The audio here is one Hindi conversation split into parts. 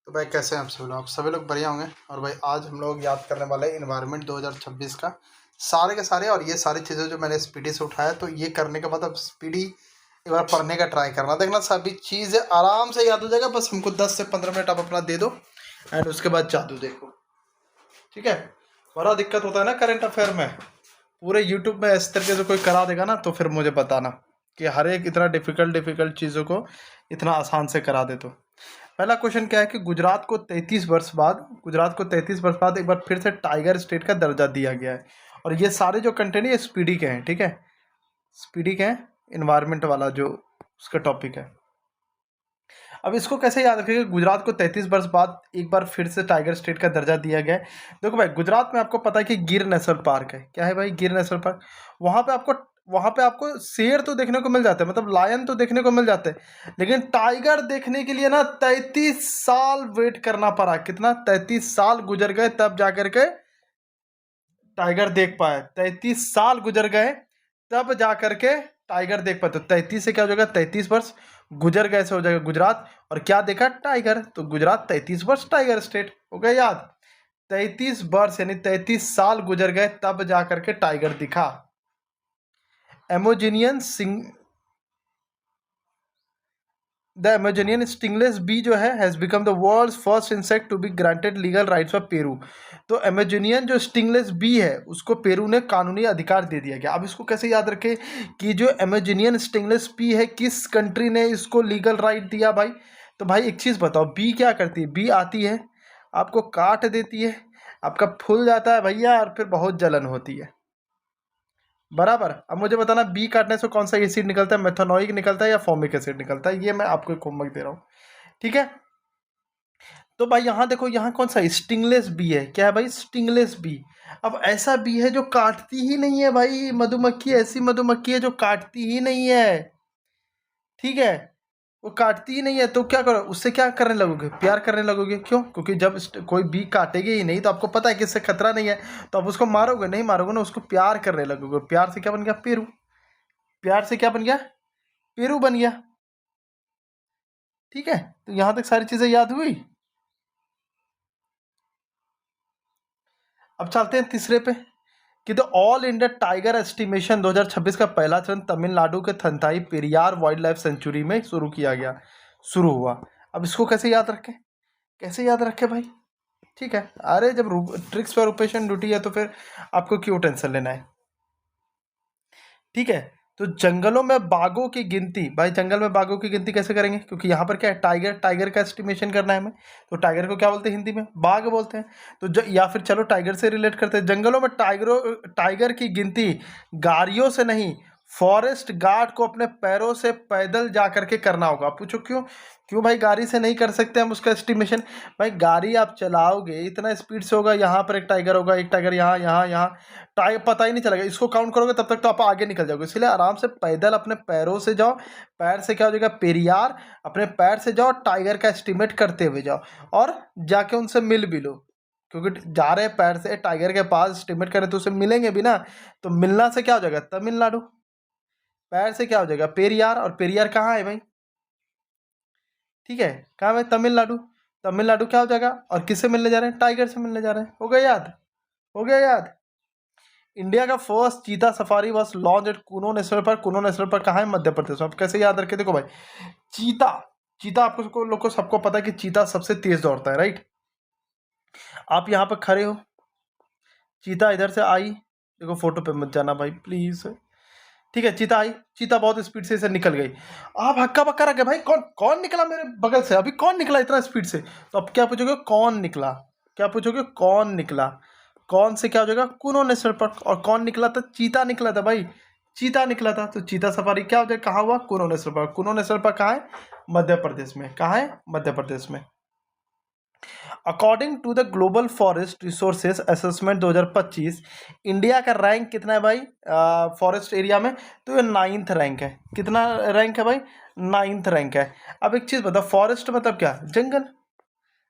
तो भाई कैसे हैं आप सभी लोग? आप सभी लोग बढ़िया होंगे। और भाई आज हम लोग याद करने वाले हैं इन्वायरमेंट 2026 का सारे के सारे। और ये सारी चीज़ें जो मैंने स्पीडी से उठाया, तो ये करने के बाद अब स्पीडी एक बार पढ़ने का ट्राई करना, देखना सभी चीज़ें आराम से याद हो जाएगा। बस हमको 10 से 15 मिनट आप अपना दे दो एंड उसके बाद जादू देखो, ठीक है। बड़ा दिक्कत होता है ना करंट अफेयर में, पूरे यूट्यूब में इस तरीके से कोई करा देगा ना, तो फिर मुझे बताना कि हर एक इतना डिफ़िकल्ट चीज़ों को इतना आसान से करा दे। तो पहला क्वेश्चन क्या है कि गुजरात को 33 वर्ष बाद एक बार फिर से टाइगर स्टेट का दर्जा दिया गया है। और ये सारे जो कंटेंट है ये स्पीडी के हैं, ठीक है, स्पीडी के हैं, इन्वायरमेंट वाला जो उसका टॉपिक है। अब इसको कैसे याद रखेंगे? गुजरात को 33 वर्ष बाद एक बार फिर से टाइगर स्टेट का दर्जा दिया गया है। देखो भाई, गुजरात में आपको पता है कि गिर नेशनल पार्क है। क्या है भाई? गिर नेशनल पार्क। वहाँ पे आपको शेर तो देखने को मिल जाते हैं, मतलब लायन तो देखने को मिल जाते हैं, लेकिन टाइगर देखने के लिए ना 33 साल वेट करना पड़ा। कितना? 33 साल गुजर गए तब जाकर के टाइगर देख पाए। 33 साल गुजर गए तब जाकर के टाइगर देख पाए। तो 33 से क्या हो जाएगा? 33 वर्ष गुजर गए से हो जाएगा गुजरात। और क्या देखा? टाइगर। तो गुजरात 33 वर्ष टाइगर स्टेट हो गया याद। 33 वर्ष यानी 33 साल गुजर गए तब जाकर के टाइगर दिखा। Amazonian sting the Amazonian stingless bee जो है has become the world's first insect to be granted legal rights of Peru. तो एमेजोनियन जो स्टिंगलेस बी है उसको पेरू ने कानूनी अधिकार दे दिया गया। अब इसको कैसे याद रखें कि जो एमेजोनियन स्टिंगलेस बी है, किस कंट्री ने इसको लीगल राइट दिया भाई? तो भाई एक चीज़ बताओ, बी क्या करती है? बी आती है, आपको काट देती है, आपका फूल जाता है भैया, और फिर बहुत जलन होती है, बराबर। अब मुझे बताना, बी काटने से कौन सा एसिड निकलता है? मेथनोइक निकलता है या फॉर्मिक एसिड निकलता है? ये मैं आपको एक होमवर्क दे रहा हूँ, ठीक है। तो भाई यहाँ देखो, यहाँ कौन सा स्टिंगलेस बी है? क्या है भाई? Stingless bee. अब ऐसा बी है जो काटती ही नहीं है भाई। मधुमक्खी ऐसी मधुमक्खी है जो काटती ही नहीं है, ठीक है, वो काटती ही नहीं है। तो क्या करो? उससे क्या करने लगोगे? प्यार करने लगोगे। क्यों? क्योंकि जब कोई बी काटेगी ही नहीं तो आपको पता है कि इससे खतरा नहीं है, तो आप उसको मारोगे नहीं? मारोगे ना, उसको प्यार करने लगोगे। प्यार से क्या बन गया? पेरू। प्यार से क्या बन गया? पेरू बन गया, ठीक है। तो यहां तक सारी चीजें याद हुई। अब चलते हैं तीसरे पे कि the all India tiger estimation 2026 का पहला चरण तमिलनाडु के थंताई पेरियार वाइल्ड लाइफ सेंचुरी में शुरू हुआ। अब इसको कैसे याद रखें? कैसे याद रखें भाई? ठीक है, अरे जब ट्रिक्स पर ऑपरेशन ड्यूटी है तो फिर आपको क्यों टेंशन लेना है, ठीक है। तो जंगलों में बाघों की गिनती, भाई जंगल में बाघों की गिनती कैसे करेंगे? क्योंकि यहाँ पर क्या है? टाइगर का एस्टिमेशन करना है हमें। तो टाइगर को क्या बोलते हैं हिंदी में? बाघ बोलते हैं। तो या फिर चलो टाइगर से रिलेट करते हैं। जंगलों में टाइगर की गिनती गाड़ियों से नहीं, फॉरेस्ट गार्ड को अपने पैरों से पैदल जा करके करना होगा। आप पूछो क्यों? क्यों भाई गाड़ी से नहीं कर सकते हम उसका एस्टिमेशन? भाई गाड़ी आप चलाओगे इतना स्पीड से होगा, यहाँ पर एक टाइगर होगा, एक टाइगर यहाँ यहाँ यहाँ, टाइगर पता ही नहीं चलेगा। इसको काउंट करोगे तब तक तो आप आगे निकल जाओगे। इसलिए आराम से पैदल अपने पैरों से जाओ। पैर से क्या हो जाएगा? पेरियार। अपने पैर से जाओ, टाइगर का एस्टिमेट करते हुए जाओ, और जाके उनसे मिल भी लो। क्योंकि जा रहे हैं पैर से टाइगर के पास एस्टिमेट करें तो उसे मिलेंगे भी ना। तो मिलना से क्या हो जाएगा? तमिलनाडु। पैर से क्या हो जाएगा? पेरियार। और पेरियार कहाँ है भाई? ठीक है, कहाँ है? तमिलनाडु। तमिलनाडु क्या हो जाएगा? और किससे मिलने जा रहे हैं? टाइगर से मिलने जा रहे हैं। हो गया याद? हो गया याद? इंडिया का फर्स्ट चीता safari was launch eight Kuno national park. Kuno national park कहाँ है? मध्य प्रदेश में। आप कैसे याद रखे? देखो भाई, चीता चीता आपको लोग को सबको पता है कि चीता सबसे तेज दौड़ता है, राइट। आप यहाँ पर खड़े हो, चीता इधर से आई, देखो फोटो पे मत जाना भाई प्लीज, ठीक है। चीता आई, चीता बहुत स्पीड से इसे निकल गई। आप हक्का बक्का रखे भाई, कौन कौन निकला मेरे बगल से? अभी कौन निकला इतना स्पीड से? तो अब क्या पूछोगे? कौन निकला? क्या पूछोगे? कौन निकला? कौन से क्या हो जाएगा? कुनो नेशनल पार्क। और कौन निकला था? चीता निकला था भाई, चीता निकला था। तो चीता सफारी क्या हो जाएगा? कहाँ हुआ? कुनो नेशनल पार्क। कुनो नेशनल पार्क कहाँ है? मध्य प्रदेश में। कहाँ है? मध्य प्रदेश में। According to the global forest resources assessment 2025, India का रैंक कितना है भाई फॉरेस्ट एरिया में? तो ये 9th रैंक है। कितना रैंक है भाई? 9th रैंक है। अब एक चीज़ बताओ, फॉरेस्ट मतलब क्या? जंगल।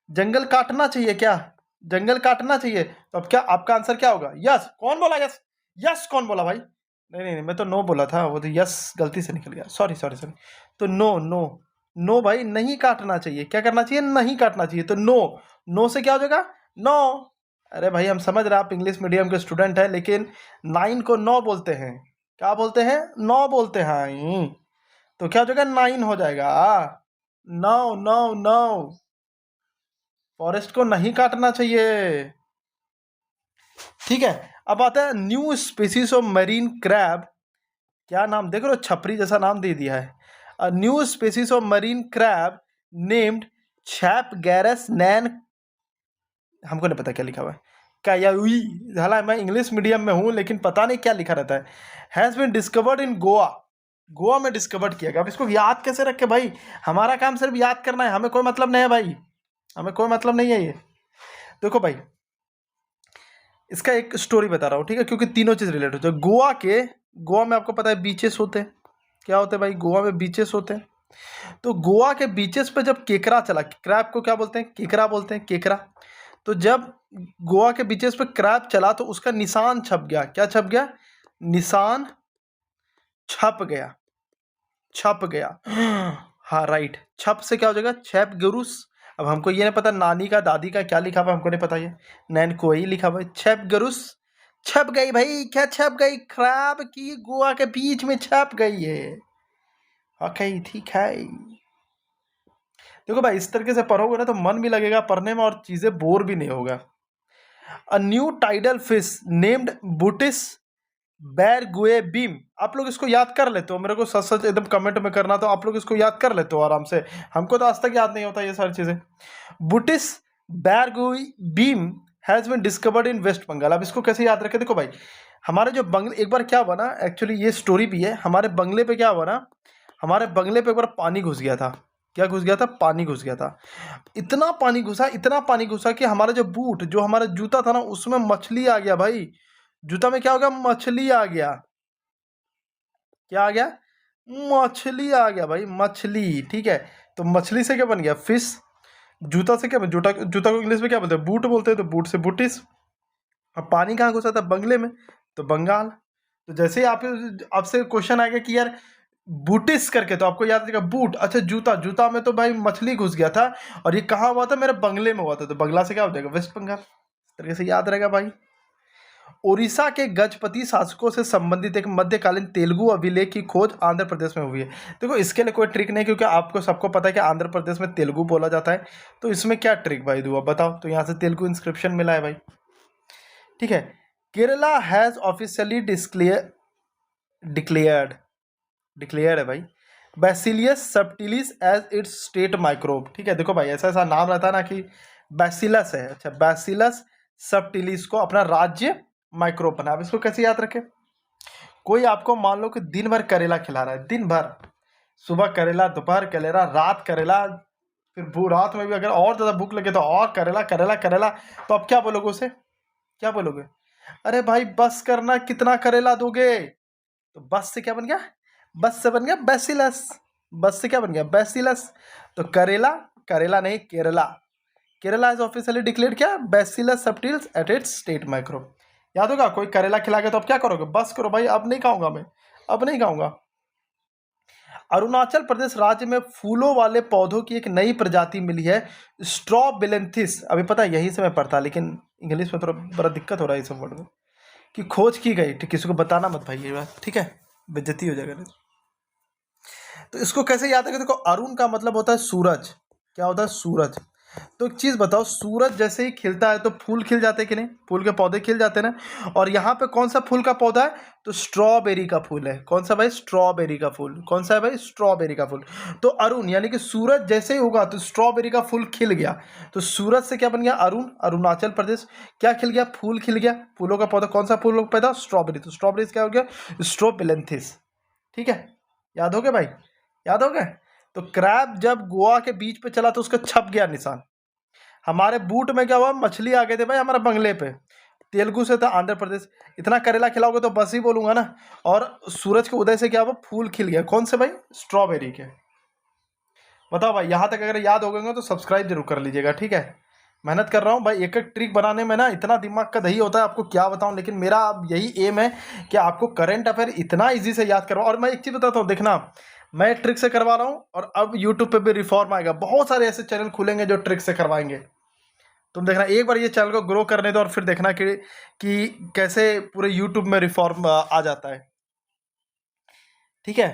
जंगल काटना चाहिए क्या? जंगल काटना चाहिए। तो अब क्या आपका आंसर क्या होगा? यस। कौन बोला यस? यस कौन बोला भाई? नहीं नहीं नहीं, मैं तो नो बोला था, वो तो यस गलती से निकल गया। Sorry sorry sorry. तो नो नो नो भाई, नहीं काटना चाहिए। क्या करना चाहिए? नहीं काटना चाहिए। तो नो, नो से क्या हो जाएगा? नो। अरे भाई हम समझ रहे हैं आप इंग्लिश मीडियम के स्टूडेंट हैं, लेकिन 9 को 9 बोलते हैं। क्या बोलते हैं? 9 बोलते हैं। तो क्या हो जाएगा? 9 हो जाएगा। नो नो नो, फॉरेस्ट को नहीं काटना चाहिए। ठीक है, अब आता है new species of marine crab. क्या नाम देख रहे हो, छपरी जैसा नाम दे दिया है। A new species of marine crab named छैपगैरस नैन, हमको नहीं पता क्या लिखा हुआ है, कायाउई। हालांकि मैं इंग्लिश मीडियम में हूँ, लेकिन पता नहीं क्या लिखा रहता है। Has been discovered in Goa, Goa में डिस्कवर्ड किया गया। अब इसको याद कैसे रखे भाई? हमारा काम सिर्फ याद करना है, हमें कोई मतलब नहीं है भाई, हमें कोई मतलब नहीं है ये। देखो भाई, इसका एक स्टोरी बता रहा हूँ, ठीक है, क्योंकि तीनों चीज़ रिलेट होते हैं। गोवा में आपको पता है बीचेस होते हैं। क्या होते हैं भाई? गोवा में बीचेस होते हैं। तो गोवा के बीचेस पे जब केकड़ा चला, क्रैब को क्या बोलते हैं? केकड़ा बोलते हैं, केकड़ा। तो जब गोवा के बीचेस पे क्रैब चला तो उसका निशान छप गया। क्या छप गया? निशान छप गया, छप गया। हाँ राइट, छप से क्या हो जाएगा? छप गुरुस। अब हमको ये नहीं पता नानी का दादी का क्या लिखा हुआ, हमको नहीं पता, ये नैन को ही लिखा हुआ है छप गुरुस। छप गई भाई, क्या छप गई? क्रैब की गोवा के बीच में छप गई है। ओके ठीक है। देखो भाई, इस तरीके से पढ़ोगे ना तो मन भी लगेगा पढ़ने में और चीजें बोर भी नहीं होगा। A new tidal fish named Butis बैरगुए बीम। आप लोग इसको याद कर लेते हो, मेरे को सच सच एकदम कमेंट में करना, तो आप लोग इसको याद कर लेते हो आराम से। हमको तो आज तक याद नहीं होता ये सारी चीजें। बुटिस बैरगुई बीम has been discovered in West Bengal. अब इसको कैसे याद रखें? देखो भाई, हमारे जो बंगले, एक बार क्या हुआ ना, एक्चुअली ये स्टोरी भी है। हमारे बंगले पे क्या हुआ ना, हमारे बंगले पे एक बार पानी घुस गया था। क्या घुस गया था? पानी घुस गया था। इतना पानी घुसा, इतना पानी घुसा कि हमारा जो बूट, जो हमारा जूता था ना, उसमें मछली आ गया भाई। जूता में क्या हो गया? मछली आ गया। क्या आ गया? मछली आ गया भाई, मछली। ठीक है, तो मछली से क्या बन गया? फिश। जूता से क्या बन? जूता, जूता को इंग्लिश में क्या बोलते हैं? बूट बोलते हैं, तो बूट से बूटिस। अब पानी कहाँ घुसा था? बंगले में, तो बंगाल। तो जैसे ही आप आपसे क्वेश्चन आएगा कि यार बूटिस करके, तो आपको याद रहेगा बूट, अच्छा जूता, जूता में तो भाई मछली घुस गया था, और ये कहाँ हुआ था? मेरे बंगले में हुआ था। तो बंगला से क्या हो जाएगा? वेस्ट बंगाल। इस तरीके से याद रहेगा भाई। ओडिशा के गजपति शासकों से संबंधित एक मध्यकालीन तेलुगु अभिलेख की खोज आंध्र प्रदेश में हुई है। देखो इसके लिए कोई ट्रिक नहीं, क्योंकि आपको सबको पता है कि आंध्र प्रदेश में तेलुगु बोला जाता है। तो इसमें क्या ट्रिक भाई दूँ, बताओ। तो यहाँ से तेलुगु इंस्क्रिप्शन मिला है भाई। ठीक है, Kerala has officially declared declared है भाई bacillus subtilis as its state microbe. ठीक है, देखो भाई ऐसा ऐसा नाम रहता है ना कि बैसिलस है, अच्छा बैसिलस सबटिलिस को अपना राज्य माइक्रोब बना। अब इसको कैसे याद रखें? कोई आपको मान लो कि दिन भर करेला खिला रहा है, दिन भर, सुबह करेला, दोपहर करेला, रात करेला, फिर रात में भी अगर और ज़्यादा भूख लगे तो और करेला करेला करेला। तो अब क्या बोलोगे उसे? क्या बोलोगे? अरे भाई बस करना, कितना करेला दोगे? तो बस से क्या बन गया? बस से बन गया बैसिलस। बस से क्या बन गया? बैसिलस। तो करेला, करेला नहीं Kerala, Kerala is officially declared क्या? Bacillus subtilis at its state microbe. याद होगा, कोई करेला खिला के तो अब क्या करोगे? बस करो भाई, अब नहीं खाऊंगा मैं, अब नहीं खाऊंगा। अरुणाचल प्रदेश राज्य में फूलों वाले पौधों की एक नई प्रजाति मिली है, स्ट्रॉबिलेंथिस। अभी पता है यही से मैं पढ़ता, लेकिन इंग्लिश में थोड़ा बड़ा दिक्कत हो रहा है इस वर्ड में, कि खोज की गई। ठीक, किसी को बताना मत भाई ये बात, ठीक है, बेइज्जती हो जाएगा। तो इसको कैसे याद रखें? देखो अरुण का मतलब होता है सूरज। क्या होता है? सूरज। तो एक चीज़ बताओ, सूरज जैसे ही खिलता है तो फूल खिल जाते हैं कि नहीं? फूल के पौधे खिल जाते हैं ना। और यहाँ पे कौन सा फूल का पौधा है? तो स्ट्रॉबेरी का फूल है। कौन सा भाई? स्ट्रॉबेरी का फूल। कौन सा है भाई? स्ट्रॉबेरी का फूल। तो अरुण यानी कि सूरज जैसे ही होगा तो स्ट्रॉबेरी का फूल खिल गया। तो सूरज से क्या बन गया? अरुण, अरुणाचल प्रदेश। क्या खिल गया? फूल खिल गया। फूलों का पौधा कौन सा फूल पैदा? स्ट्रॉबेरी। तो स्ट्रॉबेरी क्या हो गया? स्ट्रोबिलेंथिस। ठीक है, याद हो गया भाई? याद हो गया? तो क्रैब जब गोवा के बीच पे चला तो उसका छप गया निशान। हमारे बूट में क्या हुआ? मछली आ गए थे भाई हमारे बंगले पे। तेलुगु से था आंध्र प्रदेश। इतना करेला खिलाओगे तो बस ही बोलूंगा ना। और सूरज के उदय से क्या हुआ? फूल खिल गया। कौन से भाई? स्ट्रॉबेरी के। बताओ भाई, यहाँ तक अगर याद हो गए तो सब्सक्राइब जरूर कर लीजिएगा, ठीक है। मेहनत कर रहा हूँ भाई, एक एक ट्रिक बनाने में ना इतना दिमाग का दही होता है, आपको क्या बताऊँ। लेकिन मेरा अब यही एम है कि आपको करंट अफेयर इतना ईजी से याद करवाऊँ। और मैं एक चीज़ बताता हूँ, देखना मैं ट्रिक से करवा रहा हूँ, और अब यूट्यूब पे भी रिफॉर्म आएगा, बहुत सारे ऐसे चैनल खुलेंगे जो ट्रिक से करवाएंगे। तुम देखना, एक बार ये चैनल को ग्रो करने दो और फिर देखना कि कैसे पूरे यूट्यूब में रिफॉर्म आ जाता है। ठीक है।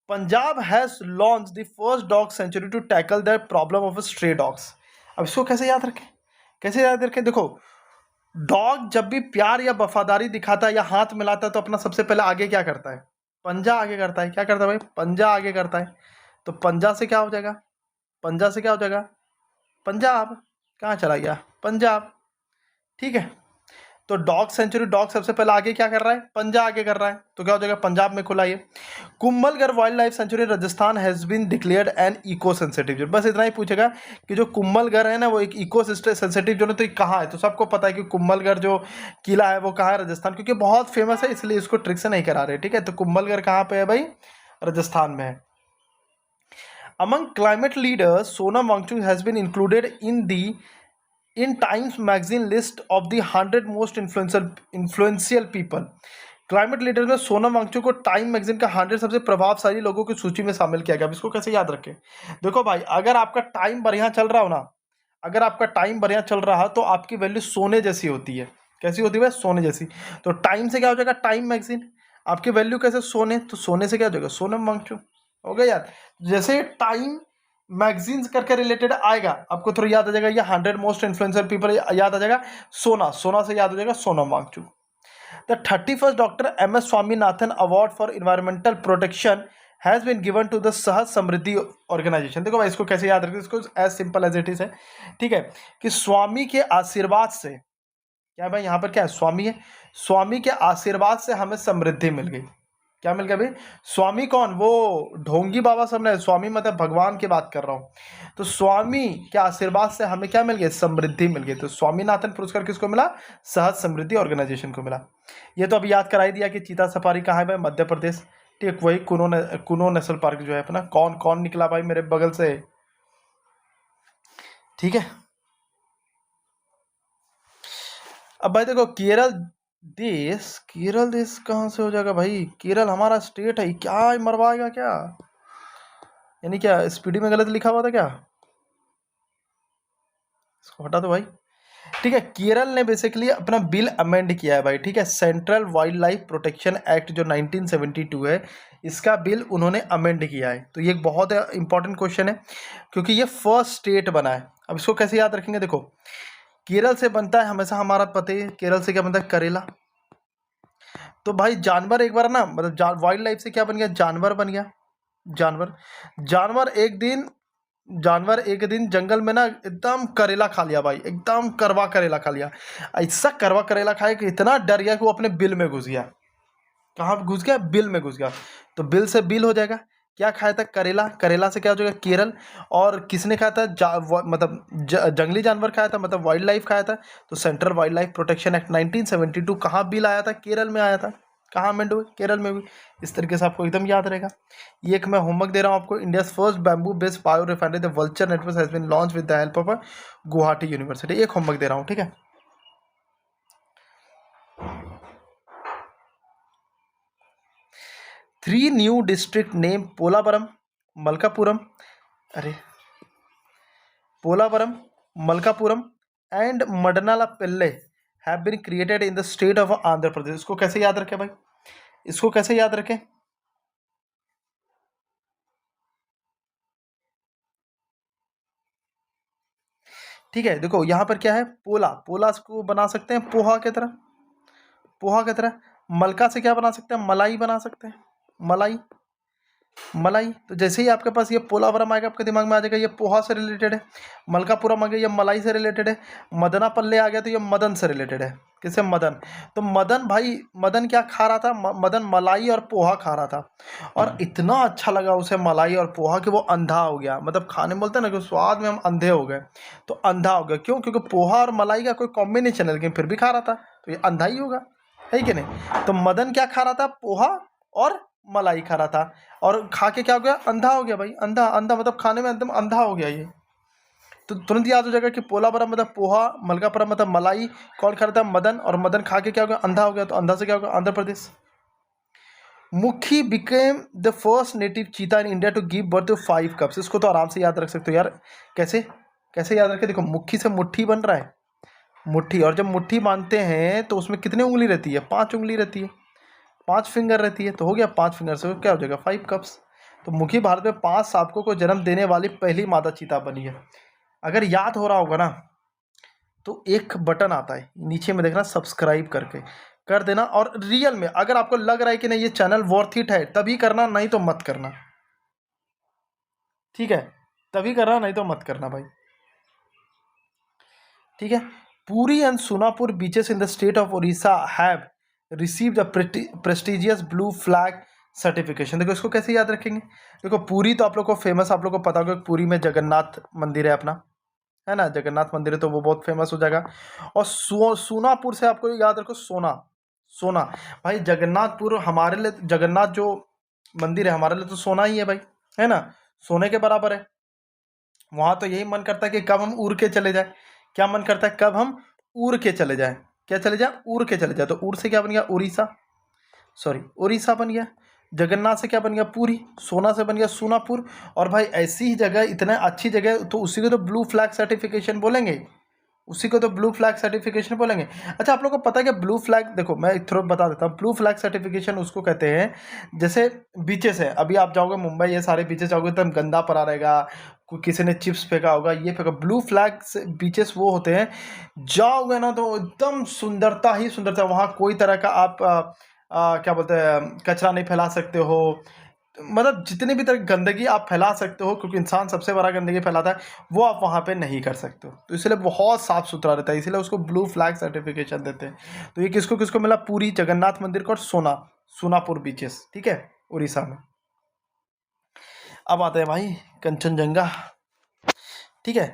Punjab has launch the first dog sanctuary to tackle the problem of stray dogs. अब इसको कैसे याद रखें, कैसे याद रखें? देखो, डॉग जब भी प्यार या वफादारी दिखाता है या हाथ मिलाता है तो अपना सबसे पहले आगे क्या करता है? पंजा आगे करता है। क्या करता है भाई? पंजा आगे करता है। तो पंजा से क्या हो जाएगा? पंजा से क्या हो जाएगा? पंजाब। कहाँ चला गया? पंजाब। ठीक है। तो डॉग सेंचुरी, डॉग सबसे पहले आगे क्या कर रहा है? पंजा आगे कर रहा है, तो क्या हो जाएगा? पंजाब में खुला ये। Kumbhalgarh wildlife sanctuary Rajasthan has been declared an eco sensitive zone. बस इतना ही पूछेगा कि जो कुंभलगढ़ है ना वो एक इको सेंसिटिव जोन है, तो ये कहाँ है? तो सबको पता है कि कुंभलगढ़ जो किला है वो कहाँ है? राजस्थान, क्योंकि बहुत फेमस है इसलिए इसको ट्रिक से नहीं करा रहे। ठीक है, तो कुंभलगढ़ कहाँ पे है भाई? राजस्थान में है। Among climate leaders, Sonam Wangchuk has been included in Times Magazine list of the 100 most influential people. Climate leader में सोनम वांगचुक को टाइम मैगजीन का 100 सबसे प्रभावशाली लोगों की सूची में शामिल किया गया। अब इसको कैसे याद रखें? देखो भाई, अगर आपका टाइम बढ़िया चल रहा हो ना, अगर आपका टाइम बढ़िया चल रहा है तो आपकी वैल्यू सोने जैसी होती है। कैसी होती है? सोने जैसी। तो टाइम से क्या हो जाएगा? Time magazine. आपकी वैल्यू कैसे? सोने। तो सोने से क्या हो जाएगा? सोनम वांगचुक। हो गया यार। जैसे टाइम मैगजीन्स करके रिलेटेड आएगा आपको थोड़ा याद आ जाएगा, ये 100 मोस्ट इन्फ्लुएंसर पीपल याद आ जाएगा। सोना, सोना से याद हो जाएगा Sonam Wangchuk. The 31st doctor M S Swaminathan award for environmental protection has been given to the Sahaj Samriddhi organisation. देखो भाई, इसको कैसे याद रखें? इसको as simple as it is है। ठीक है, कि स्वामी के आशीर्वाद से, क्या भाई यहाँ पर क्या है? स्वामी है। स्वामी के आशीर्वाद से हमें समृद्धि मिल गई। क्या मिल गया भाई? स्वामी कौन? वो ढोंगी बाबा सामने, स्वामी मतलब भगवान की बात कर रहा हूँ। तो स्वामी के आशीर्वाद से हमें क्या मिल गया? समृद्धि मिल गई। तो स्वामीनाथन पुरस्कार किसको मिला? सहज समृद्धि ऑर्गेनाइजेशन को मिला। ये तो अभी याद कराई दिया कि चीता सफारी कहाँ है भाई? मध्य प्रदेश। ठीक, वही कुनो नेशनल पार्क जो है अपना। कौन कौन निकला भाई मेरे बगल से? ठीक है। अब भाई देखो, केरल देश कहाँ से हो जाएगा भाई? केरल हमारा स्टेट है, क्या मरवाएगा क्या? यानी क्या स्पीडी में गलत लिखा हुआ था क्या? इसको हटा दो भाई। ठीक है, केरल ने बेसिकली अपना बिल अमेंड किया है भाई। ठीक है, central wild life protection act जो 1972 है, इसका बिल उन्होंने अमेंड किया है। तो ये एक बहुत इंपॉर्टेंट क्वेश्चन है क्योंकि ये फर्स्ट स्टेट बना है। अब इसको कैसे याद रखेंगे? देखो, केरल से बनता है हमेशा हमारा पता है, केरल से क्या बनता है? करेला। तो भाई जानवर एक बार ना, मतलब वाइल्ड लाइफ से क्या बन गया? जानवर बन गया। जानवर, जानवर एक दिन जानवर एक दिन जंगल में ना एकदम करेला खा लिया भाई, एकदम करवा करेला खा लिया। ऐसा करवा करेला खाया कि इतना डर गया कि वो अपने बिल में घुस गया। कहाँ घुस गया? बिल में घुस गया। तो बिल से बिल हो जाएगा। क्या खाया था? करेला। करेला से क्या हो जाएगा? केरल। और किसने खाया था? जंगली जानवर खाया था, मतलब वाइल्ड लाइफ खाया था। तो central wild life protection act 1972 कहाँ बिल आया था? केरल में आया था। कहाँ अमेंड हुए? केरल में भी। इस तरीके से आपको एकदम याद रहेगा। ये एक मैं होमवर्क दे रहा हूँ आपको। India first bamboo based biorefinery the vulture network has been launch with the help of Guwahati university. एक होमवर्क दे रहा हूँ, ठीक है। 3 new district named Polavaram, Malkapuram, अरे Polavaram, Malkapuram and Madanalapille have been created in the state of Andhra Pradesh। इसको कैसे याद रखें भाई? इसको कैसे याद रखें? ठीक है, देखो यहाँ पर क्या है? पोला। पोला को बना सकते हैं पोहा की तरह, पोहा की तरह। मलका से क्या बना सकते हैं? मलाई बना सकते हैं, मलाई। मलाई। तो जैसे ही आपके पास ये पोलावरम आएगा आपके दिमाग में आ जाएगा ये पोहा से रिलेटेड है। मलकापुरम आ गया, ये मलाई से रिलेटेड है। मदनापल्ले आ गया तो ये मदन से रिलेटेड है। किसे? मदन। तो मदन भाई, मदन क्या खा रहा था? मदन मलाई और पोहा खा रहा था, और इतना अच्छा लगा उसे मलाई और पोहा कि वो अंधा हो गया। मतलब खाने में बोलते हैं ना कि स्वाद में हम अंधे हो गए, तो अंधा हो गया। क्यों? क्योंकि पोहा और मलाई का कोई कॉम्बिनेशन है लेकिन फिर भी खा रहा था, तो ये अंधा ही होगा, है कि नहीं? तो मदन क्या खा रहा था? पोहा और मलाई खा रहा था, और खा के क्या हो गया? अंधा हो गया भाई। अंधा, अंधा मतलब खाने में एकदम अंधा हो गया ये। तो तुरंत याद हो जाएगा कि पोलापुरम मतलब पोहा, मलकापुरम मतलब मलाई। कौन खा रहा था? मदन। और मदन खा के क्या हो गया? अंधा हो गया। तो अंधा से क्या होगा? आंध्र प्रदेश। मुखी became the first native cheetah in India to give birth to 5 cups. इसको तो आराम से याद रख सकते हो यार। कैसे कैसे याद रखे? देखो, मुट्ठी से मुट्ठी बन रहा है, मुट्ठी, और जब मुट्ठी बांधते हैं तो उसमें कितनी उंगली रहती है? 5 उंगली रहती है, 5 फिंगर रहती है। तो हो गया 5 फिंगर से क्या हो जाएगा? 5 कप्स। तो मुखी भारत में 5 शावकों को जन्म देने वाली पहली मादा चीता बनी है। अगर याद हो रहा होगा ना, तो एक बटन आता है नीचे में, देखना, सब्सक्राइब करके कर देना। और रियल में अगर आपको लग रहा है कि नहीं ये चैनल वर्थ इट है, तभी करना, नहीं तो मत करना। ठीक है, तभी करना, नहीं तो मत करना भाई। ठीक है। Puri and Sonapur beaches in the state of Orissa have receive the prestigious blue flag certification. देखो, इसको कैसे याद रखेंगे? देखो, पुरी तो आप लोग को फेमस, आप लोग को पता होगा, पुरी में जगन्नाथ मंदिर है अपना, है ना, जगन्नाथ मंदिर है, तो वो बहुत फेमस हो जाएगा। और सोनापुर से आपको याद रखो, सोना, सोना। भाई जगन्नाथपुर हमारे लिए, जगन्नाथ जो मंदिर है हमारे लिए तो सोना ही है भाई, है ना, सोने के बराबर है। वहां तो यही मन करता है कि कब हम उड़ के चले जाए। क्या मन करता है? कब हम उड़ के चले जाए। क्या चले जाए? उड़ के चले जाए। तो उड़ से क्या बन गया? उड़ीसा, सॉरी, उड़ीसा बन गया। जगन्नाथ से क्या बन गया? पुरी। सोना से बन गया सोनापुर। और भाई ऐसी ही जगह, इतना अच्छी जगह, तो उसी को तो ब्लू फ्लैग सर्टिफिकेशन बोलेंगे, उसी को तो ब्लू फ्लैग सर्टिफिकेशन बोलेंगे। अच्छा, आप लोग को पता है कि ब्लू फ्लैग, देखो मैं एक थोड़ा बता देता हूँ, ब्लू फ्लैग सर्टिफिकेशन उसको कहते हैं, जैसे बीचेस है, अभी आप जाओगे मुंबई, ये सारे बीचेस जाओगे एकदम गंदा पड़ा रहेगा, किसी ने चिप्स फेंका होगा, ये फेंका। ब्लू फ्लैग बीचेस वो होते हैं, जाओगे ना तो एकदम सुंदरता ही सुंदरता, वहाँ कोई तरह का आप क्या बोलते हैं, कचरा नहीं फैला सकते हो, मतलब जितनी भी तरह की गंदगी आप फैला सकते हो, क्योंकि इंसान सबसे बड़ा गंदगी फैलाता है, वो आप वहाँ पे नहीं कर सकते हो। तो इसलिए बहुत साफ सुथरा रहता है, इसलिए उसको ब्लू फ्लैग सर्टिफिकेशन देते हैं। तो ये किसको किसको मिला? पूरी, जगन्नाथ मंदिर को, और सोनापुर बीचेस। ठीक है, उड़ीसा में। अब आते हैं भाई कंचनजंगा। ठीक है,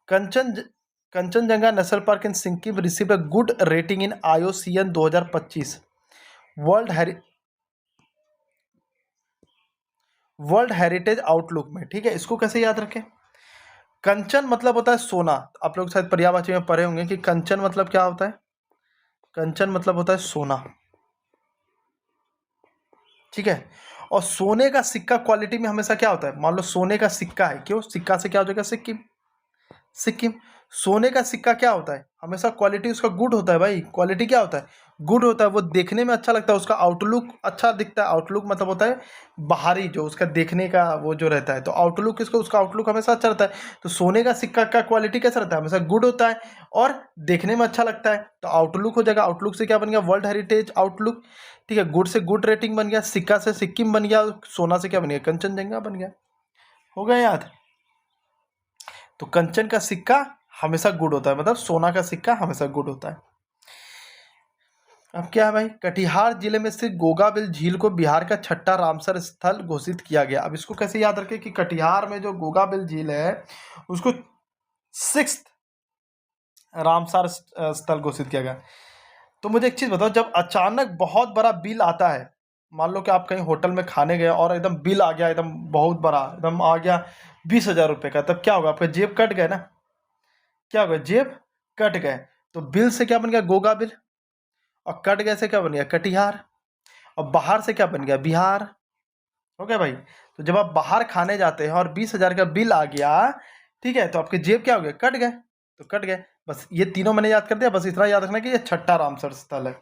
Kanchan Kanchenjunga national park in Sikkim receive a good rating in IUCN 2025 world world heritage outlook में। ठीक है, इसको कैसे याद रखें? कंचन मतलब होता है सोना। आप लोग शायद पर्यायवाची में पढ़े होंगे कि कंचन मतलब क्या होता है। कंचन मतलब होता है सोना। ठीक है, और सोने का सिक्का क्वालिटी में हमेशा क्या होता है? मान लो सोने का सिक्का है, क्यों? सिक्का से क्या हो जाएगा? सिक्किम, सिक्किम। सोने का सिक्का क्या होता है? हमेशा क्वालिटी उसका गुड होता है भाई। क्वालिटी क्या होता है? गुड होता है। वो देखने में अच्छा लगता है, उसका आउटलुक अच्छा दिखता है। आउटलुक मतलब होता है बाहरी, जो उसका देखने का वो जो रहता है, तो आउटलुक किसको? उसका आउटलुक हमेशा अच्छा रहता है। तो सोने का सिक्का का क्वालिटी कैसा रहता है? हमेशा गुड होता है और देखने में अच्छा लगता है, तो आउटलुक हो जाएगा। आउटलुक से क्या बन गया? World heritage outlook. ठीक है, गुड से गुड रेटिंग बन गया, सिक्का से सिक्किम बन गया, सोना से क्या बन गया? कंचनजंगा बन गया। हो गया याद? तो कंचन का सिक्का हमेशा गुड होता है, मतलब सोना का सिक्का हमेशा गुड होता है। अब क्या है भाई? कटिहार जिले में स्थित गोगाबिल झील को बिहार का छठा रामसर स्थल घोषित किया गया। अब इसको कैसे याद रखें कि कटिहार में जो गोगाबिल झील है, उसको 6th रामसर स्थल घोषित किया गया। तो मुझे एक चीज बताओ, जब अचानक बहुत बड़ा बिल आता है, मान लो कि आप कहीं होटल में खाने गए और एकदम बिल आ गया, एकदम बहुत बड़ा, एकदम आ गया 20,000 रुपये का, तब क्या होगा? आपका जेब कट गए ना? क्या होगा? जेब कट गए। तो बिल से क्या बन गया? गोगा बिल। और कट गए से क्या बन गया? कटिहार। और बाहर से क्या बन गया? बिहार। हो गया भाई? तो जब आप बाहर खाने जाते हैं और 20,000 का बिल आ गया, ठीक है, तो आपके जेब क्या हो गए? कट गए। तो कट गए। बस ये तीनों मैंने याद कर दिया, बस इतना याद रखना कि ये छठा रामसर स्थल है।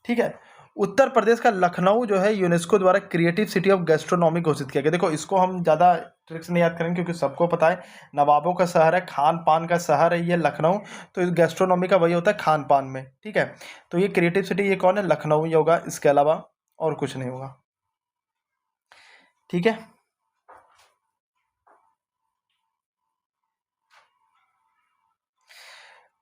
ठीक है। उत्तर प्रदेश का लखनऊ जो है यूनेस्को द्वारा क्रिएटिव सिटी ऑफ गैस्ट्रोनॉमी घोषित किया गया। देखो, इसको हम ज़्यादा ट्रिक्स नहीं याद करेंगे, क्योंकि सबको पता है नवाबों का शहर है, खान पान का शहर है ये लखनऊ। तो इस गैस्ट्रोनॉमी का वही होता है, खान पान में। ठीक है, तो ये क्रिएटिव सिटी ये कौन है? लखनऊ ही होगा, इसके अलावा और कुछ नहीं होगा। ठीक है।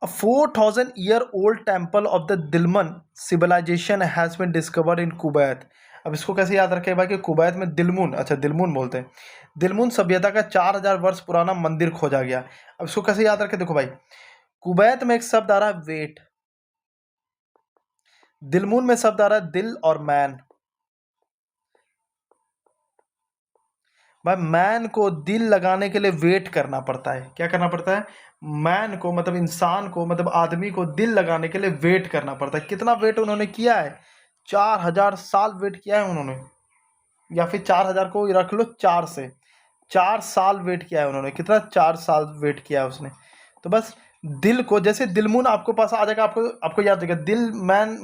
A 4,000-year-old temple of the Dilmun civilization has been discovered in Kuwait. अब इसको कैसे याद रखें भाई कि कुवैत में दिलमुन, अच्छा दिलमुन बोलते हैं, दिलमुन सभ्यता का 4,000 वर्ष पुराना मंदिर खोजा गया। अब इसको कैसे याद रखें? देखो भाई, कुवैत में एक शब्द आ रहा है वेट, दिलमुन में शब्द आ रहा है दिल और मैन। भाई मैन को दिल लगाने के लिए वेट करना पड़ता है। क्या करना पड़ता है? मैन को, मतलब इंसान को, मतलब आदमी को दिल लगाने के लिए वेट करना पड़ता है। कितना वेट उन्होंने किया है? 4000 साल वेट किया है उन्होंने, या फिर 4000 को रख लो 4 से, 4 साल वेट किया है उन्होंने। कितना? 4 साल वेट किया है उसने। तो बस दिल को, जैसे दिलमुन आपको पास आ जाएगा, आपको आपको याद रहेगा, दिल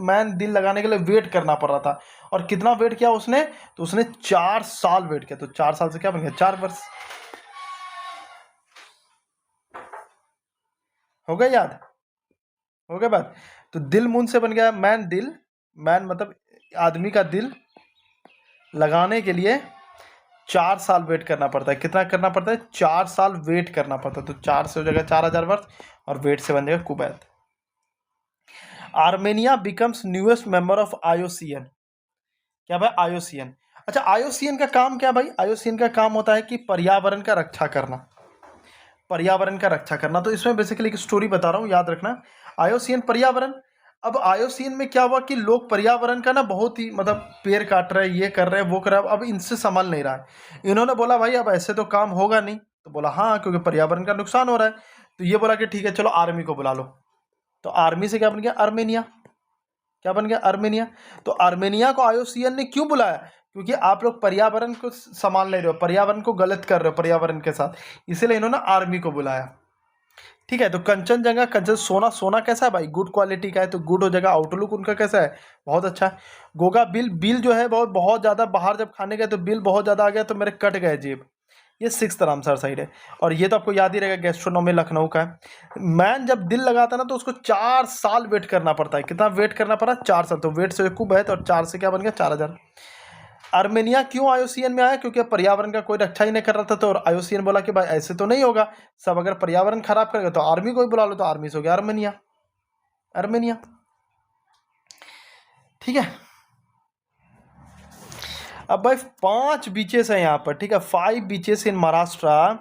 मैन दिल लगाने के लिए वेट करना पड़ रहा था। और कितना वेट किया उसने? तो उसने 4 साल वेट किया। तो 4 साल से क्या बन गया? 4 वर्ष। हो गया याद? हो गया बात? तो दिल मुन से बन गया मैन दिल, मैन मतलब आदमी का दिल लगाने के लिए 4 साल वेट करना पड़ता है। कितना करना पड़ता है? 4 साल वेट करना पड़ता है। तो 4 से हो जाएगा 4000 वर्ष, और वेट से बन जाएगा Kuwait. Armenia becomes newest member of IUCN. क्या भाई? आईयूसीएन। अच्छा, आईयूसीएन का काम क्या भाई? आईयूसीएन का काम होता है कि पर्यावरण का रक्षा करना, पर्यावरण का रक्षा करना। तो इसमें बेसिकली एक स्टोरी बता रहा हूँ, याद रखना। आईयूसीएन पर्यावरण। अब आईयूसीएन में क्या हुआ कि लोग पर्यावरण का ना बहुत ही मतलब पेड़ काट रहे हैं, ये कर रहे हैं, वो कर रहे हैं, अब इनसे संभाल नहीं रहा है। इन्होंने बोला भाई अब ऐसे तो काम होगा नहीं। तो बोला हाँ, क्योंकि पर्यावरण का नुकसान हो रहा है। तो ये बोला कि ठीक है चलो आर्मी को बुला लो। तो आर्मी से क्या बन गया? आर्मेनिया। क्या बन गया? आर्मेनिया। तो आर्मेनिया को आईयूसीएन ने क्यों बुलाया? क्योंकि आप लोग पर्यावरण को संभाल नहीं रहे हो, पर्यावरण को गलत कर रहे हो पर्यावरण के साथ, इसीलिए इन्होंने आर्मी को बुलाया। ठीक है। तो कंचनजंगा, कंचन सोना, सोना कैसा है भाई? गुड क्वालिटी का है, तो गुड हो जाएगा। आउटलुक उनका कैसा है? बहुत अच्छा है। गोगा बिल, बिल जो है बहुत बहुत ज़्यादा, बाहर जब खाने गए तो बिल बहुत ज़्यादा आ गया तो मेरे कट गए जेब। ये 6th रामसर साइड है। और ये तो आपको याद ही रहेगा, गैस्ट्रोनॉमी लखनऊ का है। मैन जब दिल लगाता है ना तो उसको 4 साल वेट करना पड़ता है। कितना वेट करना पड़ा? 4 साल। तो वेट से कुब है, तो 4 से क्या बन गया? 4000। आर्मेनिया क्यों आईयूसीएन में आया? क्योंकि पर्यावरण का कोई रक्षा ही नहीं कर रहा था। तो आईयूसीएन बोला कि भाई ऐसे तो नहीं होगा, सब अगर पर्यावरण खराब करेगा तो आर्मी को ही बुला लो। तो आर्मी से हो गया आर्मेनिया, आर्मेनिया। ठीक है। अब भाई 5 बीचेस हैं यहाँ पर। ठीक है, 5 बीचेस इन महाराष्ट्र।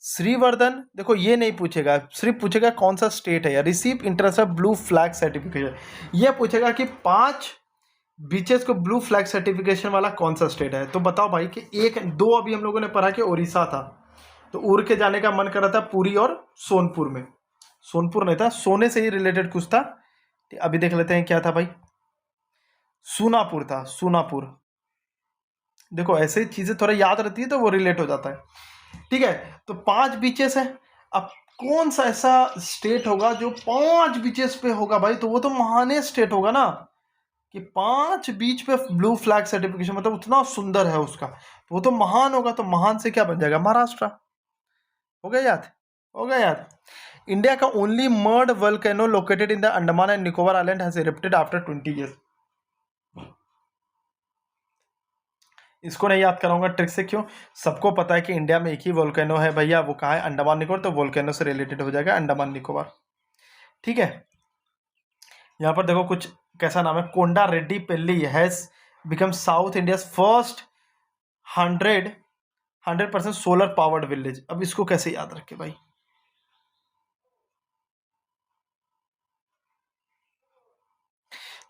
श्रीवर्धन, देखो ये नहीं पूछेगा, सिर्फ पूछेगा कौन सा स्टेट है। Receive international blue flag certification, ये पूछेगा कि 5 बीचेस को ब्लू फ्लैग सर्टिफिकेशन वाला कौन सा स्टेट है। तो बताओ भाई कि 1 2 अभी हम लोगों ने पढ़ा कि उड़ीसा था, तो उड़ के जाने का मन कर रहा था पुरी और सोनपुर में। सोनपुर नहीं था, सोने से ही रिलेटेड कुछ था। अभी देख लेते हैं क्या था भाई। सूनापुर था, सूनापुर। देखो ऐसे चीजें थोड़ा याद रहती है तो वो रिलेट हो जाता है। ठीक है, तो 5 बीचेस है। अब कौन सा ऐसा स्टेट होगा जो 5 बीचेस पे होगा भाई? तो वो तो महान स्टेट होगा ना, कि 5 बीच पे ब्लू फ्लैग सर्टिफिकेशन, मतलब उतना सुंदर है उसका, तो वो तो महान होगा। तो महान से क्या बन जाएगा? महाराष्ट्र। हो गया याद? हो गया याद? इंडिया का only mud volcano located in the Andaman and Nicobar island has erupted after 20 years. इसको नहीं याद कराऊंगा ट्रिक से, क्यों? सबको पता है कि इंडिया में एक ही वोल्केनो है भैया, वो कहाँ है? अंडमान निकोबार। तो वोल्केनो से रिलेटेड हो जाएगा अंडमान निकोबार। ठीक है। यहाँ पर देखो कुछ कैसा नाम है, Konda Reddy Palli has become South India first 100% solar powered village. अब इसको कैसे याद रखे भाई?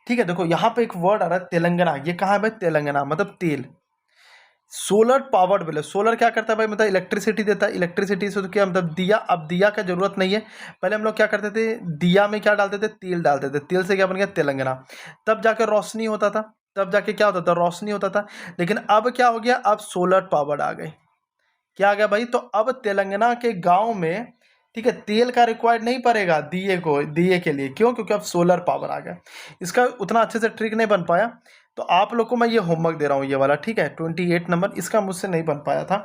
ठीक है, देखो यहाँ पे एक वर्ड आ रहा है तेलंगाना। ये कहाँ है भाई? तेलंगाना मतलब तेल। सोलर पावर्ड विलेज, सोलर क्या करता है भाई? मतलब इलेक्ट्रिसिटी देता है। इलेक्ट्रिसिटी से तो क्या मतलब दिया, अब दिया का जरूरत नहीं है। पहले हम लोग क्या करते थे? दिया में क्या डालते थे? तेल डालते थे। तेल से क्या बन गया? तेलंगाना। तब जाकर रोशनी होता था, तब जाके क्या होता था? रोशनी होता था। लेकिन अब क्या हो गया? अब सोलर पावर्ड आ गए। क्या आ गया भाई? तो अब तेलंगाना के गांव में, ठीक है, तेल का रिक्वायर्ड नहीं पड़ेगा दिए को, दिए के लिए। क्यों? क्योंकि अब सोलर पावर आ गया। इसका उतना अच्छे से ट्रिक नहीं बन पाया, तो आप लोग को मैं ये होमवर्क दे रहा हूँ, ये वाला। ठीक है, 28 नंबर इसका मुझसे नहीं बन पाया था।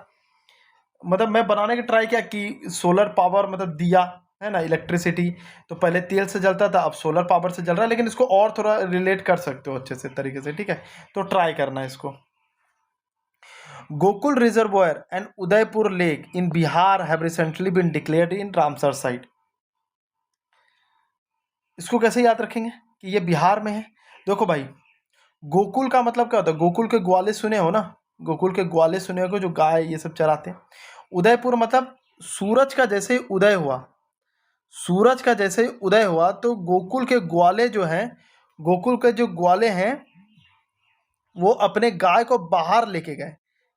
मतलब मैं बनाने की ट्राई किया कि सोलर पावर मतलब दिया है ना, इलेक्ट्रिसिटी, तो पहले तेल से जलता था, अब सोलर पावर से जल रहा है। लेकिन इसको और थोड़ा रिलेट कर सकते हो अच्छे से तरीके से। ठीक है, तो ट्राई करना है इसको। Gokul Reservoir and Udaipur Lake in Bihar have recently been declared in Ramsar site. इसको कैसे याद रखेंगे कि ये बिहार में है? देखो भाई, गोकुल का मतलब क्या होता है? गोकुल के ग्वाले सुने हो ना, गोकुल के ग्वाले सुने हो, जो गाय ये सब चराते हैं। उदयपुर मतलब सूरज का जैसे ही उदय हुआ, सूरज का जैसे ही उदय हुआ तो गोकुल के ग्वाले जो हैं, गोकुल के जो ग्वाले हैं वो अपने गाय को बाहर लेके गए।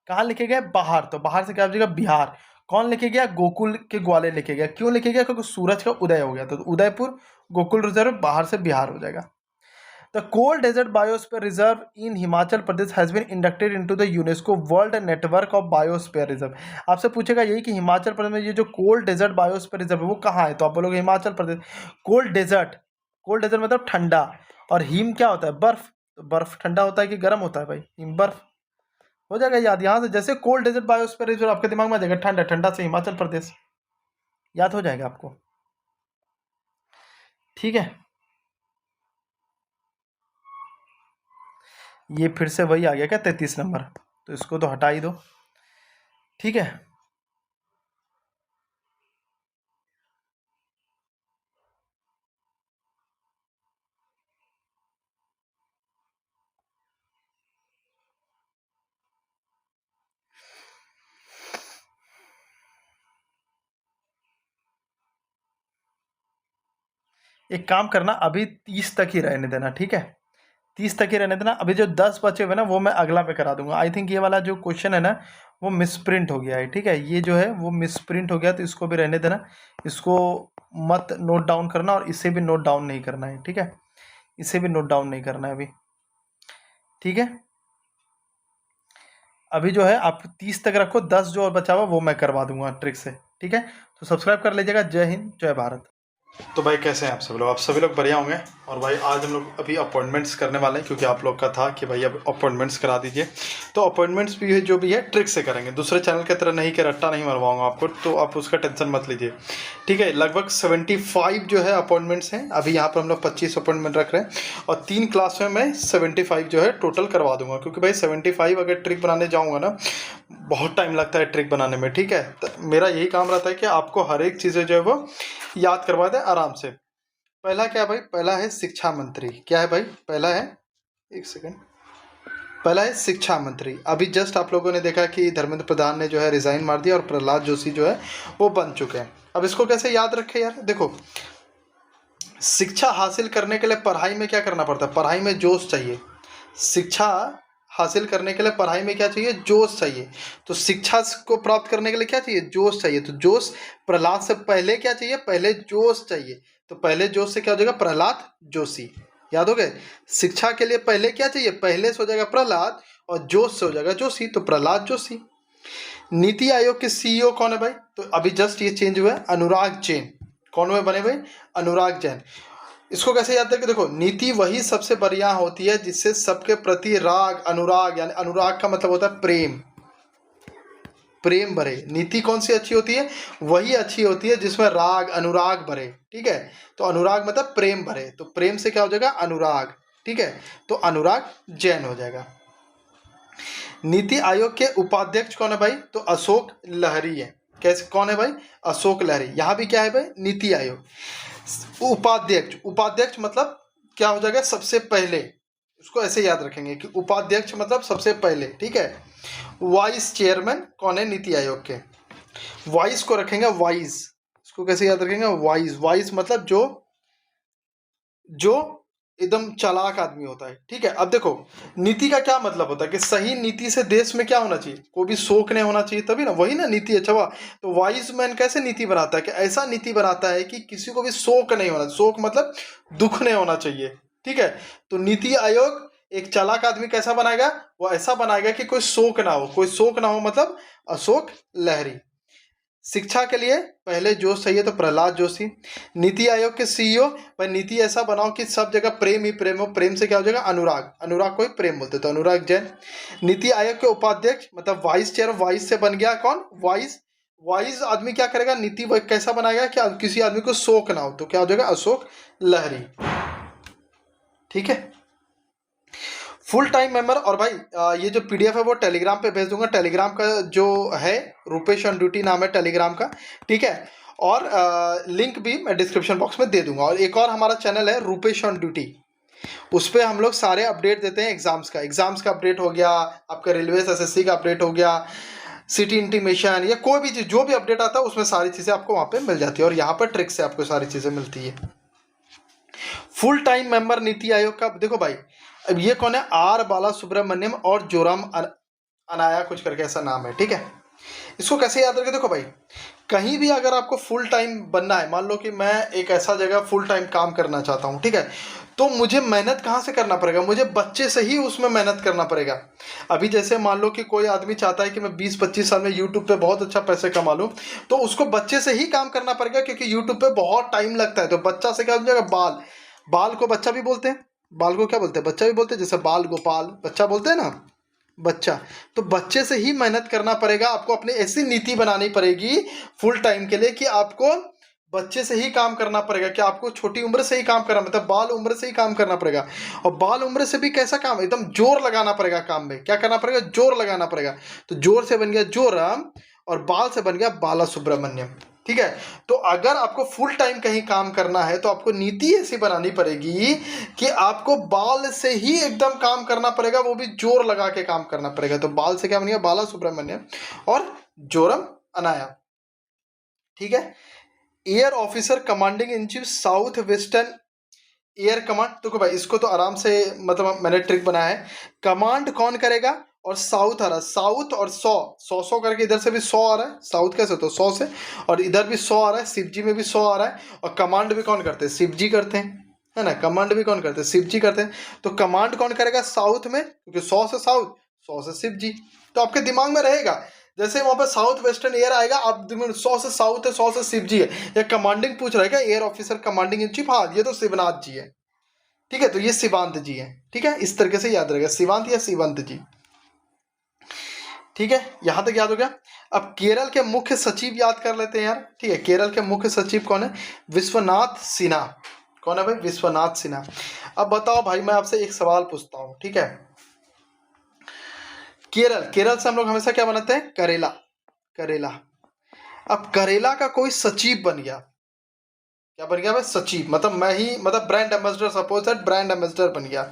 कहाँ लेके गए? बाहर। तो बाहर से क्या हो जाएगा? बिहार। कौन लेके गया? गोकुल के ग्वाले लेके गया। क्यों लेके गया? क्योंकि सूरज का उदय हो गया। तो उदयपुर गोकुल रिजर्व बाहर से बिहार हो जाएगा। The cold desert biosphere reserve in Himachal Pradesh has been inducted into the UNESCO world network of biosphere reserve. आपसे पूछेगा यही कि हिमाचल प्रदेश में ये जो कोल्ड डेजर्ट बायोस्फीयर रिजर्व है वो कहाँ है, तो आप बोलोगे हिमाचल प्रदेश। कोल्ड डेजर्ट मतलब ठंडा, और हिम क्या होता है, बर्फ। तो बर्फ ठंडा होता है कि गर्म होता है भाई, हिम बर्फ। हो जाएगा याद, यहाँ से जैसे कोल्ड डेजर्ट बायोस्फीयर रिजर्व आपके दिमाग में आ जाएगा ठंडा, ठंडा से हिमाचल प्रदेश याद हो जाएगा आपको। ठीक है, ये फिर से वही आ गया क्या 33 नंबर, तो इसको तो हटा ही दो। ठीक है, एक काम करना, अभी 30 तक ही रहने देना। ठीक है, 30 तक ही रहने देना। अभी जो 10 बचे हुए ना वो मैं अगला पे करा दूंगा। आई थिंक ये वाला जो क्वेश्चन है ना वो मिसप्रिंट हो गया है। ठीक है, ये जो है वो मिसप्रिंट हो गया, तो इसको भी रहने देना, इसको मत नोट डाउन करना, और इसे भी नोट डाउन नहीं करना है। ठीक है, इसे भी नोट डाउन नहीं करना है अभी। ठीक है, अभी जो है आप 30 तक रखो, 10 जो और बचा हुआ वो मैं करवा दूंगा ट्रिक से। ठीक है, तो सब्सक्राइब कर लीजिएगा। जय हिंद, जय भारत। तो भाई कैसे हैं आप सभी लोग, आप सभी लोग बढ़िया होंगे। और भाई आज हम लोग अभी अपॉइंटमेंट्स करने वाले हैं, क्योंकि आप लोग का था कि भाई अब अपॉइंटमेंट्स करा दीजिए। तो अपॉइंटमेंट्स भी है जो भी है ट्रिक से करेंगे, दूसरे चैनल की तरह नहीं कि रट्टा नहीं मरवाऊंगा आपको, तो आप उसका टेंशन मत लीजिए। ठीक है, लगभग 75 जो है अपॉइंटमेंट्स हैं। अभी यहाँ पर हम लोग 25 अपॉइंटमेंट रख रहे हैं, और 3 क्लास में मैं 75 जो है टोटल करवा दूंगा, क्योंकि भाई 75 अगर ट्रिक बनाने जाऊँगा ना बहुत टाइम लगता है ट्रिक बनाने में। ठीक है, तो मेरा यही काम रहता है कि आपको हर एक चीज़ें जो है वो याद करवा दें आराम से। पहला क्या है भाई, पहला है शिक्षा मंत्री। क्या है भाई, पहला है, एक सेकंड, पहला है शिक्षा मंत्री। अभी जस्ट आप लोगों ने देखा कि धर्मेंद्र प्रधान ने जो है रिजाइन मार दिया, और प्रहलाद जोशी जो है वो बन चुके हैं। अब इसको कैसे याद रखें यार, देखो शिक्षा हासिल करने के लिए पढ़ाई में क्या करना पड़ता है, पढ़ाई में जोश चाहिए। शिक्षा हासिल करने के लिए पढ़ाई में क्या चाहिए, जोश चाहिए। तो शिक्षा को प्राप्त करने के लिए क्या चाहिए, जोश चाहिए। तो जोश, प्रहलाद से पहले क्या चाहिए, पहले जोश चाहिए। तो पहले जोश से क्या हो जाएगा, प्रहलाद जोशी। याद हो गए, शिक्षा के लिए पहले क्या चाहिए, पहले से हो जाएगा प्रहलाद, और जोश से हो जाएगा जोशी, तो प्रहलाद जोशी। नीति आयोग के सीईओ कौन है भाई, तो अभी जस्ट ये चेंज हुआ है, अनुराग जैन। कौन हुए बने भाई, अनुराग जैन। इसको कैसे याद है कि देखो, नीति वही सबसे बढ़िया होती है जिससे सबके प्रति राग, अनुराग, यानी अनुराग का मतलब होता है प्रेम, प्रेम भरे। नीति कौन सी अच्छी होती है, वही अच्छी होती है जिसमें राग, अनुराग भरे। ठीक है, तो अनुराग मतलब प्रेम भरे, तो प्रेम से क्या हो जाएगा, अनुराग। ठीक है, तो अनुराग जैन हो जाएगा। नीति आयोग के उपाध्यक्ष कौन है भाई, तो अशोक लहरी है। कैसे, कौन है भाई, अशोक लहरी। यहाँ भी क्या है भाई, नीति आयोग। उपाध्यक्ष, उपाध्यक्ष मतलब क्या हो जाएगा, सबसे पहले। उसको ऐसे याद रखेंगे कि उपाध्यक्ष मतलब सबसे पहले। ठीक है, वाइस चेयरमैन कौन है नीति आयोग के, वाइस को रखेंगे वाइस। इसको कैसे याद रखेंगे, वाइस। वाइस मतलब जो एकदम चालाक आदमी होता है। ठीक है, अब देखो नीति का क्या मतलब होता है कि सही नीति से देश में क्या होना चाहिए, कोई भी शोक नहीं होना चाहिए, तभी ना, वही ना नीति। अच्छा हुआ, तो वाइज मैन कैसे नीति बनाता है, कि ऐसा नीति बनाता है कि किसी को भी शोक नहीं होना, शोक मतलब दुख नहीं होना चाहिए। ठीक है, तो नीति आयोग एक चालाक आदमी कैसा बनाएगा, वो ऐसा बनाएगा कि कोई शोक ना हो, कोई शोक ना हो, मतलब अशोक लहरी। शिक्षा के लिए पहले जोश चाहिए, तो प्रहलाद जोशी। नीति आयोग के सीईओ, भाई नीति ऐसा बनाओ कि सब जगह प्रेम ही प्रेम हो, प्रेम से क्या हो जाएगा, अनुराग, अनुराग को ही प्रेम बोलते, तो अनुराग जैन। नीति आयोग के उपाध्यक्ष मतलब वाइस चेयर, वाइस से बन गया कौन, वाइस। वाइस आदमी क्या करेगा, नीति कैसा बनाएगा कि किसी आदमी को शोक ना हो, तो क्या हो जाएगा, अशोक लहरी। ठीक है, फुल टाइम मेंबर। और भाई ये जो पीडीएफ है वो टेलीग्राम पे भेज दूंगा। टेलीग्राम का जो है रूपेश ऑन ड्यूटी नाम है टेलीग्राम का। ठीक है, और लिंक भी मैं डिस्क्रिप्शन बॉक्स में दे दूंगा। और एक और हमारा चैनल है रूपेश ऑन ड्यूटी, उस पर हम लोग सारे अपडेट देते हैं एग्जाम्स का अपडेट हो गया, आपका रेलवे एसएससी का अपडेट हो गया, सिटी इंटीमेशन, या कोई भी चीज़ जो भी अपडेट आता है उसमें सारी चीज़ें आपको वहाँ पे मिल जाती है, और यहाँ पर ट्रिक से आपको सारी चीज़ें मिलती है। Full time member NITI Aayog का देखो भाई, अब ये कौन है, आर बाला सुब्रमण्यम और जोराम अनाया कुछ करके ऐसा नाम है। ठीक है, इसको कैसे याद रखें, देखो भाई कहीं भी अगर आपको फुल टाइम बनना है, मान लो कि मैं एक ऐसा जगह फुल टाइम काम करना चाहता हूँ। ठीक है, तो मुझे मेहनत कहाँ से करना पड़ेगा, मुझे बच्चे से ही उसमें मेहनत करना पड़ेगा। अभी जैसे मान लो कि कोई आदमी चाहता है कि मैं 20-25 साल में यूट्यूब पे बहुत अच्छा पैसे कमा लूँ, तो उसको बच्चे से ही काम करना पड़ेगा, क्योंकि यूट्यूब पे बहुत टाइम लगता है। तो बच्चा से क्या हो जाएगा, बाल, बाल को बच्चा भी बोलते हैं, बाल को क्या बोलते हैं, बच्चा भी बोलते हैं, जैसे बाल गोपाल बच्चा बोलते हैं ना, बच्चा। तो बच्चे से ही मेहनत करना पड़ेगा आपको, अपनी ऐसी नीति बनानी पड़ेगी फुल टाइम के लिए कि आपको बच्चे से ही काम करना पड़ेगा, कि आपको छोटी उम्र से ही काम करना, मतलब बाल उम्र से ही काम करना पड़ेगा। और बाल उम्र से भी कैसा काम, एकदम जोर लगाना पड़ेगा काम में, क्या करना पड़ेगा, जोर लगाना पड़ेगा। तो जोर से बन गया जोराम, और बाल से बन गया बाला सुब्रमण्यम, ठीक है। तो अगर आपको फुल टाइम कहीं काम करना है तो आपको नीति ऐसी बनानी पड़ेगी कि आपको बाल से ही एकदम काम करना पड़ेगा, वो भी जोर लगा के काम करना पड़ेगा। तो बाल से क्या बन गया, बाला सुब्रमण्यम, और जोरम अनाया, ठीक है। Air officer commanding in chief south western air command. तो भाई इसको तो आराम से, मतलब मैंने ट्रिक बनाया है। कमांड कौन करेगा, और साउथ आ रहा है, साउथ और 100 करके इधर से भी 100 आ रहा है, साउथ कैसे, तो 100 से, और इधर भी 100 आ रहा है, शिव जी में भी 100 आ रहा है। और कमांड भी कौन करते हैं, शिव जी करते हैं, है ना। कमांड भी कौन करते हैं, शिव जी करते हैं। तो कमांड कौन करेगा साउथ में, क्योंकि 100 से साउथ, 100 से शिव जी। तो आपके दिमाग में रहेगा, जैसे वहां पर साउथ वेस्टर्न एयर आएगा, आप 100 से साउथ है, 100 से शिव जी है। या कमांडिंग पूछ रहा है क्या, air officer commanding in chief, हाँ ये तो शिवनाथ जी है, ठीक है। तो ये शिवांत जी है, ठीक है। इस तरीके से याद रहेगा, शिवांत या शिवंत जी, ठीक है। यहां तक याद हो गया। अब केरल के मुख्य सचिव याद कर लेते हैं यार, ठीक है। केरल के मुख्य सचिव कौन है, विश्वनाथ सिन्हा। कौन है भाई, विश्वनाथ सिन्हा। अब बताओ भाई, मैं आपसे एक सवाल पूछता हूं, ठीक है। केरल, केरल से हम लोग हमेशा क्या बनाते हैं, करेला, करेला। अब करेला का कोई सचिव बन गया, क्या बन गया भाई, सचिव, मतलब मैं ही, मतलब brand ambassador, suppose that brand ambassador बन गया।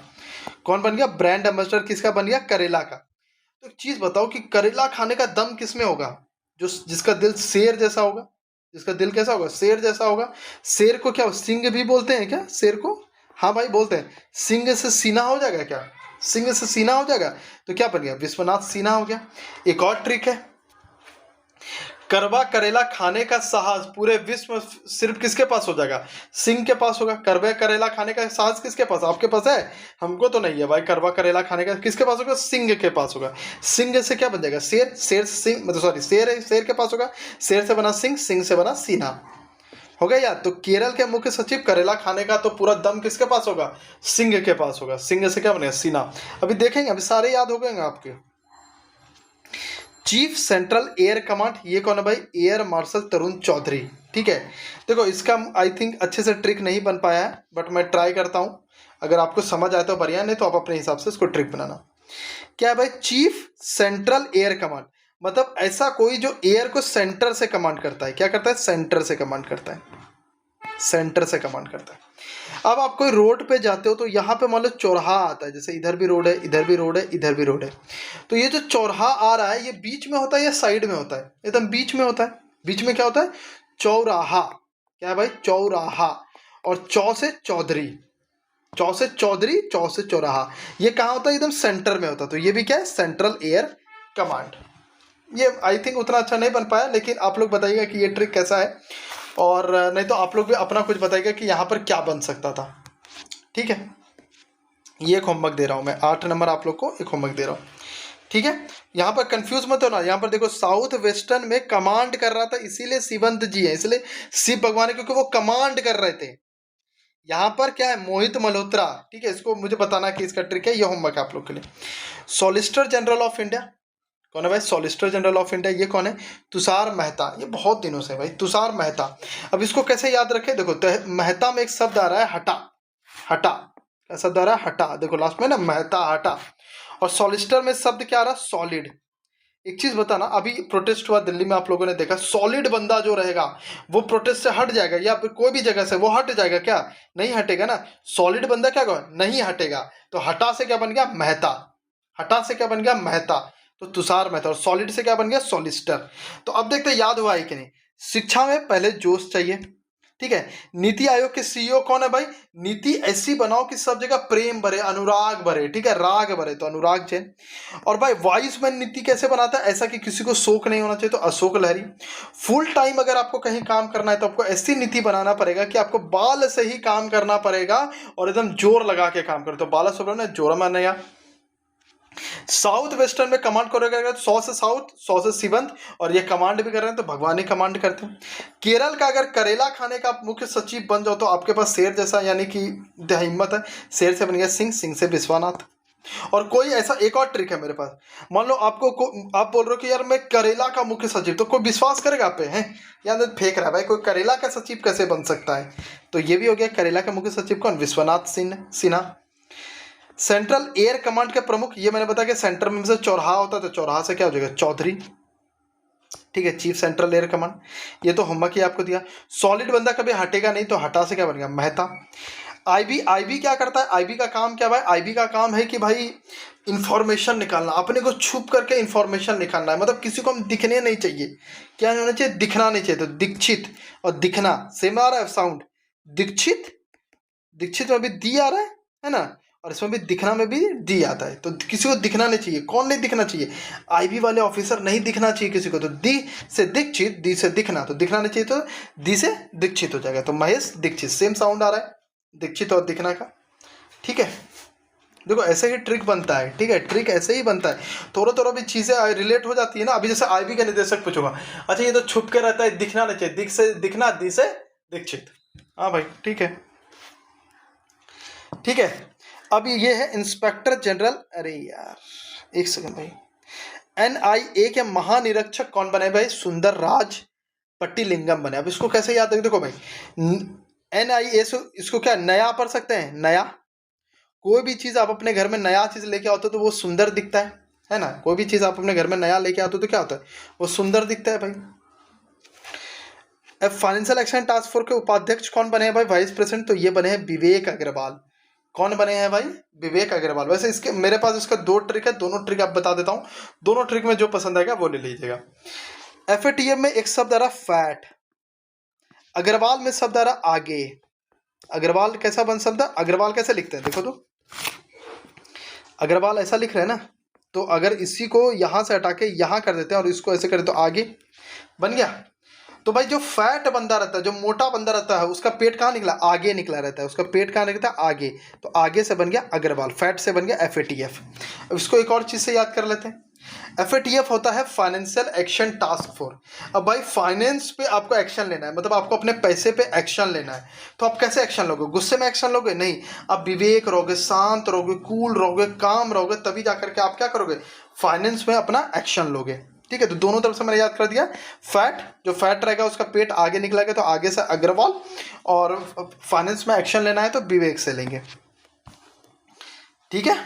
कौन बन गया, ब्रांड एम्बेसडर किसका बन गया, करेला का। तो एक चीज बताओ कि करेला खाने का दम किसमें होगा, जो जिसका दिल शेर जैसा होगा, जिसका दिल कैसा होगा, शेर जैसा होगा। शेर को क्या सिंह भी बोलते हैं क्या, शेर को, हाँ भाई बोलते हैं। सिंह से सीना हो जाएगा क्या, सिंह से सीना हो जाएगा। तो क्या बन गया, विश्वनाथ सिन्हा हो गया। एक और ट्रिक है, करवा करेला खाने का साहस पूरे विश्व में सिर्फ किसके पास हो जाएगा, सिंह के पास होगा। करवा करेला खाने का साहस किसके पास, आपके पास है, हमको तो नहीं है भाई। करवा करेला खाने का किसके पास होगा, सिंह के पास होगा। सिंह से क्या बन जाएगा, शेर, शेर से सिंह, मतलब सॉरी, शेर है, शेर के पास होगा। शेर से बना सिंह, सिंह से बना सीना, हो गया यार। तो केरल के मुख्य सचिव करेला खाने का तो पूरा दम किसके पास होगा, सिंह के पास होगा। सिंह से क्या बनेगा, सीना। अभी देखेंगे, अभी सारे याद हो गए आपके। चीफ सेंट्रल एयर कमांड, ये कौन है भाई, एयर मार्शल तरुण चौधरी, ठीक है। देखो इसका आई थिंक अच्छे से ट्रिक नहीं बन पाया है, बट मैं ट्राई करता हूं। अगर आपको समझ आए तो बढ़िया, नहीं तो आप अपने हिसाब से इसको ट्रिक बनाना। क्या है भाई, चीफ सेंट्रल एयर कमांड, मतलब ऐसा कोई जो एयर को सेंटर से कमांड करता है। क्या करता है, सेंटर से कमांड करता है, सेंटर से कमांड करता है। अब आप कोई रोड पे जाते हो तो यहाँ पे मान लो चौराहा आता है, जैसे इधर भी रोड है, इधर भी रोड है, इधर भी रोड है। तो ये जो चौराहा आ रहा है, ये बीच में होता है या साइड में होता है, एकदम बीच में होता है। बीच में क्या होता है, चौराहा। क्या है भाई, चौराहा। और चौ से चौधरी, चौ से चौधरी, चौ से चौराहा, ये कहाँ होता है, एकदम सेंटर में होता है। तो ये भी क्या है, सेंट्रल एयर कमांड। ये आई थिंक उतना अच्छा नहीं बन पाया, लेकिन आप लोग बताइएगा कि ये ट्रिक कैसा है, और नहीं तो आप लोग भी अपना कुछ बताइएगा कि यहाँ पर क्या बन सकता था, ठीक है। ये एक होमवर्क दे रहा हूँ मैं, 8 नंबर आप लोग को एक होमवर्क दे रहा हूँ, ठीक है। यहाँ पर कंफ्यूज मत होना। यहाँ पर देखो साउथ वेस्टर्न में कमांड कर रहा था, इसीलिए शिवंत जी है, इसलिए शिव भगवान है, क्योंकि वो कमांड कर रहे थे। यहाँ पर क्या है, मोहित मल्होत्रा, ठीक है। इसको मुझे बताना कि इसका ट्रिक है, ये होमवर्क आप लोग के लिए। सॉलिसिटर जनरल ऑफ इंडिया कौन है भाई, सॉलिसिटर जनरल ऑफ इंडिया, ये कौन है, तुषार मेहता। ये बहुत दिनों से भाई, तुषार मेहता। अब इसको कैसे याद रखें, देखो मेहता में एक शब्द आ रहा है हटा, हटा, क्या शब्द आ रहा है, हटा। देखो लास्ट में ना, मेहता, हटा। और सॉलिसिटर में शब्द क्या आ रहा है, सॉलिड। एक चीज बताना, अभी प्रोटेस्ट हुआ दिल्ली में, आप लोगों ने देखा, सॉलिड बंदा जो रहेगा वो प्रोटेस्ट से हट जाएगा, या फिर कोई भी जगह से वो हट जाएगा क्या, नहीं हटेगा ना। सॉलिड बंदा क्या होगा, नहीं हटेगा। तो हटा से क्या बन गया, मेहता। हटा से क्या बन गया, मेहता। तो तुषार मेहता। और सॉलिड से क्या बन गया, सॉलिसिटर। तो अब देखते हैं याद हुआ है कि नहीं। शिक्षा में पहले जोश चाहिए, ठीक है। नीति आयोग के सीईओ कौन है भाई? नीति ऐसी बनाओ कि सब जगह प्रेम भरे, अनुराग भरे, ठीक है, राग भरे, तो अनुराग जैन। और भाई वाइस मैन नीति कैसे बनाता है? ऐसा कि किसी को शोक नहीं होना चाहिए, तो अशोक लहरी। फुल टाइम अगर आपको कहीं काम करना है तो आपको ऐसी नीति बनाना पड़ेगा कि आपको बाल से ही काम करना पड़ेगा और एकदम जोर लगा के काम करो, तो बाला सुब्रमण्यम, जोरामन्या। साउथ वेस्टर्न में कमांड करेगा तो 100 से साउथ, 100 से सीवंत, और ये कमांड भी कर रहे हैं तो भगवान ही कमांड करते हैं। केरल का अगर करेला खाने का मुख्य सचिव बन जाओ तो आपके पास शेर जैसा यानी कि हिम्मत है, शेर से बन गया सिंह, सिंह से विश्वनाथ। और कोई ऐसा एक और ट्रिक है मेरे पास, मान लो आपको आप बोल रहे हो कि यार मैं करेला का मुख्य सचिव, तो कोई विश्वास करेगा आप पे? हैं यार फेंक रहा है भाई, कोई करेला का सचिव कैसे बन सकता है? तो ये भी हो गया करेला का मुख्य सचिव कौन? Vishwanath Sinha. Central air command के प्रमुख, ये मैंने बताया कि सेंटर में से चौराहा होता है, तो चौराहा से क्या हो जाएगा? चौधरी। ठीक है, चीफ सेंट्रल एयर कमांड। ये तो होमवर्क ही आपको दिया। सॉलिड बंदा कभी हटेगा नहीं, तो हटा से क्या बनेगा? मेहता। आईबी क्या करता है? आईबी का काम क्या भाई? आईबी का काम है कि भाई इंफॉर्मेशन निकालना, अपने को छुप करके इंफॉर्मेशन निकालना है, मतलब किसी को हम दिखने नहीं चाहिए। क्या होना चाहिए? दिखना नहीं चाहिए। तो दीक्षित और दिखना सेम आ रहा है साउंड, दीक्षित, दीक्षित में भी दी आ रहा है ना, और इसमें भी दिखना में भी डी आता है, तो किसी को दिखना नहीं चाहिए। कौन नहीं दिखना चाहिए? आईबी वाले ऑफिसर नहीं दिखना चाहिए किसी को, तो दी से दीक्षित, दी से दिखना, तो दिखना नहीं चाहिए, तो दी से दीक्षित हो जाएगा। तो महेश दीक्षित, सेम साउंड आ रहा है दीक्षित और दिखना का। ठीक है, देखो ऐसे ही ट्रिक बनता है। ठीक है, ट्रिक ऐसे ही बनता है, थोड़ा थोड़ा भी चीज़ें रिलेट हो जाती है ना। अभी जैसे आईबी का निदेशक पूछूंगा, अच्छा ये तो छुप के रहता है, दिखना नहीं चाहिए, दिख से दिखना, दी से दीक्षित। हाँ भाई ठीक है, ठीक है। अब ये है इंस्पेक्टर जनरल, अरे यार एक सेकंड भाई, एनआईए के महानिरीक्षक कौन बने भाई? सुंदर राज पट्टीलिंगम बने। अब इसको कैसे याद रखें? देखो भाई, एनआईए से इसको क्या नया पढ़ सकते हैं? नया। कोई भी चीज़ आप अपने घर में नया चीज़ लेके आते हो तो वो सुंदर दिखता है ना। कोई भी चीज़ आप अपने घर में नया लेके आते हो तो क्या होता है? वो सुंदर दिखता है भाई। अब फाइनेंशियल एक्शन टास्क फोर्स के उपाध्यक्ष कौन बने हैं भाई? वाइस प्रेसिडेंट, तो ये बने हैं विवेक अग्रवाल। कौन बने हैं भाई? विवेक अग्रवाल। वैसे इसके मेरे पास इसका 2 ट्रिक है, दोनों ट्रिक आप बता देता हूँ, दोनों ट्रिक में जो पसंद आएगा वो ले लीजिएगा। एफएटीएफ में एक शब्द आ रहा फैट, अग्रवाल में शब्द आ रहा आगे। अग्रवाल कैसा बन शब्द? अग्रवाल कैसे लिखते हैं देखो तो, अग्रवाल ऐसा लिख रहे हैं ना, तो अगर इसी को यहाँ से हटा के यहाँ कर देते हैं और इसको ऐसे करें तो आगे बन गया। तो भाई जो फैट बंदा रहता है, जो मोटा बंदा रहता है, उसका पेट कहाँ निकला? आगे निकला रहता है, उसका पेट कहाँ निकलता है? आगे। तो आगे से बन गया अग्रवाल, फैट से बन गया एफएटीएफ। अब इसको एक और चीज़ से याद कर लेते हैं। एफएटीएफ होता है फाइनेंशियल एक्शन टास्क फोर्स। अब भाई फाइनेंस पे आपको एक्शन लेना है, मतलब आपको अपने पैसे पे एक्शन लेना है, तो आप कैसे एक्शन लोगे? गुस्से में एक्शन लोगे? नहीं, आप विवेक रहोगे, शांत रहोगे, कूल रहोगे, काम रहोगे, तभी जाकर के आप क्या करोगे? फाइनेंस में अपना एक्शन लोगे। ठीक है, तो दोनों तरफ से मैंने याद कर दिया। फैट, जो फैट रहेगा उसका पेट आगे निकलेगा, तो आगे से अग्रवाल, और फाइनेंस में एक्शन लेना है तो विवेक से लेंगे। ठीक है।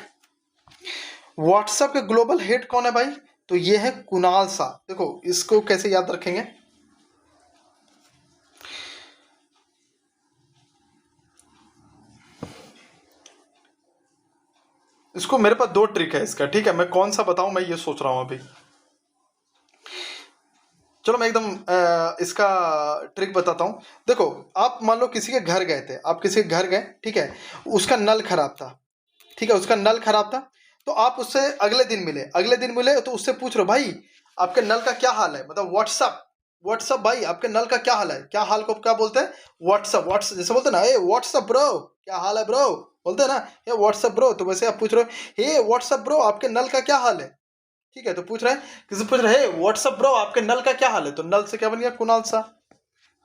व्हाट्सएप के ग्लोबल हेड कौन है भाई? तो ये है कुणाल शाह। देखो इसको कैसे याद रखेंगे? इसको मेरे पास 2 ट्रिक है इसका। ठीक है, मैं कौन सा बताऊं, मैं ये सोच रहा हूं अभी। चलो मैं एकदम इसका ट्रिक बताता हूँ। देखो आप मान लो किसी के घर गए थे, आप किसी के घर गए, ठीक है, उसका नल खराब था, ठीक है, उसका नल खराब था, तो आप उससे अगले दिन मिले तो उससे पूछ रहे हो भाई आपके नल का क्या हाल है, मतलब व्हाट्सअप भाई आपके नल का क्या हाल है। क्या हाल को क्या बोलते हैं? व्हाट्सअप जैसे बोलते हैं ना, ए व्हाट्सअप ब्रो, क्या हाल है ब्रो, बोलते हैं ना, ये व्हाट्सअप ब्रो। तो वैसे आप पूछ रहे हो, हे व्हाट्सअप ब्रो आपके नल का क्या हाल है। ठीक है, तो पूछ रहे हैं, किसी पूछ रहे हैं व्हाट्सअप ब्रो आपके नल का क्या हाल है, तो नल से क्या बन गया? कुणाल सा।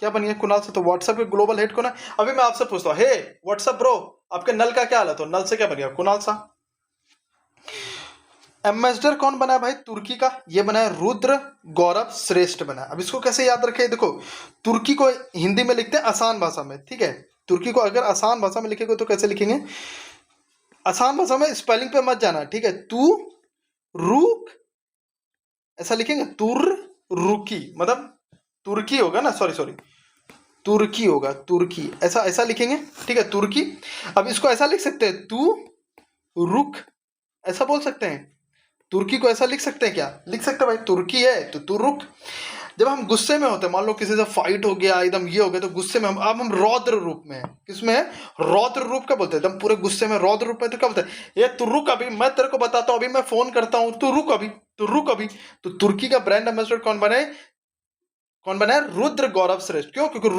क्या बन गया? कुणाल सा। तो व्हाट्सएप के ग्लोबल हेड कौन है? अभी मैं आपसे पूछता हूँ, हे व्हाट्सएप ब्रो आपके नल का क्या हाल है, तो नल से क्या बन गया? कुणाल सा। एम्बेसडर कौन बना है भाई तुर्की का? ये बना है रुद्र गौरव श्रेष्ठ बना है। अब इसको कैसे याद रखे? देखो तुर्की को हिंदी में लिखते हैं आसान भाषा में, ठीक है, तुर्की को अगर आसान भाषा में लिखेंगे तो कैसे लिखेंगे? आसान भाषा में, स्पेलिंग पे मत जाना, ठीक है, तू रुक ऐसा लिखेंगे, तुर रुकी, मतलब तुर्की होगा ना, सॉरी तुर्की होगा, तुर्की, ऐसा लिखेंगे, ठीक है, तुर्की। अब इसको ऐसा लिख सकते हैं, तू रुक, ऐसा बोल सकते हैं। तुर्की को ऐसा लिख सकते हैं क्या? लिख सकते हैं भाई, तुर्की है तो तू रुक। जब हम गुस्से में होते हैं, मान लो किसी से फाइट हो गया, एकदम ये हो गया, तो गुस्से में अब हम रौद्र रूप में हैं। किसमें है? रौद्र रूप का बोलते हैं, एकदम पूरे गुस्से में रौद्र रूप में। तो क्या बोलते हैं? ये तू रुक अभी, मैं तेरे को बताता हूँ, अभी मैं फोन करता हूँ, तू रुक अभी, तू रुक अभी। तो तुर्की का ब्रांड एम्बेसडर कौन बने? कौन बना है? रुद्र गौरव श्रेष्ठ। क्यों? क्योंकि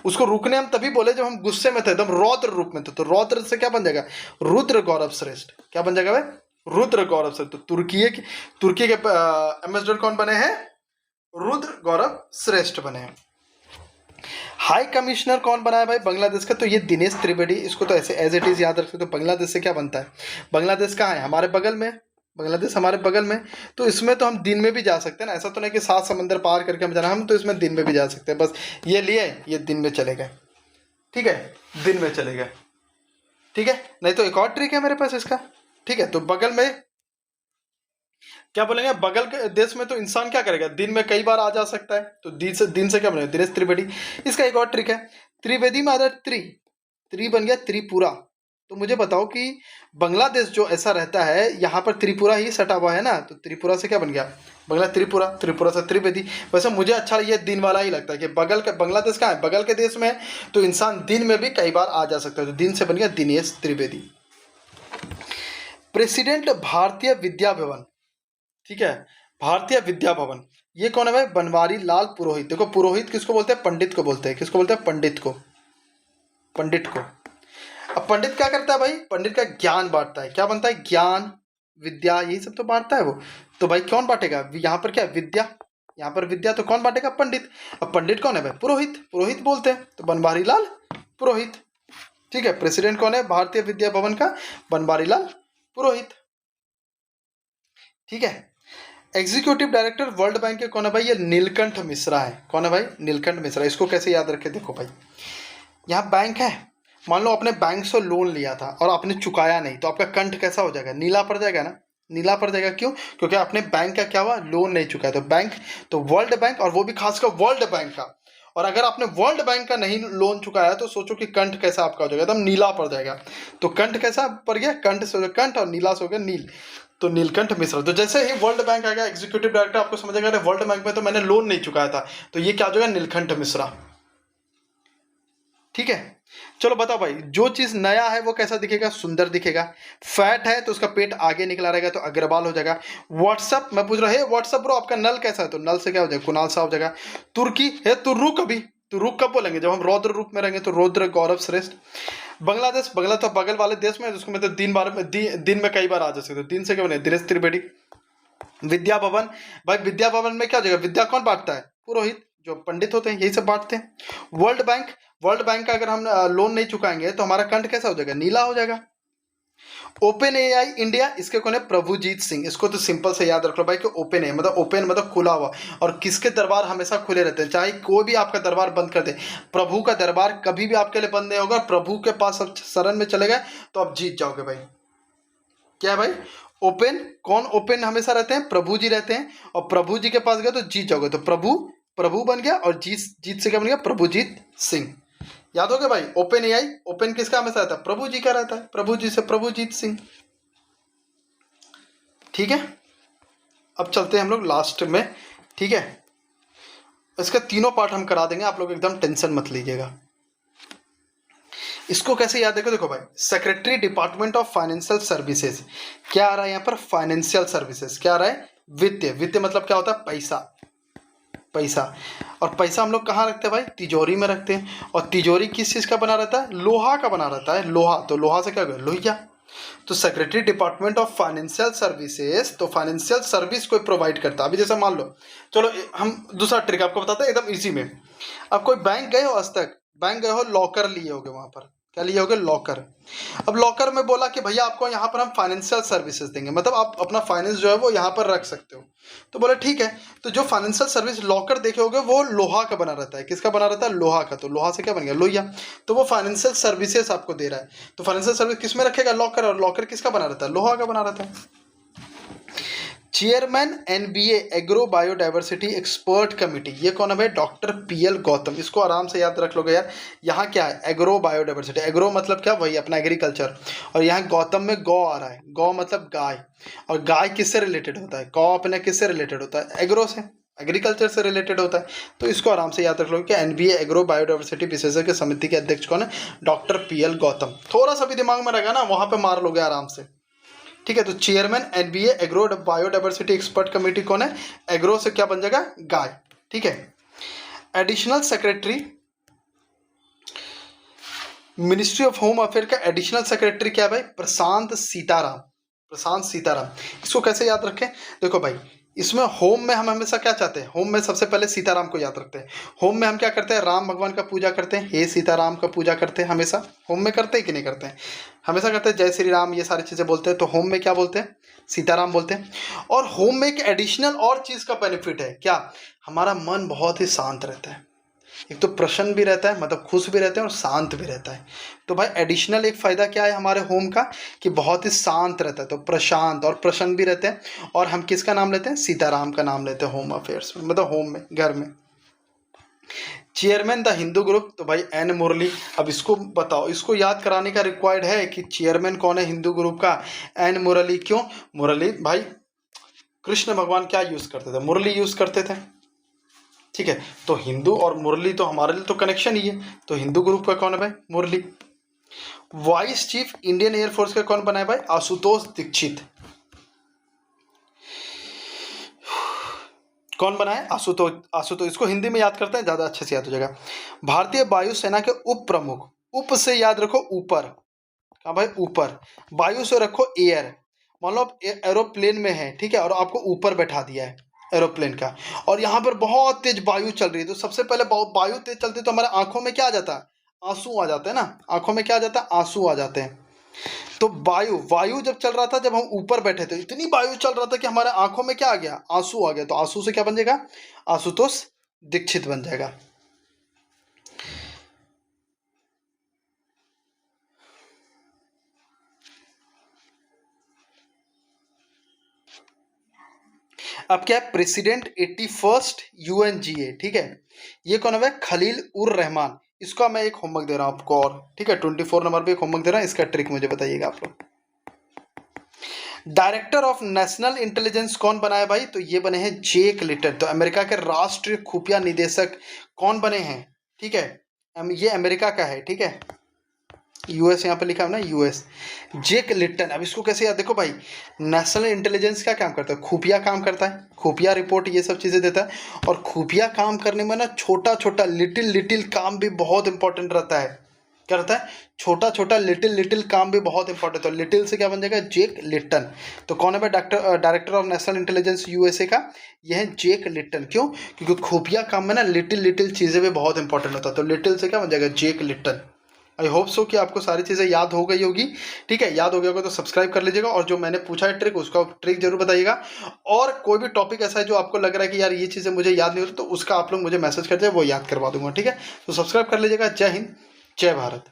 उसको रुकने हम तभी बोले जब हम गुस्से में थे, एकदम रौद्र रूप में थे। तो रौद्र से क्या बन जाएगा? रुद्र गौरव श्रेष्ठ। क्या बन जाएगा भाई? रुद्र गौरव श्रेष्ठ। तो तुर्की के एम्बेसडर कौन बने हैं? रुद्र गौरव श्रेष्ठ बने हैं। हाई कमिश्नर कौन बना है भाई बांग्लादेश का? तो ये दिनेश त्रिवेदी। इसको तो ऐसे एज इट इज याद रखते। तो बांग्लादेश से क्या बनता है? बांग्लादेश कहाँ है? हमारे बगल में। बांग्लादेश हमारे बगल में। तो इसमें तो हम दिन में भी जा सकते हैं ना, ऐसा तो नहीं कि 7 समंदर पार करके हम जाना, हम तो इसमें दिन में भी जा सकते हैं। बस ये लिए, ये दिन में चले गए। ठीक है, दिन में चले गए। ठीक है, नहीं तो एक और ट्रिक है मेरे पास इसका। ठीक है, तो बगल में क्या बोलेंगे? बगल के देश में तो इंसान क्या करेगा? दिन में कई बार आ जा सकता है। तो दिन से क्या बनेगा? दिनेश त्रिवेदी। इसका एक और ट्रिक है, त्रिवेदी में आ जाए त्रि बन गया त्रिपुरा। तो मुझे बताओ कि बांग्लादेश जो ऐसा रहता है, यहाँ पर त्रिपुरा ही सटा हुआ है ना, तो त्रिपुरा से क्या बन गया? त्रिपुरा से त्रिवेदी। वैसे मुझे अच्छा ये दिन वाला ही लगता है कि बगल का बांग्लादेश कहाँ है? बगल के देश में है, तो इंसान दिन में भी कई बार आ जा सकता है। तो दिन से बन गया दिनेश त्रिवेदी। प्रेसिडेंट भारतीय विद्या भवन। ठीक है, भारतीय विद्या भवन, ये कौन है भाई? बनवारी लाल पुरोहित। देखो, पुरोहित किसको बोलते हैं? पंडित को बोलते हैं। किसको बोलते हैं? पंडित को। अब पंडित क्या करता है भाई? पंडित का ज्ञान बांटता है। क्या बनता है? ज्ञान, विद्या, यही सब तो बांटता है वो। तो भाई कौन बांटेगा? यहाँ पर क्या? विद्या। यहाँ पर विद्या, तो कौन बांटेगा? पंडित। अब पंडित कौन है भाई? पुरोहित बोलते हैं, तो बनवारी लाल पुरोहित। ठीक है, प्रेसिडेंट कौन है भारतीय विद्या भवन का? बनवारी लाल पुरोहित। ठीक है, एग्जीक्यूटिव डायरेक्टर वर्ल्ड बैंक के कौन है भाई? ये नीलकंठ मिश्रा है। कौन है भाई? नीलकंठ मिश्रा। इसको कैसे याद रखे? देखो भाई, यहाँ बैंक है, मान लो आपने बैंक से लोन लिया था और आपने चुकाया नहीं, तो आपका कंठ कैसा हो जाएगा? नीला पड़ जाएगा ना। नीला पड़ जाएगा, क्यों? क्योंकि आपने बैंक का क्या हुआ? लोन नहीं चुकाया। तो बैंक, तो वर्ल्ड बैंक, और वो भी खासकर वर्ल्ड बैंक का। और अगर आपने वर्ल्ड बैंक का नहीं लोन चुकाया तो सोचो कि कंठ कैसा आपका हो जाएगा? एकदम नीला पड़ जाएगा। तो कंठ कैसा पड़ गया? कंठ से हो गया कंठ, और नीला से हो गया नील। तो नीलकंठ मिश्रा। तो जैसे ही वर्ल्ड बैंक आ गया एग्जीक्यूटिव डायरेक्टर, आपको समझ आएगा वर्ल्ड बैंक में तो मैंने लोन नहीं चुकाया था, तो ये क्या हो जाएगा? नीलकंठ मिश्रा। ठीक है, चलो बताओ भाई, जो चीज नया है वो कैसा दिखेगा? सुंदर दिखेगा। फैट है तो उसका पेट आगे निकला रहेगा, तो अग्रवाल हो जाएगा। व्हाट्सअप, मैं पूछ रहा है व्हाट्सअप ब्रो आपका नल कैसा है? तो नल से क्या हो जाएगा? कुणाल सा हो जाएगा। तुर्की है, तू रुक अभी, तू रुक कब बोलेंगे? जब हम रौद्र रूप में रहेंगे। तो रौद्र गौरव श्रेष्ठ। बांग्लादेश तो बगल वाले देश में, जिसको मतलब दिन में कई बार आ जा सकते। तो दिन से क्या बने? दिनेश त्रिवेदी। विद्या भवन, भाई विद्या भवन में क्या हो जाएगा? विद्या कौन बांटता है? पुरोहित, जो पंडित होते हैं यही सब बांटते हैं। वर्ल्ड बैंक का अगर हम लोन नहीं चुकाएंगे तो हमारा कंठ कैसा हो जाएगा? नीला हो जाएगा। ओपन एआई इंडिया, इसके कौन है? प्रभुजीत सिंह। इसको तो सिंपल से याद रख लो भाई कि ओपन है मतलब ओपन मतलब खुला हुआ, और किसके दरबार हमेशा खुले रहते हैं, चाहे कोई भी आपका दरबार बंद कर दे, प्रभु का दरबार कभी भी आपके लिए बंद नहीं होगा। प्रभु के पास अब शरण में चले गए तो आप जीत जाओगे भाई। क्या है भाई? ओपन। कौन ओपन हमेशा रहते हैं? प्रभु जी रहते हैं, और प्रभु जी के पास गए तो जीत जाओगे। तो प्रभु बन गया, और जीत से क्या बन गया? प्रभुजीत सिंह। याद हो गया भाई? ओपन एआई, ओपन किसका हमेशा रहता है? प्रभु जी का रहता है, प्रभु जी से प्रभुजीत सिंह। ठीक है, अब चलते हैं हम लोग लास्ट में। ठीक है, इसका तीनों पार्ट हम करा देंगे, आप लोग एकदम टेंशन मत लीजिएगा। इसको कैसे याद रखो? देखो भाई, secretary department of financial services, क्या आ रहा है यहाँ पर? Financial services. क्या आ रहा है? वित्त मतलब क्या होता है? पैसा। और पैसा हम लोग कहाँ रखते हैं भाई? तिजोरी में रखते हैं। और तिजोरी किस चीज़ का बना रहता है? लोहा का बना रहता है, लोहा। तो लोहा से क्या होगा? लोहिया। तो secretary department of financial services, तो फाइनेंशियल सर्विस कोई प्रोवाइड करता है। अभी जैसे मान लो, चलो हम दूसरा ट्रिक आपको बताते हैं एकदम इजी में। अब कोई बैंक गए हो, आज तक बैंक गए हो, लॉकर लिए होगे, वहां पर क्या लिए होगे? लॉकर। अब लॉकर में बोला कि भैया आपको यहाँ पर हम फाइनेंशियल सर्विसेज देंगे, मतलब आप अपना फाइनेंस जो है वो यहाँ पर रख सकते हो। तो बोले ठीक है। तो जो फाइनेंशियल सर्विस लॉकर देखे होगे वो लोहा का बना रहता है। किसका बना रहता है? लोहा का। तो लोहा से क्या बन गया? लोहिया। तो वो फाइनेंशियल सर्विसेज आपको दे रहा है। तो फाइनेंशियल सर्विस किस में रखेगा? लॉकर। और लॉकर किसका बना रहता है? लोहा का बना रहता है। Chairman NBA agro biodiversity expert committee, ये कौन है भाई? Doctor PL Gautam. इसको आराम से याद रख लोगे यार। यहाँ क्या है? Agro biodiversity. एग्रो मतलब क्या? वही अपना एग्रीकल्चर। और यहाँ गौतम में गौ आ रहा है। गौ मतलब गाय। और गाय किससे रिलेटेड होता है? गौ अपने किससे रिलेटेड होता है? एग्रो से। एग्रीकल्चर से रिलेटेड होता है। तो इसको आराम से याद रख लो कि एनबीए एग्रो बायोडाइवर्सिटी विशेषज्ञ समिति के अध्यक्ष कौन है? Doctor PL Gautam. थोड़ा सा भी दिमाग में रहेगा ना, वहाँ पे मार लोगे आराम से, ठीक है। तो chairman NBA agro biodiversity expert committee कौन है? एग्रो से क्या बन जाएगा? गाय, ठीक है। Additional secretary ministry of home affair का एडिशनल सेक्रेटरी क्या है भाई? प्रशांत सीताराम। प्रशांत सीताराम। इसको कैसे याद रखें? देखो भाई, इसमें होम में हम हमेशा क्या चाहते हैं? होम में सबसे पहले सीताराम को याद रखते हैं। होम में हम क्या करते हैं? राम भगवान का पूजा करते हैं, हे सीताराम का पूजा करते हैं। हमेशा होम में करते हैं कि नहीं करते हैं? हमेशा करते हैं। जय श्री राम, ये सारी चीज़ें बोलते हैं। तो होम में क्या बोलते हैं? सीताराम बोलते हैं। और होम में एक एडिशनल और चीज़ का बेनिफिट है क्या? हमारा मन बहुत ही शांत रहता है। एक तो प्रसन्न भी रहता है, मतलब खुश भी रहते हैं, और शांत भी रहता है। तो भाई एडिशनल एक फ़ायदा क्या है हमारे होम का? कि बहुत ही शांत रहता है, तो प्रशांत और प्रसन्न भी रहते हैं। और हम किसका नाम लेते हैं? सीताराम का नाम लेते हैं होम अफेयर्स में, मतलब होम में, घर में। चेयरमैन द हिंदू ग्रुप, तो भाई एन मुरली। अब इसको बताओ, इसको याद कराने का रिक्वायर्ड है कि चेयरमैन कौन है हिंदू ग्रुप का? एन मुरली। क्यों मुरली? भाई कृष्ण भगवान क्या यूज़ करते थे? मुरली यूज़ करते थे, ठीक है। तो हिंदू और मुरली तो हमारे लिए तो कनेक्शन ही है। तो हिंदू ग्रुप का कौन है भाई? मुरली। वाइस चीफ इंडियन एयरफोर्स का कौन बना है भाई? आशुतोष दीक्षित। कौन बना है? आशुतोष। आशुतोष, इसको हिंदी में याद करते हैं, ज़्यादा अच्छे से याद हो जाएगा। भारतीय वायुसेना के उप प्रमुख, उप से याद रखो ऊपर, कहाँ भाई? ऊपर। वायु से रखो एयर, मान लो आप एरोप्लेन में है, ठीक है, और आपको ऊपर बैठा दिया है एरोप्लेन का, और यहाँ पर बहुत तेज वायु चल रही है। तो सबसे पहले वायु तेज चलती है तो हमारे आंखों में क्या आ जाता है? आंसू आ जाते हैं ना। आंखों में क्या आ जाता है? आंसू आ जाते हैं। तो वायु वायु जब चल रहा था, जब हम ऊपर बैठे थे, इतनी वायु चल रहा था कि हमारे आंखों में क्या आ गया? आंसू आ गया। तो आंसू से क्या बन जाएगा? आशुतोष दीक्षित बन जाएगा। अब क्या है? प्रेसिडेंट 81st यूएनजीए, ठीक है। ये कौन है? खलील उर रहमान। इसका मैं एक होमवर्क दे रहा हूँ आपको, और ठीक है 24 नंबर पे एक होमवर्क दे रहा हूँ, इसका ट्रिक मुझे बताइएगा आप लोग। डायरेक्टर ऑफ नेशनल इंटेलिजेंस कौन बना है भाई? तो ये बने हैं जेक लिटन। तो अमेरिका के राष्ट्रीय खुफिया निदेशक कौन बने हैं? ठीक है, ये अमेरिका का है, ठीक है। यूएस यहाँ पे लिखा है ना, यूएस। जेक लिटन। अब इसको कैसे याद? देखो भाई, नेशनल इंटेलिजेंस क्या काम करता है? खुफिया काम करता है, खुफिया रिपोर्ट ये सब चीज़ें देता है। और खुफिया काम करने में ना छोटा छोटा लिटिल लिटिल काम भी बहुत इंपॉर्टेंट रहता है। क्या रहता है? छोटा छोटा लिटिल लिटिल काम भी बहुत इंपॉर्टेंट। तो लिटिल से क्या बन जाएगा? जेक लिटन। तो कौन है भाई director of national intelligence USA का? यह है जेक लिटन। क्यों? क्योंकि खुफिया काम में ना लिटिल लिटिल चीज़ें भी बहुत इंपॉर्टेंट होता है। तो लिटिल से क्या बन जाएगा? जेक लिटन। आई होप सो कि आपको सारी चीज़ें याद हो गई होगी, ठीक है। याद हो गया होगा तो सब्सक्राइब कर लीजिएगा, और जो मैंने पूछा है ट्रिक, उसका ट्रिक जरूर बताइएगा। और कोई भी टॉपिक ऐसा है जो आपको लग रहा है कि यार ये चीज़ें मुझे याद नहीं हो रही, तो उसका आप लोग मुझे मैसेज कर दे, वो याद करवा दूंगा, ठीक है। तो सब्सक्राइब कर लीजिएगा। जय हिंद, जय भारत।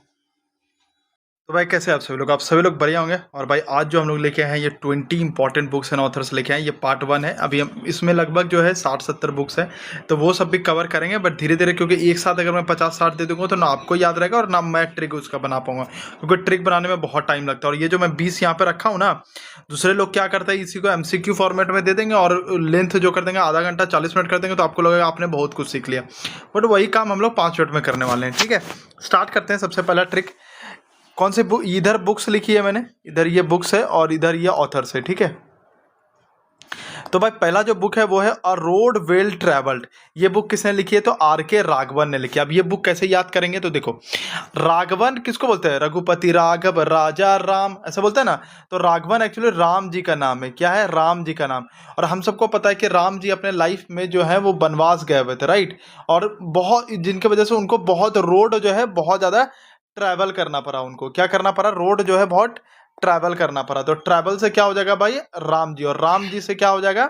तो भाई कैसे आप सभी लोग? आप सभी लोग बढ़िया होंगे। और भाई आज जो हम लोग लेके आए हैं, ये 20 इंपॉर्टेंट बुक्स एंड ऑथर्स लेके आए हैं। ये पार्ट 1 है। अभी हम इसमें लगभग जो है 60-70 बुक्स हैं, तो वो सब भी कवर करेंगे, बट धीरे धीरे, क्योंकि एक साथ अगर मैं 50-60 दे दूंगा तो ना आपको याद रहेगा और ना मैं ट्रिक उसका बना पाऊंगा, क्योंकि ट्रिक बनाने में बहुत टाइम लगता है। और ये जो मैं 20 यहाँ पे रखा हूँ ना, दूसरे लोग क्या करते हैं, इसी को MCQ फॉर्मेट में दे देंगे और लेंथ जो कर देंगे आधा घंटा 40 मिनट कर देंगे, तो आपको लगेगा आपने बहुत कुछ सीख लिया। बट वही काम हम लोग 5 मिनट में करने वाले हैं, ठीक है। स्टार्ट करते हैं। सबसे पहला ट्रिक, कौन सी बुक? इधर बुक्स लिखी है मैंने, इधर ये बुक्स है और इधर ये ऑथर्स है, ठीक है। तो भाई पहला जो बुक है वो है अ रोड वेल ट्रेवल्ड। ये बुक किसने लिखी है? तो RK राघवन ने लिखी है। अब ये बुक कैसे याद करेंगे? तो देखो, राघवन किसको बोलते हैं? रघुपति राघव राजा राम, ऐसा बोलते हैं ना। तो राघवन एक्चुअली राम जी का नाम है। क्या है? राम जी का नाम। और हम सबको पता है कि राम जी अपने लाइफ में जो है वो वनवास गए हुए थे, राइट। और बहुत, जिनके वजह से उनको बहुत रोड जो है बहुत ज़्यादा ट्रैवल करना पड़ा। उनको क्या करना पड़ा? रोड जो है बहुत ट्रैवल करना पड़ा। तो ट्रैवल से क्या हो जाएगा भाई? राम जी। और राम जी से क्या हो जाएगा?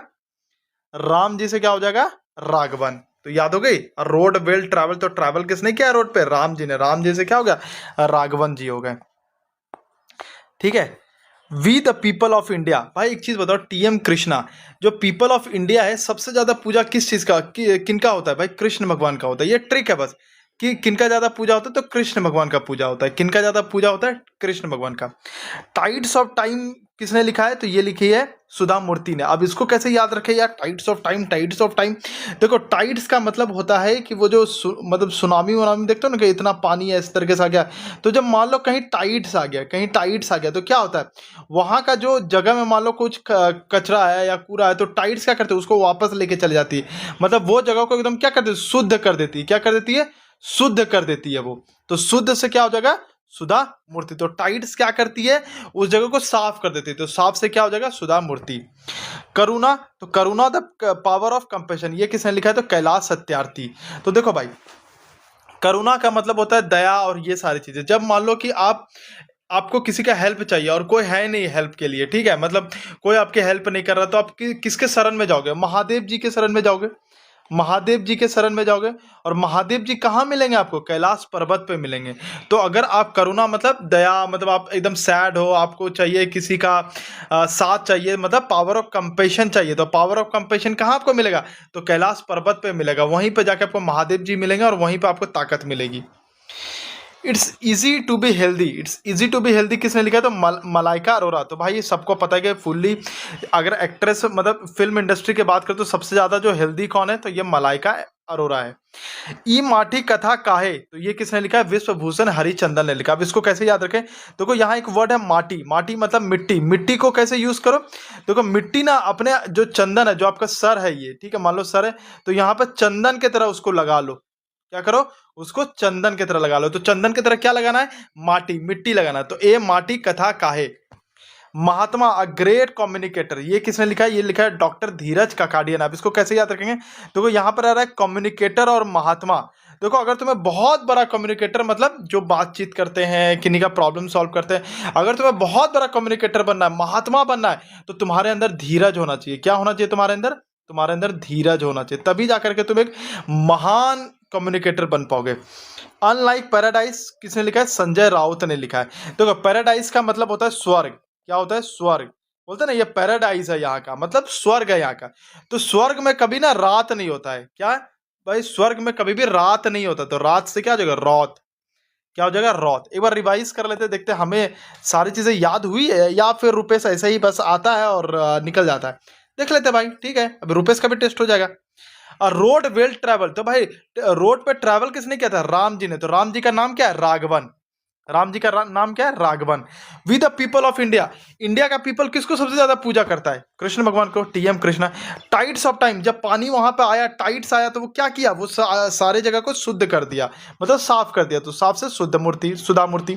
राम जी से क्या हो जाएगा? राघवन। तो याद हो गई, रोड वेल ट्रैवल। तो ट्रैवल किसने किया रोड पे? राम जी ने। राम जी से क्या हो गया? राघवन जी हो गए, ठीक है। We the people of India. भाई एक चीज बताओ, TM कृष्णा जो पीपल ऑफ इंडिया है, सबसे ज्यादा पूजा किस चीज का, किनका होता है भाई? कृष्ण भगवान का होता है। ये ट्रिक है बस, कि किनका ज्यादा पूजा होता है, तो कृष्ण भगवान का पूजा होता है। किनका ज्यादा पूजा होता है, कृष्ण भगवान का। टाइड्स ऑफ टाइम किसने लिखा है, तो ये लिखी है सुधा मूर्ति ने। अब इसको कैसे याद रखे यार, tides of time, tides of time. देखो टाइड्स का मतलब होता है कि वो जो मतलब सुनामी वनामी देखते हो ना कि इतना पानी है इस तरीके से आ गया, तो जब मान लो कहीं टाइड्स आ गया, कहीं टाइड्स आ गया, तो क्या होता है वहां का जो जगह में मान लो कुछ कचरा है या कूड़ा है, तो टाइड्स क्या करते हैं, उसको वापस लेके चले जाती है। मतलब वो जगह को एकदम क्या करती है, शुद्ध कर देती है। क्या कर देती है, शुद्ध कर देती है वो। तो शुद्ध से क्या हो जाएगा, सुधा मूर्ति। तो टाइड्स क्या करती है, उस जगह को साफ कर देती है, तो साफ से क्या हो जाएगा, सुधा मूर्ति। करुणा, तो करुणा द पावर ऑफ कंपैशन, ये किसने लिखा है, तो कैलाश सत्यार्थी। तो देखो भाई, करुणा का मतलब होता है दया और ये सारी चीजें। जब मान लो कि आपको किसी का हेल्प चाहिए और कोई है नहीं हेल्प के लिए, ठीक है, मतलब कोई आपके हेल्प नहीं कर रहा, तो आप किसके शरण में जाओगे, महादेव जी के शरण में जाओगे। महादेव जी के शरण में जाओगे, और महादेव जी कहाँ मिलेंगे आपको, कैलाश पर्वत पे मिलेंगे। तो अगर आप करुणा मतलब दया, मतलब आप एकदम सैड हो, आपको चाहिए किसी का साथ चाहिए, मतलब पावर ऑफ कंपैशन चाहिए, तो पावर ऑफ कंपैशन कहाँ आपको मिलेगा, तो कैलाश पर्वत पे मिलेगा। वहीं पे जाके आपको महादेव जी मिलेंगे और वहीं पे आपको ताकत मिलेगी। It's easy to be healthy, it's easy to be healthy किसने लिखा है, तो मलाइका अरोरा। तो भाई ये सबको पता है कि फुल्ली अगर एक्ट्रेस मतलब फिल्म इंडस्ट्री की बात करें तो सबसे ज़्यादा जो हेल्दी कौन है, तो ये मलाइका अरोरा है। ई माटी कथा काहे, तो ये किसने लिखा है, विश्वभूषण हरिचंदन ने लिखा। अब इसको कैसे याद रखें, देखो यहाँ एक वर्ड है माटी। माटी मतलब मिट्टी। मिट्टी को कैसे यूज करो, देखो मिट्टी ना अपने जो चंदन है, जो आपका सर है ये, ठीक है, मान लो सर है, तो यहाँ पर चंदन की तरह उसको लगा लो। क्या करो, उसको चंदन की तरह लगा लो। तो चंदन की तरह क्या लगाना है, माटी, मिट्टी लगाना है। तो ए माटी कथा काहे। महात्मा अ ग्रेट कम्युनिकेटर, ये किसने लिखा है, ये लिखा है डॉक्टर धीरज काकाडियन। आप इसको कैसे याद रखेंगे, देखो यहाँ पर आ रहा है कम्युनिकेटर और महात्मा। देखो अगर तुम्हें बहुत बड़ा कम्युनिकेटर मतलब जो बातचीत करते हैं, किन्हीं का प्रॉब्लम सॉल्व करते हैं, अगर तुम्हें बहुत बड़ा कम्युनिकेटर बनना है, महात्मा बनना है, तो तुम्हारे अंदर धीरज होना चाहिए। क्या होना चाहिए तुम्हारे अंदर, तुम्हारे अंदर धीरज होना चाहिए, तभी जाकर के तुम एक महान कम्युनिकेटर बन पाओगे। अनलाइक पैराडाइज किसने लिखा है, संजय राउत ने लिखा है। देखो पैराडाइज का मतलब होता है स्वर्ग। क्या होता है, स्वर्ग। बोलते ना ये पैराडाइज है यहाँ का, मतलब स्वर्ग है यहाँ का। तो स्वर्ग में कभी ना रात नहीं होता है। क्या भाई, स्वर्ग में कभी भी रात नहीं होता। तो रात से क्या हो जाएगा, रौत। क्या हो जाएगा, रौत। एक बार रिवाइज कर लेते, देखते हमें सारी चीजें याद हुई है या फिर रुपेश ऐसे ही बस आता है और निकल जाता है। देख लेते भाई, ठीक है, अब रुपेश का भी टेस्ट हो जाएगा। रोड वेल ट्रेवल, तो भाई रोड पे ट्रेवल किसने किया था, राम जी ने। तो राम जी का नाम क्या है, राघवन। राम जी का नाम क्या है, Raghavan. We the people of India, India का पीपल किसको सबसे ज्यादा पूजा करता है, कृष्ण भगवान को, TM Krishna. Tides of time, जब पानी वहां पे आया, टाइड्स आया, तो वो क्या किया, वो सारे जगह को शुद्ध कर दिया, मतलब साफ कर दिया। तो साफ से शुद्ध मूर्ति, सुधा मूर्ति।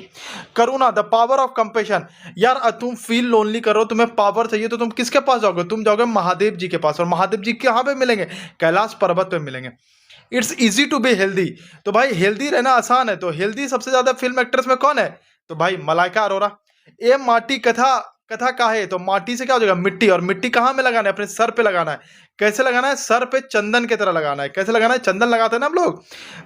करुणा द पावर ऑफ कंपेशन, यार तुम फील लोनली करो, तुम्हें पावर चाहिए, तो तुम किसके पास जाओगे, तुम जाओगे महादेव जी के पास। और महादेव जी कहाँ पे मिलेंगे, कैलाश पर्वत पे मिलेंगे। It's easy to be healthy, तो भाई हेल्दी रहना आसान है। तो हेल्दी सबसे ज्यादा फिल्म एक्ट्रेस में कौन है, तो भाई मलाइका अरोरा। ए माटी कथा, कथा काहे, तो माटी से क्या हो जाएगा, मिट्टी। और मिट्टी कहाँ में लगाना है, अपने सर पे लगाना है। कैसे लगाना है, सर पे चंदन की तरह लगाना है। कैसे लगाना है, चंदन लगाते हैं ना हम लोग।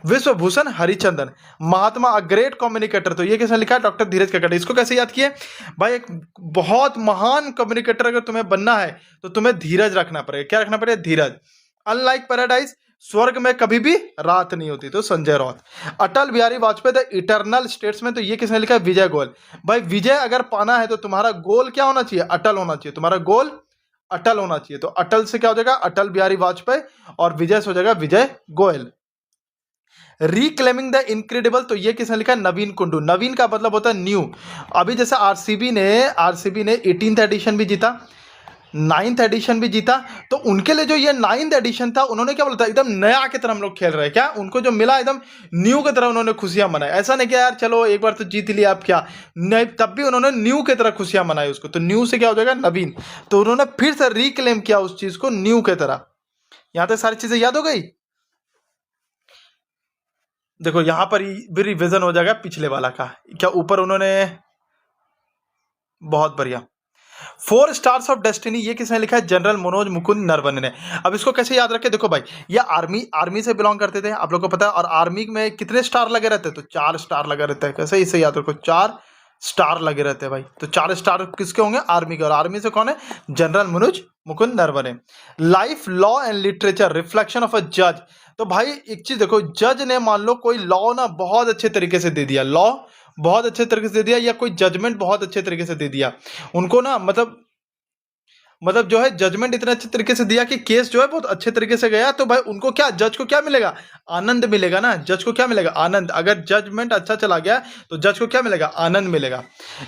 विश्वभूषण हरिचंदन। महात्मा अ ग्रेट कम्युनिकेटर, तो ये किसने लिखा है, डॉक्टर धीरज काकाडिया। इसको कैसे याद किए भाई, एक बहुत महान कम्युनिकेटर अगर तुम्हें बनना है तो तुम्हें धीरज रखना पड़ेगा। क्या रखना पड़ेगा, धीरज। अनलाइक पैराडाइज, स्वर्ग में कभी भी रात नहीं होती, तो Sanjay Raut. Atal Bihari Vajpayee the eternal statesman, तो ये किसने लिखा है, विजय गोयल। भाई विजय अगर पाना है तो तुम्हारा गोल क्या होना चाहिए, अटल होना चाहिए। तुम्हारा गोल अटल होना चाहिए। तो अटल से क्या हो जाएगा, अटल बिहारी वाजपेयी, और विजय से हो जाएगा विजय गोयल। रिक्लेमिंग द इनक्रेडिबल, तो ये किसने लिखा है, नवीन कुंडू। नवीन का मतलब होता है न्यू। अभी जैसे आरसीबी ने 18th एडिशन भी जीता, 9th एडिशन भी जीता, तो उनके लिए जो ये 9th एडिशन था, उन्होंने क्या बोला था, एकदम नया की तरह हम लोग खेल रहे हैं। क्या उनको जो मिला एकदम न्यू की तरह उन्होंने खुशियां मनाई। ऐसा नहीं कि यार चलो एक बार तो जीत लिया आप क्या, नहीं, तब भी उन्होंने न्यू की तरह खुशियां मनाई उसको। तो न्यू से क्या हो जाएगा, नवीन। तो उन्होंने फिर से रिक्लेम किया उस चीज को न्यू की तरह। यहां तक सारी चीजें याद हो गई। देखो यहां पर भी रिविजन हो जाएगा पिछले वाला का, क्या ऊपर उन्होंने, बहुत बढ़िया। 4 स्टार्स ऑफ डेस्टिनी, ये किसने लिखा है, जनरल मनोज मुकुंद नरवणे ने। अब इसको कैसे याद रखे, देखो भाई ये आर्मी से बिलोंग करते थे, आप लोग को पता है। और आर्मी में कितने स्टार लगे रहते हैं, तो 4 स्टार लगे रहते हैं। कैसे, इसे याद रखो, 4 स्टार लगे रहते हैं भाई। तो 4 स्टार किसके होंगे, आर्मी के। और आर्मी से कौन है, general Manoj Mukund Naravane. Life, law and literature, reflection of a जज, तो भाई एक चीज देखो, जज ने मान लो कोई लॉ ना बहुत अच्छे तरीके से दे दिया, लॉ बहुत अच्छे तरीके से दे दिया, या कोई जजमेंट बहुत अच्छे तरीके से दे दिया उनको ना, मतलब जो है जजमेंट इतने अच्छे तरीके से दिया कि केस जो है बहुत अच्छे तरीके से गया, तो भाई उनको क्या, जज को क्या मिलेगा, आनंद मिलेगा ना। जज को क्या मिलेगा, आनंद। अगर जजमेंट अच्छा चला गया तो जज को क्या मिलेगा, आनंद मिलेगा।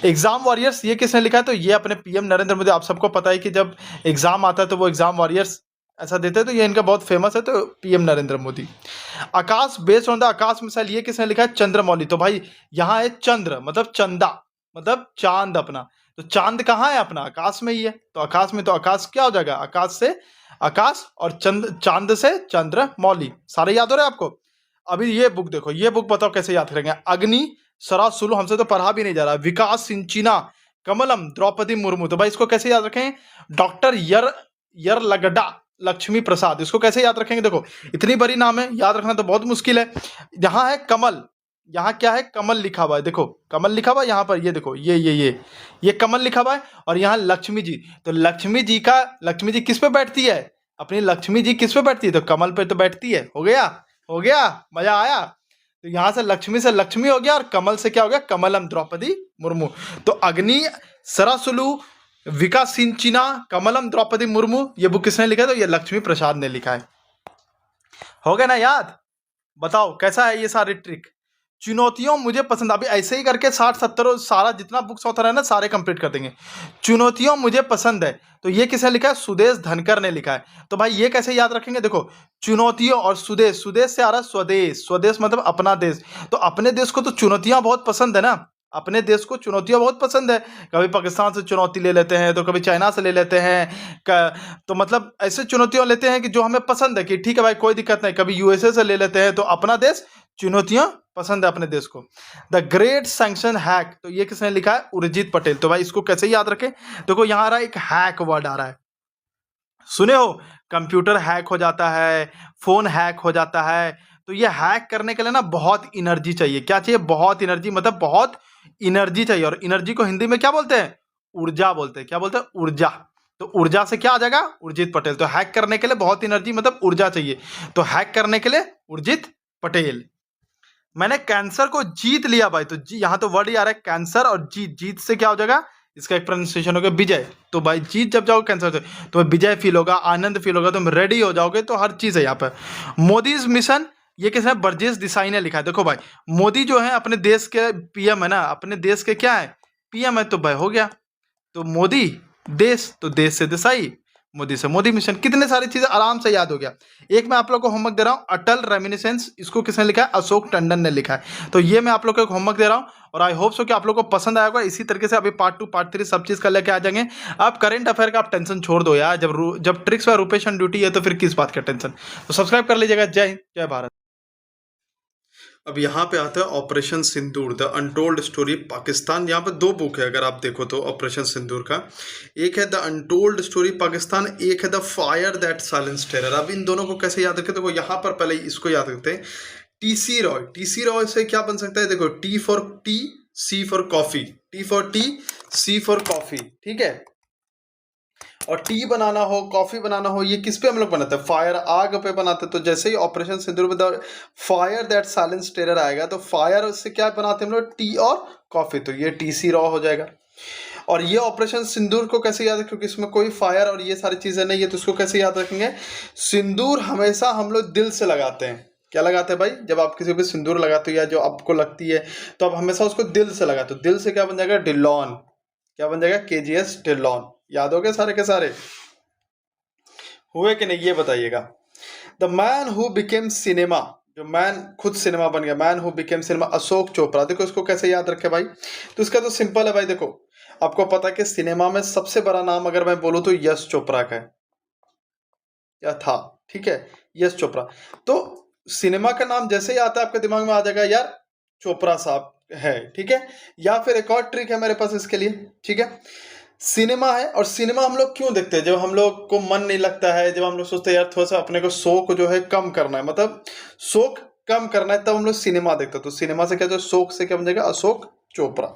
एग्जाम वॉरियर्स ये किसने लिखा है, तो ये अपने पीएम नरेंद्र मोदी। आप सबको पता है कि जब एग्जाम आता है तो वो एग्जाम वॉरियर्स ऐसा देते हैं, तो ये इनका बहुत फेमस है, तो PM Narendra Modi. Akash based on the Akash missile ये किसने लिखा है, चंद्रमौली। तो भाई यहाँ है चंद्र मतलब चंदा मतलब चांद अपना, तो चांद कहाँ है अपना, आकाश में ही है। तो आकाश में, तो आकाश क्या हो जाएगा, आकाश से आकाश, और चांद से चंद्र मौली। सारे याद हो रहे हैं आपको। अभी ये बुक देखो, ये बुक बताओ कैसे याद करेंगे। अग्नि सरासुलु, हमसे तो पढ़ा भी नहीं जा रहा। विकास सिंचिना कमलम द्रौपदी मुर्मू। तो भाई इसको कैसे याद रखें, डॉक्टर यर लगडा लक्ष्मी प्रसाद। इसको कैसे याद रखेंगे, देखो इतनी बड़ी नाम है, याद रखना तो बहुत मुश्किल है। यहाँ है कमल, यहाँ क्या है, कमल लिखा हुआ है, देखो कमल लिखा हुआ है यहाँ पर, ये देखो ये कमल लिखा हुआ है। और यहाँ लक्ष्मी जी, तो लक्ष्मी जी किस पे बैठती है, अपनी लक्ष्मी जी किस पे बैठती है, तो कमल पे तो बैठती है। हो गया, मजा आया। तो यहाँ से लक्ष्मी हो गया, और कमल से क्या हो गया, कमलम द्रौपदी मुर्मू। तो अग्नि सरासुलु विकासिंचिना कमलम द्रौपदी मुर्मू, ये बुक किसने लिखा है, तो ये लक्ष्मी प्रसाद ने लिखा है। हो गया ना याद। बताओ कैसा है ये सारी ट्रिक। चुनौतियों मुझे पसंद, अभी ऐसे ही करके 60-70 सारा जितना बुक्स होता है ना सारे कंप्लीट कर देंगे। चुनौतियों मुझे पसंद है, तो ये किसने लिखा है, सुदेश धनकर ने लिखा है। तो भाई ये कैसे याद रखेंगे, देखो चुनौतियों और सुदेश, सुदेश से आ रहा है स्वदेश, स्वदेश मतलब अपना देश। तो अपने देश को तो चुनौतियां बहुत पसंद है ना, अपने देश को चुनौतियां बहुत पसंद है। कभी पाकिस्तान से चुनौती ले लेते हैं, तो कभी चाइना से ले लेते हैं, तो मतलब ऐसे चुनौतियां लेते हैं कि जो हमें पसंद है, कि ठीक है भाई कोई दिक्कत नहीं। कभी यूएसए से ले लेते हैं, तो अपना देश, चुनौतियां पसंद है अपने देश को। द ग्रेट सैंक्शन हैक, तो ये किसने लिखा है, उर्जित पटेल। तो भाई इसको कैसे याद रखें, देखो यहाँ आ रहा है एक हैक वर्ड आ रहा है, सुने हो, कंप्यूटर हैक हो जाता है, फोन हैक हो जाता है। तो ये हैक करने के लिए ना बहुत एनर्जी चाहिए। क्या चाहिए, बहुत एनर्जी, मतलब बहुत एनर्जी चाहिए। और एनर्जी को हिंदी में क्या बोलते हैं, ऊर्जा बोलते हैं। क्या बोलते हैं, ऊर्जा। तो ऊर्जा से क्या आ जाएगा, उर्जित पटेल। तो हैक करने के लिए बहुत एनर्जी मतलब ऊर्जा चाहिए, तो हैक करने के लिए उर्जित पटेल। मैंने कैंसर को जीत लिया भाई, तो यहाँ तो वर्ड ही आ रहा है कैंसर, और जीत, जीत से क्या हो जाएगा, इसका एक प्रोनाउंसिएशन होगा विजय। तो भाई जीत जब जाओगे कैंसर से, तो विजय फील होगा, आनंद फील होगा, तुम रेडी हो जाओगे। तो हर चीज है यहाँ पर। मोदीज मिशन ये किसने, बरजेश देसाई ने लिखा है। देखो भाई मोदी जो है अपने देश के पीएम है ना, अपने देश के क्या है, पीएम है। तो भाई हो गया, तो मोदी देश, तो देश से देसाई, मोदी से मोदी मिशन। कितने सारी चीजें आराम से याद हो गया। एक मैं आप लोग को होमवर्क दे रहा हूँ, अटल रेमिनिसेंस, इसको किसने लिखा है, अशोक टंडन ने लिखा है। तो ये मैं आप लोग को एक होमवर्क दे रहा हूँ, और आई होप सो कि आप लोग को पसंद आएगा। इसी तरीके से अभी पार्ट 2 पार्ट 3 सब चीज कर लेके आ जाएंगे। आप करंट अफेयर का आप टेंशन छोड़ दो यार, जब ट्रिक्स व रूपेश ऑन ड्यूटी है तो फिर किस बात का टेंशन। तो सब्सक्राइब कर लीजिएगा। जय हिंद, जय भारत। अब यहाँ पे आता है operation Sindoor, the untold story Pakistan. यहाँ पे 2 बुक है अगर आप देखो तो ऑपरेशन सिंदूर का। एक है द अनटोल्ड स्टोरी पाकिस्तान, एक है the fire that silenced terror. अब इन दोनों को कैसे याद रखें, देखो यहाँ पर पहले इसको याद रखते हैं, टीसी रॉय। टीसी रॉय से क्या बन सकता है, देखो T for tea, C for coffee, T for tea, C for coffee, ठीक है। और टी बनाना हो, कॉफी बनाना हो, ये किस पे हम लोग बनाते हैं, फायर, आग पे बनाते हैं। तो जैसे ही ऑपरेशन सिंदूर में the fire that silence terror आएगा, तो फायर से क्या बनाते हैं हम लोग, टी और कॉफी, तो ये टीसी रॉ हो जाएगा। और ये ऑपरेशन सिंदूर को कैसे याद रखें, क्योंकि इसमें कोई फायर और ये सारी चीजें नहीं है, तो इसको कैसे याद रखेंगे, सिंदूर हमेशा हम लोग दिल से लगाते हैं। क्या लगाते हैं भाई, जब आप किसी को सिंदूर लगाते हो या जो आपको लगती है, तो आप हमेशा उसको दिल से लगाते हो। दिल से क्या बन जाएगा, डिलॉन। क्या बन जाएगा, केजीएस डिलॉन। याद हो गए सारे के सारे, हुए कि नहीं ये बताइएगा। The man who became cinema, जो मैन खुद सिनेमा बन गया, man who became cinema, Ashok Chopra. देखो इसको कैसे याद रखे भाई, तो इसका तो सिंपल है भाई। देखो आपको पता है कि सिनेमा में सबसे बड़ा नाम अगर मैं बोलूं तो यश चोपड़ा का है, या था, ठीक है, यश चोपड़ा। तो सिनेमा का नाम जैसे ही आता है आपके दिमाग में आ जाएगा यार चोपड़ा साहब है, ठीक है। या फिर एक और ट्रिक है मेरे पास इसके लिए, ठीक है। सिनेमा है, और सिनेमा हम लोग क्यों देखते हैं, जब हम लोग को मन नहीं लगता है, जब हम लोग सोचते हैं यार थोड़ा सा अपने को शौक जो है कम करना है, मतलब शौक कम करना है, तब हम लोग सिनेमा देखते हैं। तो सिनेमा से क्या, जो शौक से क्या बन जाएगा, Ashok Chopra.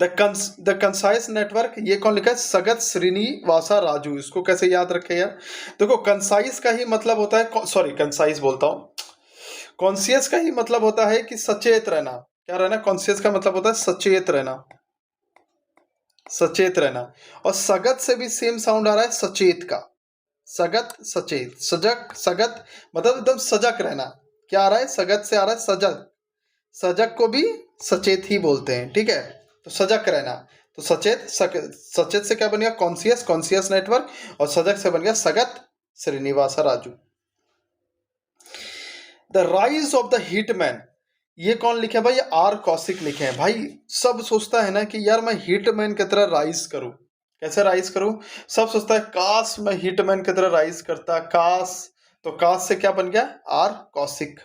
The concise network, ये कौन लिखा है? सगत श्रीनिवासा राजू। इसको कैसे याद रखे यार? देखो कंसाइज का ही मतलब होता है, सॉरी कंसाइज बोलता हूँ, कॉन्शियस का ही मतलब होता है कि सचेत रहना। क्या रहना? कॉन्शियस का मतलब होता है सचेत रहना, सचेत रहना। और सगत से भी सेम साउंड आ रहा है सचेत का, सगत सचेत, सजग सगत मतलब एकदम सजग रहना। क्या आ रहा है? सगत से आ रहा है सजग, सजग को भी सचेत ही बोलते हैं, ठीक है? तो सजग रहना, तो सचेत, सचेत से क्या बन गया? कॉन्शियस, कॉन्शियस नेटवर्क, और सजग से बन गया Sagat Srinivasa Raju. The rise of the hitman, ये कौन लिखे हैं भाई? ये आर कौशिक लिखे हैं। भाई सब सोचता है ना कि यार मैं हिटमैन की तरह राइज करूं, कैसे राइज करूं? सब सोचता है काश मैं हिटमैन की तरह राइज करता, काश। तो काश से क्या बन गया? R Kaushik.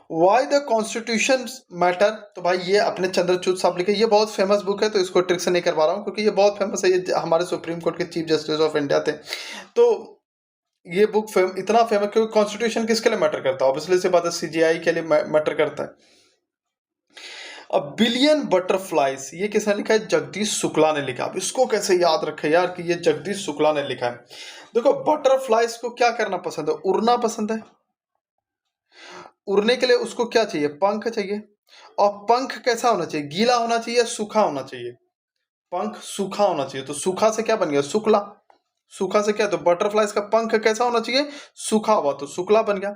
Why the constitution matter, तो भाई ये अपने चंद्रचूड साहब लिखे, ये बहुत फेमस बुक है, तो इसको ट्रिक से नहीं करवा रहा हूँ क्योंकि ये बहुत फेमस है, ये हमारे सुप्रीम कोर्ट के चीफ जस्टिस ऑफ इंडिया थे। तो ये बुक इतना फेमस क्योंकि कॉन्स्टिट्यूशन किसके लिए मैटर करता है? ऑब्वियसली से बात है, सीजीआई के लिए मैटर करता है। अब बिलियन बटरफ्लाइज, ये किसने लिखा है? जगदीश शुक्ला ने लिखा। अब इसको कैसे याद रखे यार कि ये जगदीश शुक्ला ने लिखा है? देखो बटरफ्लाइज को क्या करना पसंद है? उड़ना पसंद है। उड़ने के लिए उसको क्या चाहिए? पंख चाहिए। और पंख कैसा होना चाहिए? गीला होना चाहिए, सूखा होना चाहिए? पंख सूखा होना चाहिए। तो सूखा से क्या बन गया? शुक्ला। सूखा से क्या? तो बटरफ्लाइज का पंख कैसा होना चाहिए? सूखा हुआ, तो शुक्ला बन गया।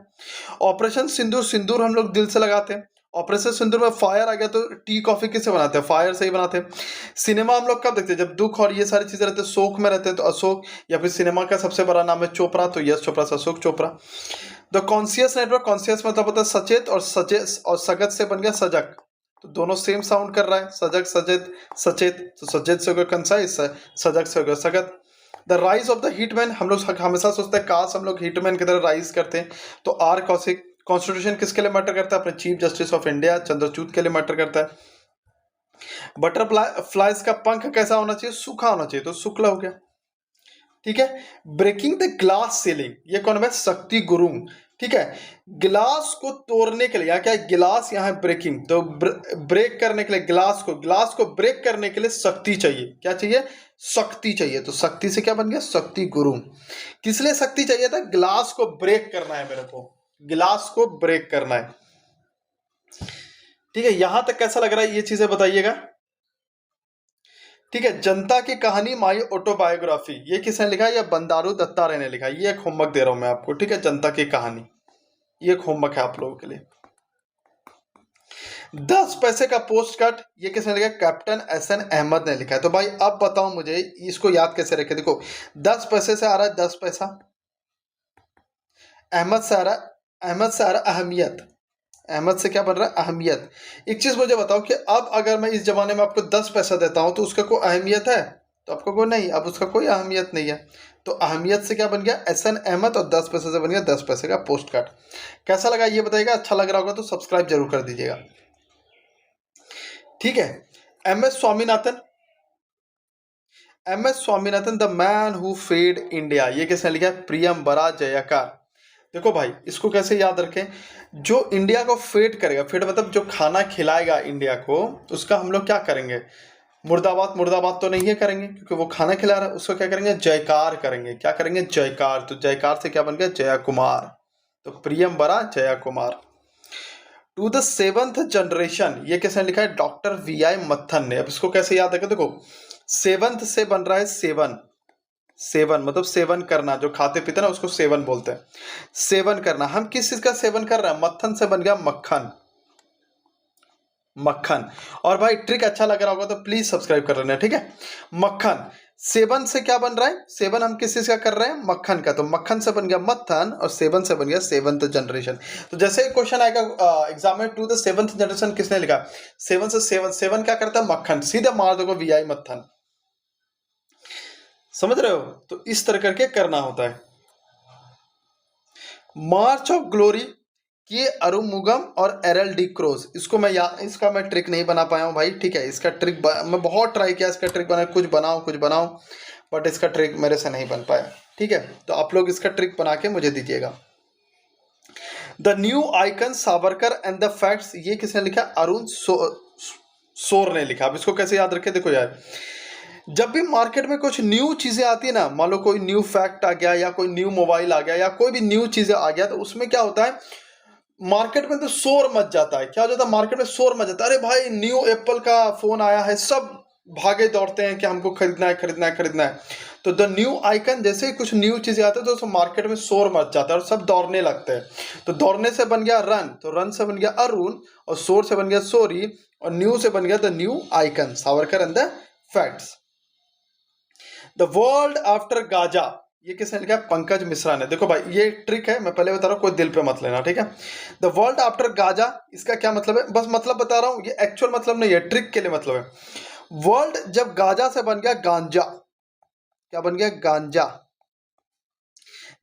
ऑपरेशन सिंदूर, सिंदूर हम लोग दिल से लगाते हैं। ऑपरेशन सिंदूर में फायर आ गया, तो टी कॉफी किससे बनाते हैं? फायर से ही बनाते हैं। सिनेमा हम लोग कब देखते हैं? जब दुख और ये सारी चीजें रहते हैं, शोक में रहते हैं, तो अशोक। या फिर सिनेमा का सबसे बड़ा नाम है चोपड़ा, तो यश चोपड़ा से Ashok Chopra. The conscious network, conscious मतलब होता है सचेत, और सचेत और सगत से बन गया सजग, तो दोनों सेम साउंड कर रहा है, सजग सचेत सचेत। तो सचेत से हो गया कंसाइज, सजग से हो गया Sagat. The rise of the hitman, हम लोग हमेशा सोचते हैं काश हम लोग हिटमैन की तरह राइज करते हैं, तो आर कौशिक। कॉन्स्टिट्यूशन किसके लिए मैटर करता है? अपने chief justice of India Chandrachud के लिए मैटर करता है। बटरफ्लाइज का पंख कैसा होना चाहिए? सूखा होना चाहिए, तो शुक्ला हो गया, ठीक है। ब्रेकिंग द ग्लास सीलिंग, ये कौन है? शक्ति गुरुंग, ठीक है। गिलास को तोड़ने के लिए, यहाँ क्या है? गिलास, यहाँ है ब्रेकिंग, तो ब्रेक करने के लिए ग्लास को ब्रेक करने के लिए शक्ति चाहिए। क्या चाहिए? शक्ति चाहिए। तो शक्ति से क्या बन गया? शक्ति गुरु। किस लिए शक्ति चाहिए था? ग्लास को ब्रेक करना है मेरे को, गिलास को ब्रेक करना है, ठीक है। यहां तक कैसा लग रहा है? ये चीजें बताइएगा, ठीक है। जनता की कहानी, माई ऑटोबायोग्राफी, ये किसने लिखा है? ये बंडारू दत्तात्रेय ने लिखा है। ये एक होमवर्क दे रहा हूं मैं आपको, ठीक है। जनता की कहानी, ये एक होमवर्क है आप लोगों के लिए। 10 पैसे का पोस्ट कार्ड, ये किसने लिखा है? कैप्टन एसएन अहमद ने लिखा है। तो भाई अब बताओ मुझे इसको याद कैसे रखे? देखो 10 पैसे से आ रहा है 10 पैसा, अहमद से आ रहा है, अहमद से आ रहा है अहमियत, अहमद से क्या बन रहा है? अहमियत। एक चीज मुझे बताओ कि अब अगर मैं इस जमाने में आपको 10 पैसा देता हूं तो उसका कोई अहमियत है? तो आपको कोई नहीं, अब उसका कोई अहमियत नहीं है। तो अहमियत से क्या बन गया? एसएन अहमद, और 10 पैसे से बन गया 10 पैसे का पोस्ट कार्ड। कैसा लगा ये बताइएगा। अच्छा लग रहा होगा तो सब्सक्राइब जरूर कर दीजिएगा, ठीक है। M S Swaminathan, M S Swaminathan, the man who fed India, ये किसने लिखा है? प्रियम बरा जयकार। देखो भाई इसको कैसे याद रखें? जो इंडिया को फेड करेगा, फेड मतलब जो खाना खिलाएगा इंडिया को, उसका हम लोग क्या करेंगे? मुर्दाबाद, मुर्दाबाद तो नहीं है करेंगे क्योंकि वो खाना खिला रहा है, उसको क्या करेंगे? जयकार करेंगे। क्या करेंगे? जयकार। तो जयकार से क्या बन गया? जया कुमार। तो Priyam Bara Jaya Kumar. To the 7th generation, ये किसने लिखा है? डॉक्टर वी आई मत्थन ने। अब इसको कैसे याद रखें? देखो 7th से बन रहा है सेवन, सेवन मतलब सेवन करना, जो खाते पीते ना उसको सेवन बोलते हैं। सेवन करना, हम किस चीज का सेवन कर रहे हैं? मत्थन से बन गया मक्खन, मक्खन। और भाई ट्रिक अच्छा लग रहा होगा तो प्लीज सब्सक्राइब कर लेना, ठीक है। मक्खन, सेवन से क्या बन रहा है? सेवन हम किस चीज का कर रहे हैं? मक्खन का। तो मक्खन से बन गया मत्थन, और सेवन से बन गया 7th जनरेशन। तो जैसे क्वेश्चन आएगा एग्जाम में, टू द 7th जनरेशन किसने लिखा? सेवन से सेवन, सेवन क्या करता है? मक्खन। सीधे मार दोगे वी आई मत्थन, समझ रहे हो? तो इस तरह करके करना होता है। मार्च ऑफ ग्लोरी, के अरुमुगम और एरल डी क्रोज, इसको मैं इसका मैं ट्रिक नहीं बना पाया हूँ भाई, ठीक है। इसका ट्रिक मैं बहुत ट्राई किया, इसका ट्रिक बना, कुछ बनाओ, बट इसका ट्रिक मेरे से नहीं बन पाया, ठीक है। तो आप लोग इसका ट्रिक बना के मुझे दीजिएगा। The new icon Savarkar and the facts, ये किसने लिखा? अरुण शोर ने लिखा। अब इसको कैसे याद रखें, देखो यार, जब भी मार्केट में कुछ न्यू चीजें आती है ना, मान लो कोई न्यू फैक्ट आ गया या कोई न्यू मोबाइल आ गया या कोई भी न्यू चीजें आ गया, तो उसमें क्या होता है, मार्केट में तो शोर मच जाता है। क्या हो जाता है, मार्केट में शोर मच जाता है, अरे भाई न्यू एप्पल का फोन आया है, सब भागे दौड़ते हैं कि हमको खरीदना है खरीदना है खरीदना है। तो द न्यू आइकन, जैसे ही कुछ न्यू चीजें आती है तो मार्केट में शोर मच जाता है और सब दौड़ने लगते हैं। तो दौड़ने से बन गया रन, तो रन से बन गया अरुण, और शोर से बन गया सोरी, और न्यू से बन गया the new icon, Savarkar and the facts. The world after Gaza, ये किसने लिखा है, पंकज मिश्रा ने। देखो भाई ये ट्रिक है, मैं पहले बता रहा हूँ, कोई दिल पे मत लेना, ठीक है। द वर्ल्ड आफ्टर गाजा, इसका क्या मतलब है, बस मतलब बता रहा हूँ, ये एक्चुअल मतलब नहीं है, ट्रिक के लिए मतलब है। वर्ल्ड जब गाजा से बन गया गांजा, क्या बन गया, गांजा।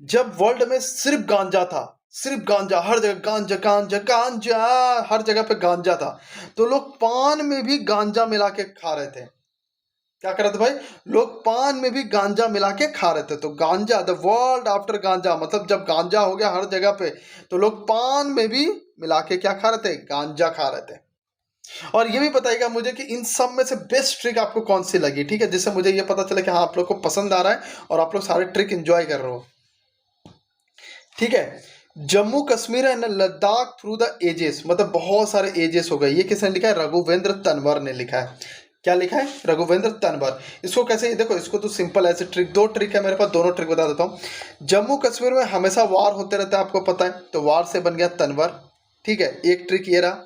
जब वर्ल्ड में सिर्फ गांजा था, सिर्फ गांजा, हर जगह गांजा गांजा गांजा, हर जगह पे गांजा था, तो लोग पान में भी गांजा मिला के खा रहे थे। क्या कर रहे थे भाई, लोग पान में भी गांजा मिला के खा रहे थे। तो गांजा, द वर्ल्ड आफ्टर गांजा, मतलब जब गांजा हो गया हर जगह पे, तो लोग पान में भी मिला के क्या खा रहे थे, गांजा खा रहे थे। और ये भी बताइएगा मुझे कि इन सब में से बेस्ट ट्रिक आपको कौन सी लगी, ठीक है, जिससे मुझे ये पता चले कि हाँ आप लोग को पसंद आ रहा है और आप लोग सारे ट्रिक एंजॉय कर रहे हो, ठीक है। Jammu Kashmir and Ladakh through the ages, मतलब बहुत सारे एजेस हो गए, ये किसने लिखा है, रघुवेंद्र तनवर ने लिखा है। क्या लिखा है, रघुवेंद्र तनवर। इसको कैसे, देखो इसको तो सिंपल ऐसे ट्रिक, दो ट्रिक है मेरे पास, दोनों ट्रिक बता देता हूँ। जम्मू कश्मीर में हमेशा वार होते रहता है, आपको पता है, तो वार से बन गया तनवर, ठीक है, एक ट्रिक ये रहा।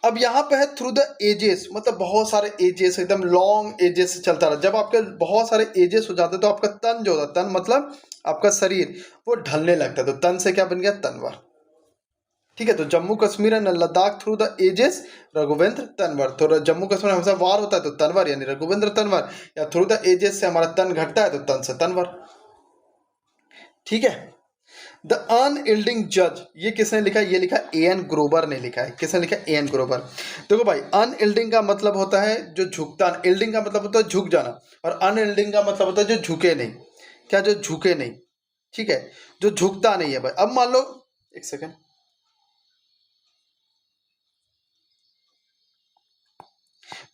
अब यहाँ पे है थ्रू द एजेस, मतलब बहुत सारे एजेस, एकदम लॉन्ग एजेस से चलता रहा। जब आपके बहुत सारे एजेस हो जाते तो आपका तन जो होता, तन मतलब आपका शरीर, वो ढलने लगता है, तो तन से क्या बन गया, तनवर, ठीक है। तो Jammu Kashmir and Ladakh through the ages, Raghuvendra Tanwar. तो जम्मू कश्मीर में हमेशा वार होता है तो तनवर यानी रघुवेंद्र तनवर, या थ्रू द एजेस से हमारा तन घटता है तो तन से तनवर, ठीक है। द अनयील्डिंग जज, ये किसने लिखा है, ये लिखा ए एन ग्रोवर ने लिखा है। किसने लिखा है, ए एन ग्रोवर। देखो भाई अनयील्डिंग का मतलब होता है जो झुकता, यील्डिंग का मतलब होता है झुक जाना, और अनयील्डिंग का मतलब होता है जो झुके नहीं। क्या, जो झुके नहीं, ठीक है, जो झुकता नहीं है भाई। अब मान लो, एक सेकेंड,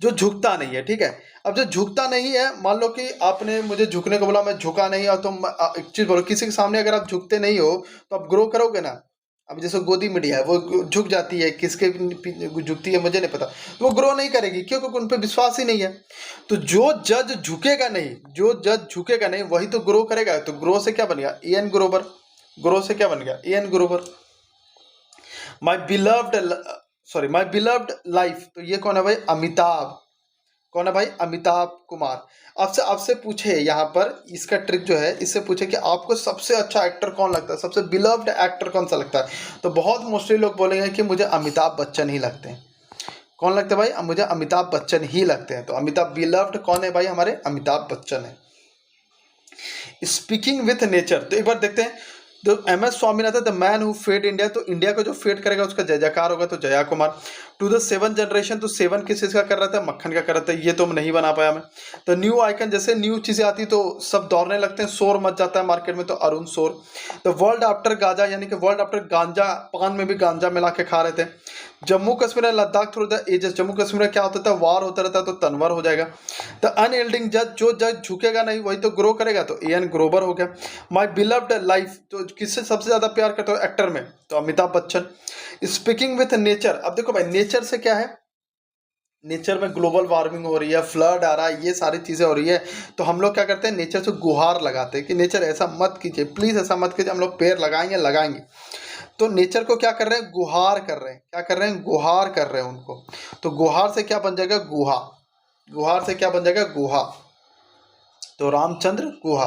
जो झुकता नहीं है, ठीक है। अब जो झुकता नहीं है, मान लो कि आपने मुझे झुकने को बोला, मैं झुका नहीं, और तुम एक चीज बोलो, किसी के सामने अगर आप झुकते नहीं हो तो आप ग्रो करोगे ना। अब जैसे गोदी मीडिया है, वो झुक जाती है, किसके झुकती है मुझे नहीं पता, तो वो ग्रो नहीं करेगी, क्योंकि उन पर विश्वास ही नहीं है। तो जो जज झुकेगा नहीं, जो जज झुकेगा नहीं, वही तो ग्रो करेगा। तो ग्रो से क्या बन गया, ए एन ग्रोवर। ग्रो से क्या बन गया, A N Grover. My beloved, sorry, my beloved life, तो ये कौन है भाई, अमिताभ। कौन है भाई, अमिताभ कुमार। आपसे आपसे पूछे यहाँ पर, इसका ट्रिक जो है, इससे पूछे कि आपको सबसे अच्छा एक्टर कौन लगता है, सबसे बिलव्ड एक्टर कौन सा लगता है, तो बहुत मोस्टली लोग बोलेंगे कि मुझे अमिताभ बच्चन ही लगते हैं। कौन लगता है भाई, मुझे अमिताभ बच्चन ही लगते हैं। तो अमिताभ बिलव्ड कौन है भाई, हमारे अमिताभ बच्चन है। स्पीकिंग विथ नेचर, तो एक बार देखते हैं, तो M S Swaminathan, the man who fed India, तो इंडिया को जो फेड करेगा उसका जय जयकार होगा, तो Jaya Kumar. To the seven generation, तो सेवन किस चीज़ का कर रहा था, मक्खन का कर रहा था, ये तो नहीं बना पाया मैं। तो न्यू आइकन, जैसे न्यू चीज़ें आती तो सब दौड़ने लगते हैं, शोर मच जाता है मार्केट में, तो अरुण शोर। तो वर्ल्ड आफ्टर गांजा, यानी कि वर्ल्ड आफ्टर गांजा, पान में भी गांजा मिला के खा रहे थे। Jammu Kashmir and Ladakh through the ages, Jammu Kashmir में क्या होता था, वार होता रहता, तो तनवर हो जाएगा। द अनयील्डिंग जज, जो जज झुकेगा नहीं वही तो ग्रो करेगा, तो ए एन ग्रोवर हो गया। माई बिलव्ड लाइफ, तो किससे सबसे ज्यादा प्यार करते हो एक्टर में, तो Amitabh Bachchan. Speaking with nature, अब देखो भाई नेचर से क्या है, नेचर में ग्लोबल वार्मिंग हो रही है, फ्लड आ रहा है, ये सारी चीज़ें हो रही है, तो हम लोग क्या करते हैं, नेचर से गुहार लगाते हैं कि नेचर ऐसा मत कीजिए, प्लीज़ ऐसा मत कीजिए, हम लोग पेड़ लगाएंगे लगाएंगे। तो नेचर को क्या कर रहे हैं, गुहार कर रहे हैं। क्या कर रहे हैं, गुहार कर रहे हैं उनको। तो गुहार से क्या बन जाएगा, गुहा। गुहार से क्या बन जाएगा, गुहा। तो Ramachandra Guha.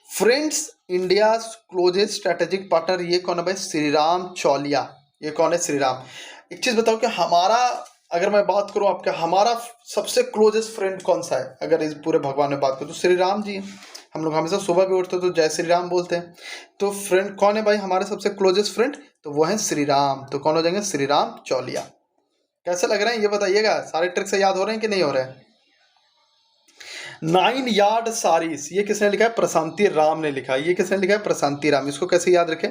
Friends India closest strategic partner, ये कौन है भाई, श्रीराम चौलिया। ये कौन है, श्रीराम। एक चीज़ बताओ कि हमारा, अगर मैं बात करूं आपका, हमारा सबसे क्लोजेस्ट फ्रेंड कौन सा है, अगर इस पूरे भगवान में बात करूं तो श्री राम जी हैं। हम लोग हमेशा सुबह भी उठते तो जय श्री राम बोलते हैं। तो फ्रेंड कौन है भाई हमारे सबसे क्लोजेस्ट फ्रेंड, तो वो है श्री राम। तो कौन हो जाएंगे, श्री राम चौलिया। कैसे लग रहे हैं ये बताइएगा, सारे ट्रिक से याद हो रहे हैं कि नहीं हो रहे हैं। 9 यार्ड सारीस, ये किसने लिखा है, प्रशांति राम ने लिखा है। ये किसने लिखा है, प्रशांति राम। इसको कैसे याद रखें,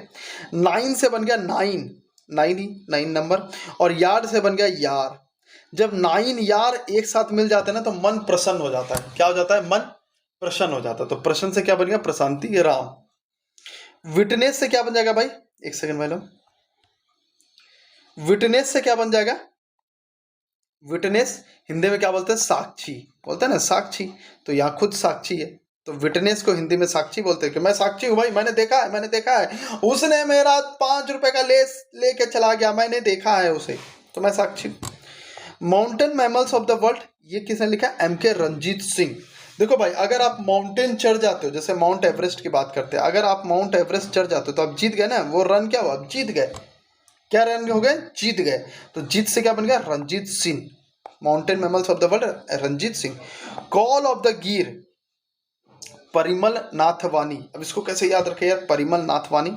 9 से बन गया 9, 9 ही 9 नंबर, और यार्ड से बन गया यार। जब 9 यार एक साथ मिल जाते हैं ना तो मन प्रसन्न हो जाता है। क्या हो जाता है? मन प्रसन्न हो जाता है। तो प्रसन्न से क्या बन गया? प्रशांति राम। विटनेस से क्या बन जाएगा भाई? एक सेकंड भाई लोग, विटनेस से क्या बन जाएगा? विटनेस हिंदी में क्या बोलते हैं? साक्षी बोलते हैं ना, साक्षी। तो यहाँ खुद साक्षी है, तो विटनेस को हिंदी में साक्षी बोलते हैं कि मैं साक्षी हूँ भाई, मैंने देखा है, मैंने देखा है, उसने मेरा 5 रुपए का लेस लेके चला गया, मैंने देखा है उसे, तो मैं साक्षी हूँ। Mountain mammals of the world, ये किसने लिखा? M.K. रंजीत सिंह। देखो भाई, अगर आप माउंटेन चढ़ जाते हो, जैसे माउंट एवरेस्ट की बात करते हैं, अगर आप माउंट एवरेस्ट चढ़ जाते हो तो आप जीत गए ना। वो रन क्या हुआ? आप जीत गए। क्या रन हो गए? जीत गए। तो जीत से क्या बन गया? Ranjit Singh. Mountain mammals of the world Ranjit Singh. Call of the Gir, Parimal Nathwani. अब इसको कैसे याद रखे यार? परिमल नाथवानी।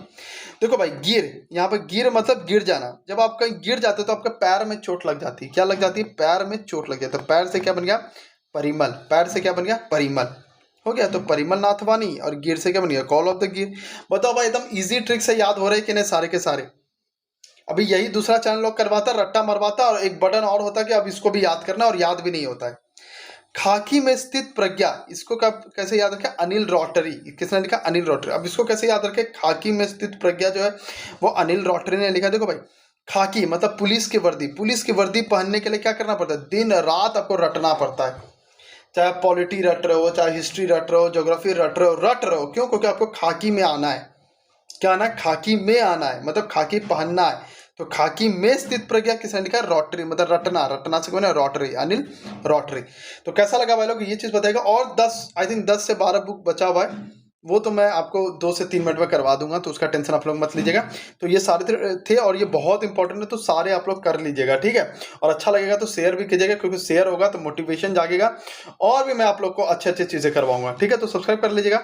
देखो भाई, गिर, यहाँ पे गिर मतलब गिर जाना। जब आप कहीं गिर जाते हो तो आपके पैर में चोट लग जाती है। क्या लग जाती है? पैर में चोट लग जाती है। तो पैर से क्या बन गया? परिमल। पैर से क्या बन गया? परिमल हो गया। तो परिमल नाथवानी। और गिर से क्या बन गया? कॉल ऑफ द गिर। बताओ भाई, एकदम इजी ट्रिक से याद हो रहे कि नहीं सारे के सारे? अभी यही दूसरा चैनल लोग करवाता, रट्टा मरवाता, और एक बटन और होता कि अब इसको भी याद करना, और याद भी नहीं होता है। खाकी में स्थित प्रज्ञा, इसको कब कैसे याद रखें? अनिल रोटरी। किसने लिखा? अनिल रोटरी। अब इसको कैसे याद रखें? खाकी में स्थित प्रज्ञा जो है वो अनिल रोटरी ने लिखा। देखो भाई, खाकी मतलब पुलिस की वर्दी। पुलिस की वर्दी पहनने के लिए क्या करना पड़ता है? दिन रात आपको रटना पड़ता है। चाहे आप पॉलिटी रट रहे हो, चाहे हिस्ट्री रट रहे हो, ज्योग्राफी रट रहे हो। क्यों? क्योंकि आपको खाकी में आना है। क्या आना है? खाकी में आना है, मतलब खाकी पहनना है। तो खाकी में स्थित प्रज्ञा किसने लिखा? रोटरी, मतलब रटना। रटना से कौन है? Rotary, Anil rotary. तो कैसा लगा भाई लोग? ये चीज बताएगा। और 10, आई थिंक 10 से 12 बुक बचा हुआ है, वो तो मैं आपको 2 से 3 मिनट में करवा दूंगा, तो उसका टेंशन आप लोग मत लीजिएगा। तो ये सारे थे और ये बहुत इंपॉर्टेंट है, तो सारे आप लोग कर लीजिएगा, ठीक है। और अच्छा लगेगा तो शेयर भी कीजिएगा, क्योंकि शेयर होगा तो मोटिवेशन जागेगा, और भी मैं आप लोग को अच्छे अच्छे चीजें करवाऊंगा, ठीक है। तो सब्सक्राइब कर लीजिएगा।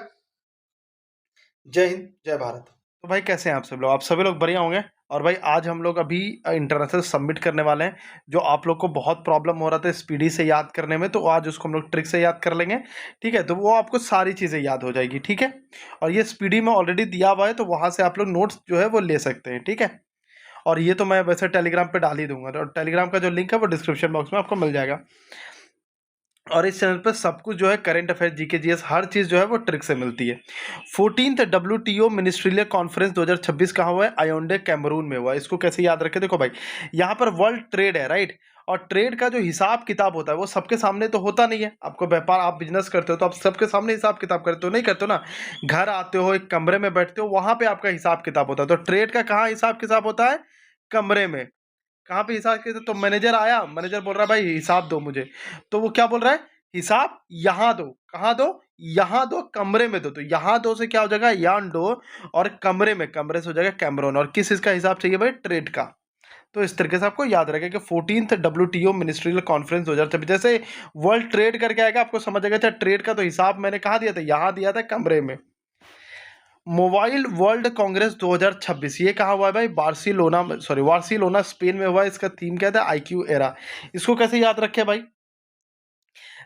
जय हिंद, जय भारत। तो भाई कैसे हैं आप सब लोग? आप सभी लोग बढ़िया होंगे। और भाई आज हम लोग अभी इंटरनेशनल सबमिट करने वाले हैं, जो आप लोग को बहुत प्रॉब्लम हो रहा था स्पीडी से याद करने में, तो आज उसको हम लोग ट्रिक से याद कर लेंगे, ठीक है। तो वो आपको सारी चीज़ें याद हो जाएगी, ठीक है। और ये स्पीडी में ऑलरेडी दिया हुआ है, तो वहाँ से आप लोग नोट्स जो है वो ले सकते हैं, ठीक है। और ये तो मैं वैसे टेलीग्राम पे डाल ही दूंगा, तो टेलीग्राम का जो लिंक है वो डिस्क्रिप्शन बॉक्स में आपको मिल जाएगा। और इस चैनल पर सब कुछ जो है करंट अफेयर, जीके, जीएस, हर चीज़ जो है वो ट्रिक से मिलती है। 14th WTO मिनिस्ट्रियल कॉन्फ्रेंस 2026 कहाँ हुआ है? याओंडे, कैमरून में हुआ है। इसको कैसे याद रखें? देखो भाई, यहाँ पर वर्ल्ड ट्रेड है, राइट। और ट्रेड का जो हिसाब किताब होता है वो सबके सामने तो होता नहीं है। आपको व्यापार, आप बिजनेस करते हो तो आप सबके सामने हिसाब किताब करते हो? नहीं करते हो ना। घर आते हो, एक कमरे में बैठते हो, वहां पे आपका हिसाब किताब होता है। तो ट्रेड का कहाँ हिसाब किताब होता है? कमरे में। कहाँ पे हिसाब किताब? तो मैनेजर आया, मैनेजर बोल रहा है भाई हिसाब दो मुझे, तो वो क्या बोल रहा है? हिसाब यहाँ दो। कहाँ दो? यहाँ दो, कमरे में दो। तो यहाँ दो से क्या हो जाएगा? यान दो। और कमरे में, कमरे से हो जाएगा कैमरून। और किस इसका हिसाब चाहिए भाई? ट्रेड का। तो इस तरीके से आपको याद रखेगा कि 14th WTO मिनिस्ट्रियल कॉन्फ्रेंस 2026, जैसे वर्ल्ड ट्रेड करके आएगा आपको समझ आएगा। अच्छा, ट्रेड का तो हिसाब मैंने कहाँ दिया था? यहाँ दिया था, कमरे में। मोबाइल वर्ल्ड कांग्रेस 2026, ये कहाँ हुआ है भाई? बार्सिलोना, स्पेन में हुआ है। इसका थीम क्या था? IQ era. इसको कैसे याद रखे भाई?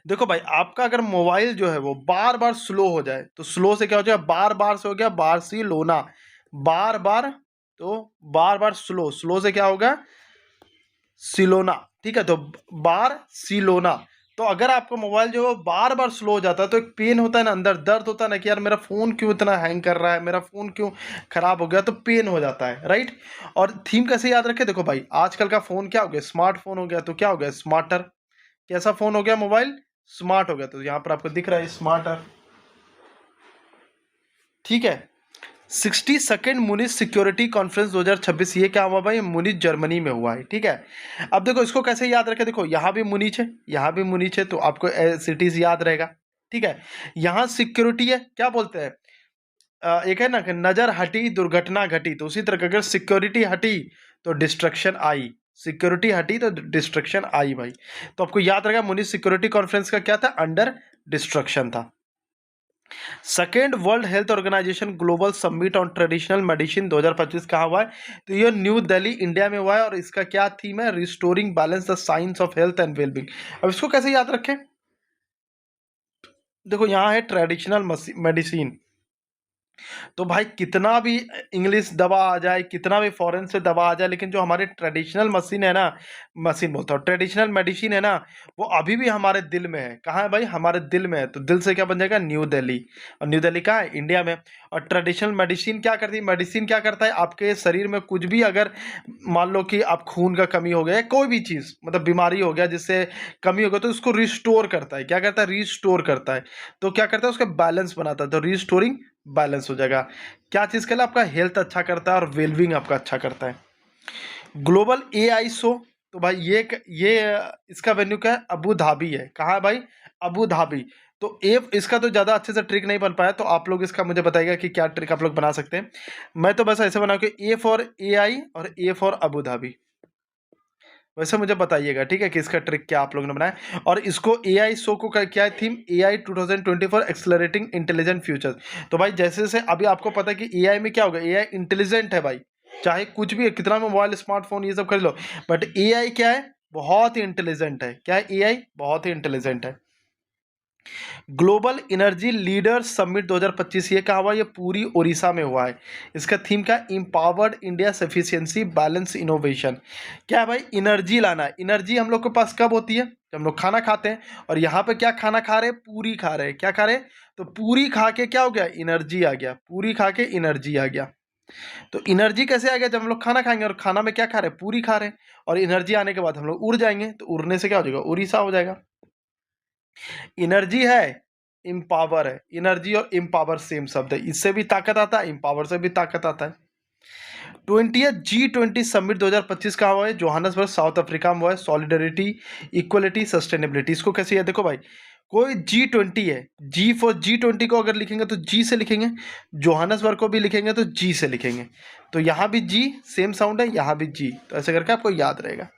देखो भाई, आपका अगर मोबाइल जो है वो बार बार स्लो हो जाए, तो स्लो से क्या हो जाएगा? बार बार से हो गया बार्सिलोना, बार बार। तो बार बार स्लो, स्लो से क्या होगा? सिलोना, ठीक है। तो बार्सिलोना। तो अगर आपका मोबाइल जो है बार बार स्लो हो जाता है, तो एक पेन होता है ना, अंदर दर्द होता है ना कि यार मेरा फ़ोन क्यों इतना हैंग कर रहा है, मेरा फ़ोन क्यों ख़राब हो गया, तो पेन हो जाता है, राइट। और थीम कैसे याद रखें? देखो भाई, आजकल का फ़ोन क्या हो गया? स्मार्टफोन हो गया। तो क्या हो गया? स्मार्टर। कैसा फ़ोन हो गया? मोबाइल स्मार्ट हो गया। तो यहाँ पर आपको दिख रहा है स्मार्टर, ठीक है। 62nd मुनिच सिक्योरिटी कॉन्फ्रेंस 2026, ये क्या हुआ भाई? मुनिच, जर्मनी में हुआ है, ठीक है। अब देखो इसको कैसे याद रखें? देखो यहाँ भी मुनिच है, यहाँ भी मुनिच है, तो आपको सिटीज याद रहेगा, ठीक है। यहाँ सिक्योरिटी है, क्या बोलते हैं? एक है ना कि नजर हटी दुर्घटना घटी, तो उसी तरह का अगर सिक्योरिटी हटी तो डिस्ट्रक्शन आई, सिक्योरिटी हटी तो डिस्ट्रक्शन आई भाई। तो आपको याद रहेगा मुनिच सिक्योरिटी कॉन्फ्रेंस का क्या था? अंडर डिस्ट्रक्शन था। Second world health organisation global summit on traditional medicine 2025 कहाँ हुआ है? तो ये न्यू दिल्ली, इंडिया में हुआ है। और इसका क्या थीम है? Restoring balance the science of health and wellbeing. अब इसको कैसे याद रखें? देखो यहाँ है ट्रेडिशनल मेडिसिन, तो भाई कितना भी इंग्लिश दवा आ जाए, कितना भी फॉरेन से दवा आ जाए, लेकिन जो हमारी ट्रेडिशनल मशीन है ना, मशीन बोलता हूँ, ट्रेडिशनल मेडिसिन है ना, वो अभी भी हमारे दिल में है। कहाँ है भाई? हमारे दिल में है। तो दिल से क्या बन जाएगा? न्यू दिल्ली। और न्यू दिल्ली कहाँ है? इंडिया में। और ट्रेडिशनल मेडिसिन क्या करती है? मेडिसिन क्या करता है? आपके शरीर में कुछ भी अगर मान लो कि आप खून का कमी हो गया, कोई भी चीज़ मतलब बीमारी हो गया जिससे कमी हो गया, तो उसको रिस्टोर करता है। क्या करता है? रिस्टोर करता है। तो क्या करता है? उसका बैलेंस बनाता है। तो रिस्टोरिंग बैलेंस हो जाएगा। क्या चीज़ के लिए? आपका हेल्थ अच्छा करता है और वेलबींग आपका अच्छा करता है। ग्लोबल एआई शो, तो भाई ये इसका वेन्यू क्या है? अबू धाबी है। कहाँ है भाई? Abu Dhabi. तो ए इसका तो ज़्यादा अच्छे से ट्रिक नहीं बन पाया, तो आप लोग इसका मुझे बताइएगा कि क्या ट्रिक आप लोग बना सकते हैं। मैं तो बस ऐसे बनाऊँ कि ए फॉर एआई और ए फॉर अबू धाबी। वैसे मुझे बताइएगा, ठीक है, कि इसका ट्रिक क्या आप लोगों ने बनाया। और इसको एआई शो को क्या है theme? AI 2024 accelerating intelligent future. तो भाई जैसे जैसे अभी आपको पता है कि एआई में क्या होगा, एआई इंटेलिजेंट है भाई, चाहे कुछ भी है, कितना भी मोबाइल स्मार्टफोन ये सब खरीद लो, बट एआई क्या है? बहुत ही इंटेलिजेंट है। क्या है? एआई बहुत ही इंटेलिजेंट है। ग्लोबल एनर्जी लीडर समिट 2025 ये कहाँ हुआ? ये पूरी उड़ीसा में हुआ है। इसका थीम क्या? Empowered India sufficiency balance innovation. क्या है भाई? एनर्जी लाना है। एनर्जी हम लोग के पास कब होती है? जब हम लोग खाना खाते हैं। और यहाँ पे क्या खाना खा रहे हैं? पूरी खा रहे हैं। क्या खा रहे हैं? तो पूरी खा के क्या हो गया? एनर्जी आ गया। पूरी खा के एनर्जी आ गया। तो एनर्जी कैसे आ गया? जब हम लोग खाना खाएंगे और खाना में क्या खा रहे हैं? पूरी खा रहे हैं। और एनर्जी आने के बाद हम लोग उड़ जाएंगे, तो उड़ने से क्या हो जाएगा? उड़ीसा हो जाएगा। एनर्जी है, इम्पावर है। एनर्जी और इम्पावर सेम शब्द है। इससे भी ताकत आता है, इम्पावर से भी ताकत आता है। 20th G20 समिट 2025 कहाँ हुआ है? जोहान्सबर्ग साउथ अफ्रीका में हुआ है। Solidarity, equality, sustainability. इसको कैसे है? देखो भाई, कोई G20 है, जी फॉर G20 को अगर लिखेंगे तो जी से लिखेंगे, जोहान्सबर्ग को भी लिखेंगे तो जी से लिखेंगे। तो यहाँ भी जी सेम साउंड है, यहाँ भी जी, तो ऐसे करके आपको याद रहेगा,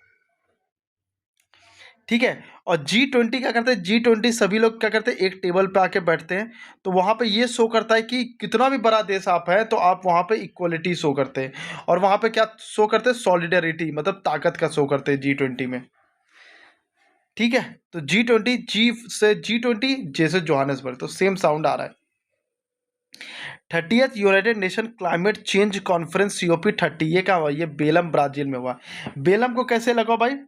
ठीक है। और G20 क्या करते हैं? G20 सभी लोग क्या करते हैं? एक टेबल पे आके बैठते हैं। तो वहाँ पे ये शो करता है कि कितना भी बड़ा देश आप है, तो आप वहाँ पे इक्वलिटी शो करते हैं। और वहाँ पे क्या शो करते हैं? सॉलिडरिटी, मतलब ताकत का शो करते हैं G20 में, ठीक है। तो G20 जी से G20, जे से जोहान्सबर्ग, तो सेम साउंड आ रहा है। 30th United nation climate change conference COP30 ये कहाँ हुआ? ये बेलम ब्राजील में हुआ। बेलम को कैसे लगा भाई?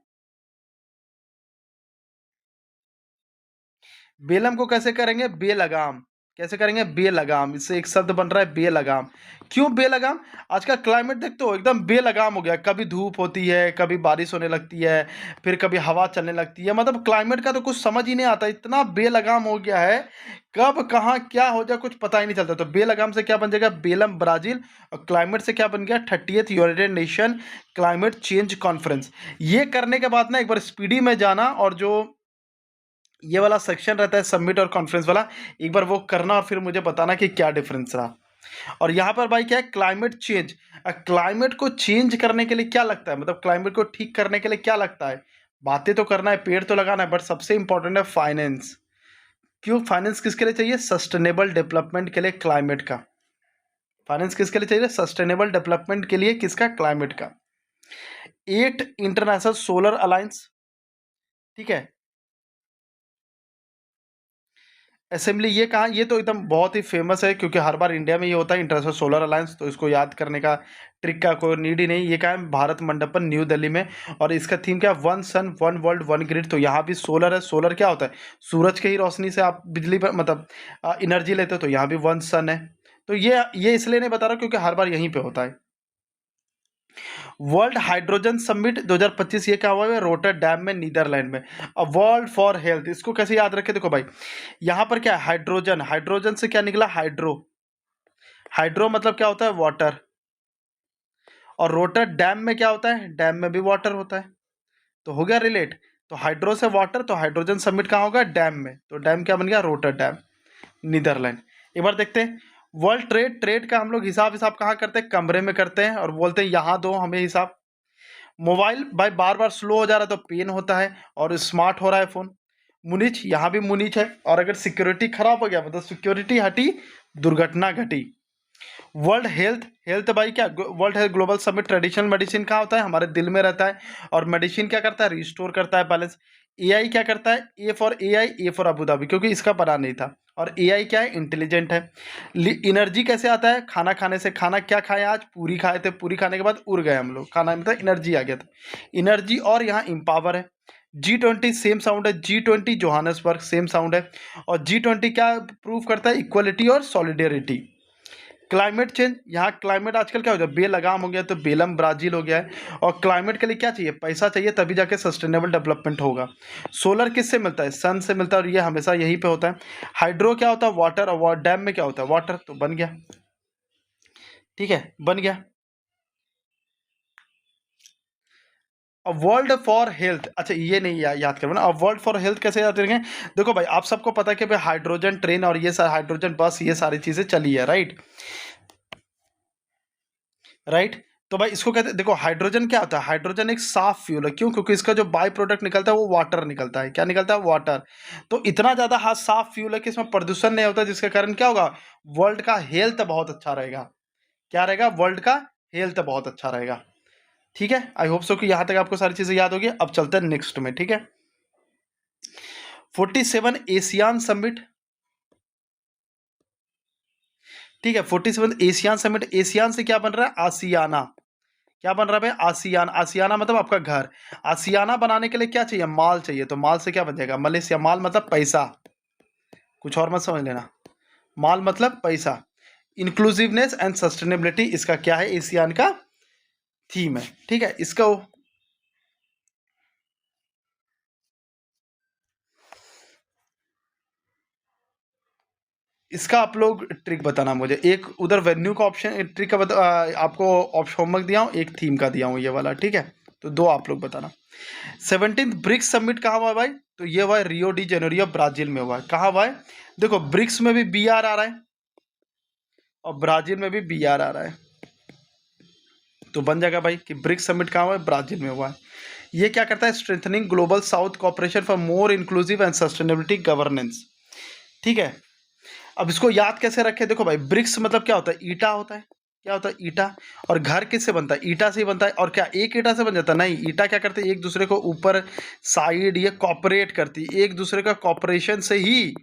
बेलम को कैसे करेंगे? बेलगाम। कैसे करेंगे? बेलगाम। इससे एक शब्द बन रहा है बेलगाम। क्यों बेलगाम? आज का क्लाइमेट देखते हो एकदम बेलगाम हो गया। कभी धूप होती है, कभी बारिश होने लगती है, फिर कभी हवा चलने लगती है। मतलब क्लाइमेट का तो कुछ समझ ही नहीं आता, इतना बेलगाम हो गया है। कब कहाँ क्या हो जाए कुछ पता ही नहीं चलता। तो बेलगाम से क्या बन जाएगा? बेलम ब्राजील। और क्लाइमेट से क्या बन गया? 30th United nation climate change conference. ये करने के बाद ना एक बार स्पीडी में जाना, और जो ये वाला सेक्शन रहता है सबमिट और कॉन्फ्रेंस वाला, एक बार वो करना और फिर मुझे बताना कि क्या डिफरेंस रहा। और यहाँ पर भाई क्या है? Climate change. क्लाइमेट को चेंज करने के लिए क्या लगता है, मतलब क्लाइमेट को ठीक करने के लिए क्या लगता है? बातें तो करना है, पेड़ तो लगाना है, बट सबसे इंपॉर्टेंट है फाइनेंस। क्यों फाइनेंस किसके लिए चाहिए? सस्टेनेबल डेवलपमेंट के लिए क्लाइमेट का। फाइनेंस किसके लिए चाहिए? सस्टेनेबल डेवलपमेंट के लिए। किसका? क्लाइमेट का। 8 इंटरनेशनल सोलर अलायंस, ठीक है। असेंबली ये कहाँ? ये तो एकदम बहुत ही फेमस है, क्योंकि हर बार इंडिया में ये होता है, इंटरनेशनल सोलर अलायंस। तो इसको याद करने का ट्रिक का कोई नीड ही नहीं। ये कहाँ है? भारत मंडपम न्यू दिल्ली में। और इसका थीम क्या है? One sun one world one grid. तो यहाँ भी सोलर है। सोलर क्या होता है? सूरज के ही रोशनी से आप बिजली पर मतलब एनर्जी लेते हो। तो यहाँ भी वन सन है। तो ये इसलिए नहीं बता रहा क्योंकि हर बार यहीं पे होता है। वर्ल्ड हाइड्रोजन समिट 2025 ये क्या हुआ है? रोटरडैम में, नीदरलैंड में। अब वर्ल्ड फॉर हेल्थ, इसको कैसे याद रखें? देखो भाई, यहाँ पर क्या है? हाइड्रोजन। हाइड्रोजन से क्या निकला? हाइड्रो। हाइड्रो मतलब क्या होता है? वाटर। और रोटर डैम में क्या होता है? डैम में भी वाटर होता है। तो हो गया रिलेट। तो हाइड्रो से वाटर, तो हाइड्रोजन समिट कहाँ होगा? डैम में। तो डैम क्या बन गया? Rotterdam, Netherlands. एक बार देखते हैं वर्ल्ड ट्रेड। ट्रेड का हम लोग हिसाब हिसाब कहाँ करते हैं? कमरे में करते हैं, और बोलते हैं यहाँ दो हमें हिसाब। मोबाइल भाई बार बार स्लो हो जा रहा है तो पेन होता है, और स्मार्ट हो रहा है फ़ोन। मुनिच, यहाँ भी मुनिच है। और अगर सिक्योरिटी खराब हो गया, मतलब सिक्योरिटी हटी, दुर्घटना घटी। World health. हेल्थ भाई क्या? World health global summit. Traditional medicine कहाँ होता है? हमारे दिल में रहता है। और मेडिसिन क्या करता है? रिस्टोर करता है बैलेंस। एआई क्या करता है? A for AI, A for Abu Dhabi, क्योंकि इसका बना नहीं था। और एआई क्या है, इंटेलिजेंट है। एनर्जी कैसे आता है, खाना खाने से। खाना क्या खाए आज, पूरी खाए थे, पूरी खाने के बाद उड़ गए हम लोग, खाना मतलब एनर्जी आ गया था, एनर्जी। और यहाँ इम्पावर है। G20 सेम साउंड है, G20 जोहानसबर्ग सेम साउंड है। और G20 क्या प्रूव करता है, इक्वलिटी और सॉलिडेरिटी। क्लाइमेट चेंज, यहाँ क्लाइमेट आजकल क्या हो गया, बेलगाम हो गया तो बेलम ब्राजील हो गया है। और क्लाइमेट के लिए क्या चाहिए, पैसा चाहिए, तभी जाके सस्टेनेबल डेवलपमेंट होगा। सोलर किससे मिलता है, सन से मिलता है, और ये हमेशा यहीं पे होता है। हाइड्रो क्या होता है, वाटर, और डैम में क्या होता है, वाटर। तो बन गया, ठीक है, बन गया। अब वर्ल्ड फॉर हेल्थ, अच्छा ये नहीं याद करना। अब वर्ल्ड फॉर हेल्थ कैसे याद करेंगे, देखो भाई आप सबको पता है कि भाई हाइड्रोजन ट्रेन और ये सारे हाइड्रोजन बस, ये सारी चीजें चली है, राइट राइट। तो भाई इसको कहते हैं, देखो हाइड्रोजन क्या होता है, हाइड्रोजन एक साफ फ्यूल है। क्यों, क्योंकि इसका जो बाय प्रोडक्ट निकलता है वो वाटर निकलता है। क्या निकलता है, वाटर। तो इतना ज्यादा हाँ साफ फ्यूल है कि इसमें प्रदूषण नहीं होता, जिसके कारण क्या होगा, वर्ल्ड का हेल्थ बहुत अच्छा रहेगा। क्या रहेगा, वर्ल्ड का हेल्थ बहुत अच्छा रहेगा। ठीक है, आई होप सो कि यहां तक आपको सारी चीजें याद होगी। अब चलते हैं नेक्स्ट में, ठीक है। 47 एशियान समिट, ठीक है, 47 एशियान समिट। एशियान से क्या बन रहा है, आसियाना। क्या बन रहा है भाई, आसियान। आसियाना मतलब आपका घर। आसियाना बनाने के लिए क्या चाहिए, माल चाहिए। तो माल से क्या बन जाएगा, मलेशिया। माल मतलब पैसा, कुछ और मत समझ लेना। माल मतलब पैसा। इंक्लूसिवनेस एंड सस्टेनेबिलिटी इसका क्या है, एशियान का थीम है। ठीक है, इसका आप लोग ट्रिक बताना मुझे। एक उधर वेन्यू का ऑप्शन ट्रिक का आपको ऑप्शन होमवर्क दिया हूँ, एक थीम का दिया हूँ ये वाला, ठीक है। तो दो आप लोग बताना। 17th ब्रिक्स समिट कहाँ हुआ है भाई, तो ये हुआ है रियो डी जेनेरियो ब्राजील में हुआ है। कहाँ हुआ है, देखो ब्रिक्स में भी बी आर आ रहा है और ब्राजील में भी बी आर आ रहा है। तो बन जाएगा भाई कि ब्रिक्स समिट कहाँ हुआ है, ब्राजील में हुआ है। ये क्या करता है, strengthening global south corporation for more inclusive and sustainability governance. ठीक है, अब इसको याद कैसे रखें, देखो भाई ब्रिक्स मतलब क्या होता है, ईटा होता है। क्या होता है, ईटा। और घर किससे बनता है, ईटा से ही बनता है। और क्या एक ईटा से बन जाता है, नहीं। ईटा क्या करते हैं, एक दूसरे को ऊपर साइड ये कॉपरेट करती है, एक दूसरे का कॉपरेशन से ही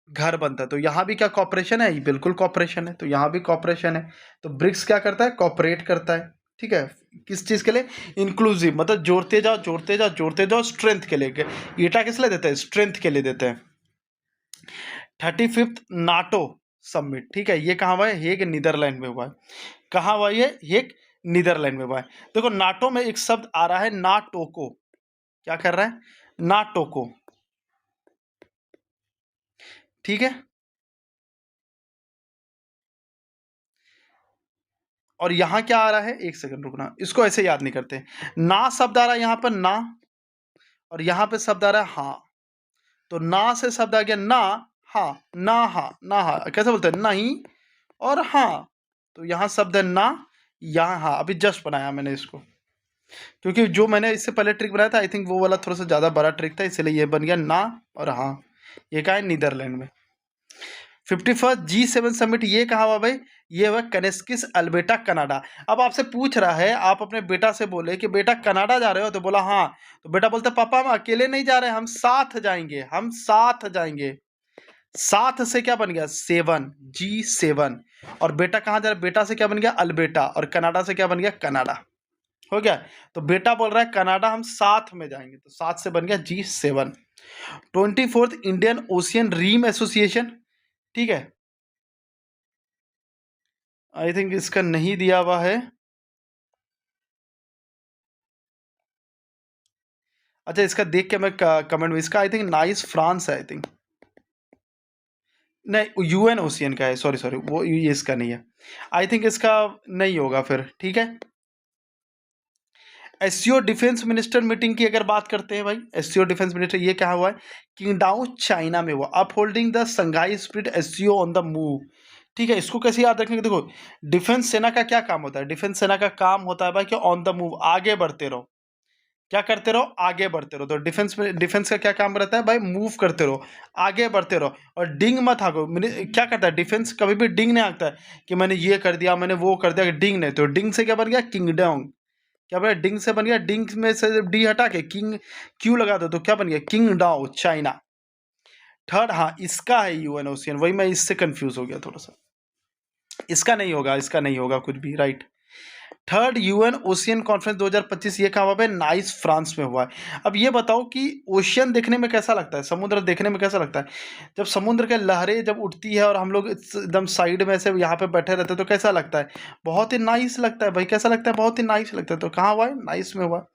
घर बनता है। तो यहाँ भी क्या कॉपरेशन है, बिल्कुल कॉपरेशन है। तो यहाँ भी कॉपरेशन है। तो ब्रिक्स क्या करता है, कॉपरेट करता है। ठीक है, किस चीज के लिए, इंक्लूसिव मतलब जोड़ते जाओ जोड़ते जाओ जोड़ते जाओ, स्ट्रेंथ के लिए। ईटा किस लिए देते हैं, स्ट्रेंथ के लिए देते हैं। 35th नाटो समिट, ठीक है, ये कहाँ हुआ है, हेग नीदरलैंड में हुआ है। कहाँ हुआ ये, हेग नीदरलैंड में हुआ है। देखो नाटो में एक शब्द आ रहा है, नाटोको। क्या कर रहा है, नाटोको। ठीक है, और यहां क्या आ रहा है, एक सेकंड रुकना, इसको ऐसे याद नहीं करते। ना शब्द आ रहा है यहां पर, ना। और यहां पे शब्द आ रहा है हाँ। तो ना से शब्द आ गया ना, हाँ ना, हाँ ना, हाँ कैसे बोलते हैं, नहीं और हाँ। तो यहां शब्द है ना, यहाँ हाँ। अभी जस्ट बनाया मैंने इसको, क्योंकि जो मैंने इससे पहले ट्रिक बनाया था, आई थिंक वो वाला थोड़ा सा ज़्यादा बड़ा ट्रिक था, इसलिए ये बन गया ना और हाँ। ये कहाँ है, नीदरलैंड में। 51st G7 समिट ये कहाँ हुआ भाई, ये हुआ कनेस्किस अल्बर्टा कनाडा। अब आपसे पूछ रहा है, आप अपने बेटा से बोले कि बेटा कनाडा जा रहे हो, तो बोला हाँ। तो बेटा बोलता पापा हम अकेले नहीं जा रहे, हम साथ जाएंगे, हम साथ जाएंगे। साथ से क्या बन गया, 7 G7। और बेटा कहाँ जा रहा है, बेटा से क्या बन गया, अल्बर्टा। और कनाडा से क्या बन गया, कनाडा। हो गया। तो बेटा बोल रहा है कनाडा हम साथ में जाएंगे, तो साथ से बन गया G7। 24th Indian ocean रीम association, ठीक है, आई थिंक इसका नहीं दिया हुआ है। अच्छा इसका देख के मैं कमेंट में, इसका आई थिंक नाइस फ्रांस है, आई थिंक। नहीं, यूएन ओशियन का है, सॉरी सॉरी, वो ये इसका नहीं है। आई थिंक इसका नहीं होगा फिर, ठीक है। एससीओ डिफेंस मिनिस्टर मीटिंग की अगर बात करते हैं भाई, एससीओ डिफेंस मिनिस्टर ये क्या हुआ है, किंगडाओ चाइना में हुआ। Up holding the Shanghai spirit SCO on the move. ठीक है, इसको कैसे याद रखेंगे, देखो डिफेंस सेना का क्या काम होता है, डिफेंस सेना का काम होता है भाई कि ऑन द मूव, आगे बढ़ते रहो। क्या करते रहो, आगे बढ़ते रहो। तो डिफेंस में, डिफेंस का क्या काम रहता है भाई, मूव करते रहो, आगे बढ़ते रहो। और डिंग मत हाको। क्या करता है डिफेंस, कभी भी डिंग नहीं हाकता है कि मैंने ये कर दिया, मैंने वो कर दिया, डिंग नहीं। तो डिंग से क्या बन गया, किंगडम। क्या बना, डिंग से बन गया, डिंग में से डी हटा के किंग क्यू लगा दो, तो क्या बन गया, किंग डाओ चाइना। थर्ड, हाँ इसका है यूएन ओशियन, वही मैं इससे कंफ्यूज हो गया थोड़ा सा। इसका नहीं होगा, इसका नहीं होगा कुछ भी, right. Third UN ocean conference 2025 ये कहाँ हुआ है? नाइस, फ्रांस में हुआ है। अब ये बताओ कि ओशियन देखने में कैसा लगता है, समुद्र देखने में कैसा लगता है? जब समुद्र के लहरें जब उठती है और हम लोग एकदम साइड में से यहाँ पे बैठे रहते हैं तो कैसा लगता है? बहुत ही नाइस लगता है भाई, कैसा लगता है? बहुत ही नाइस लगता है। तो कहाँ हुआ है? नाइस में हुआ है।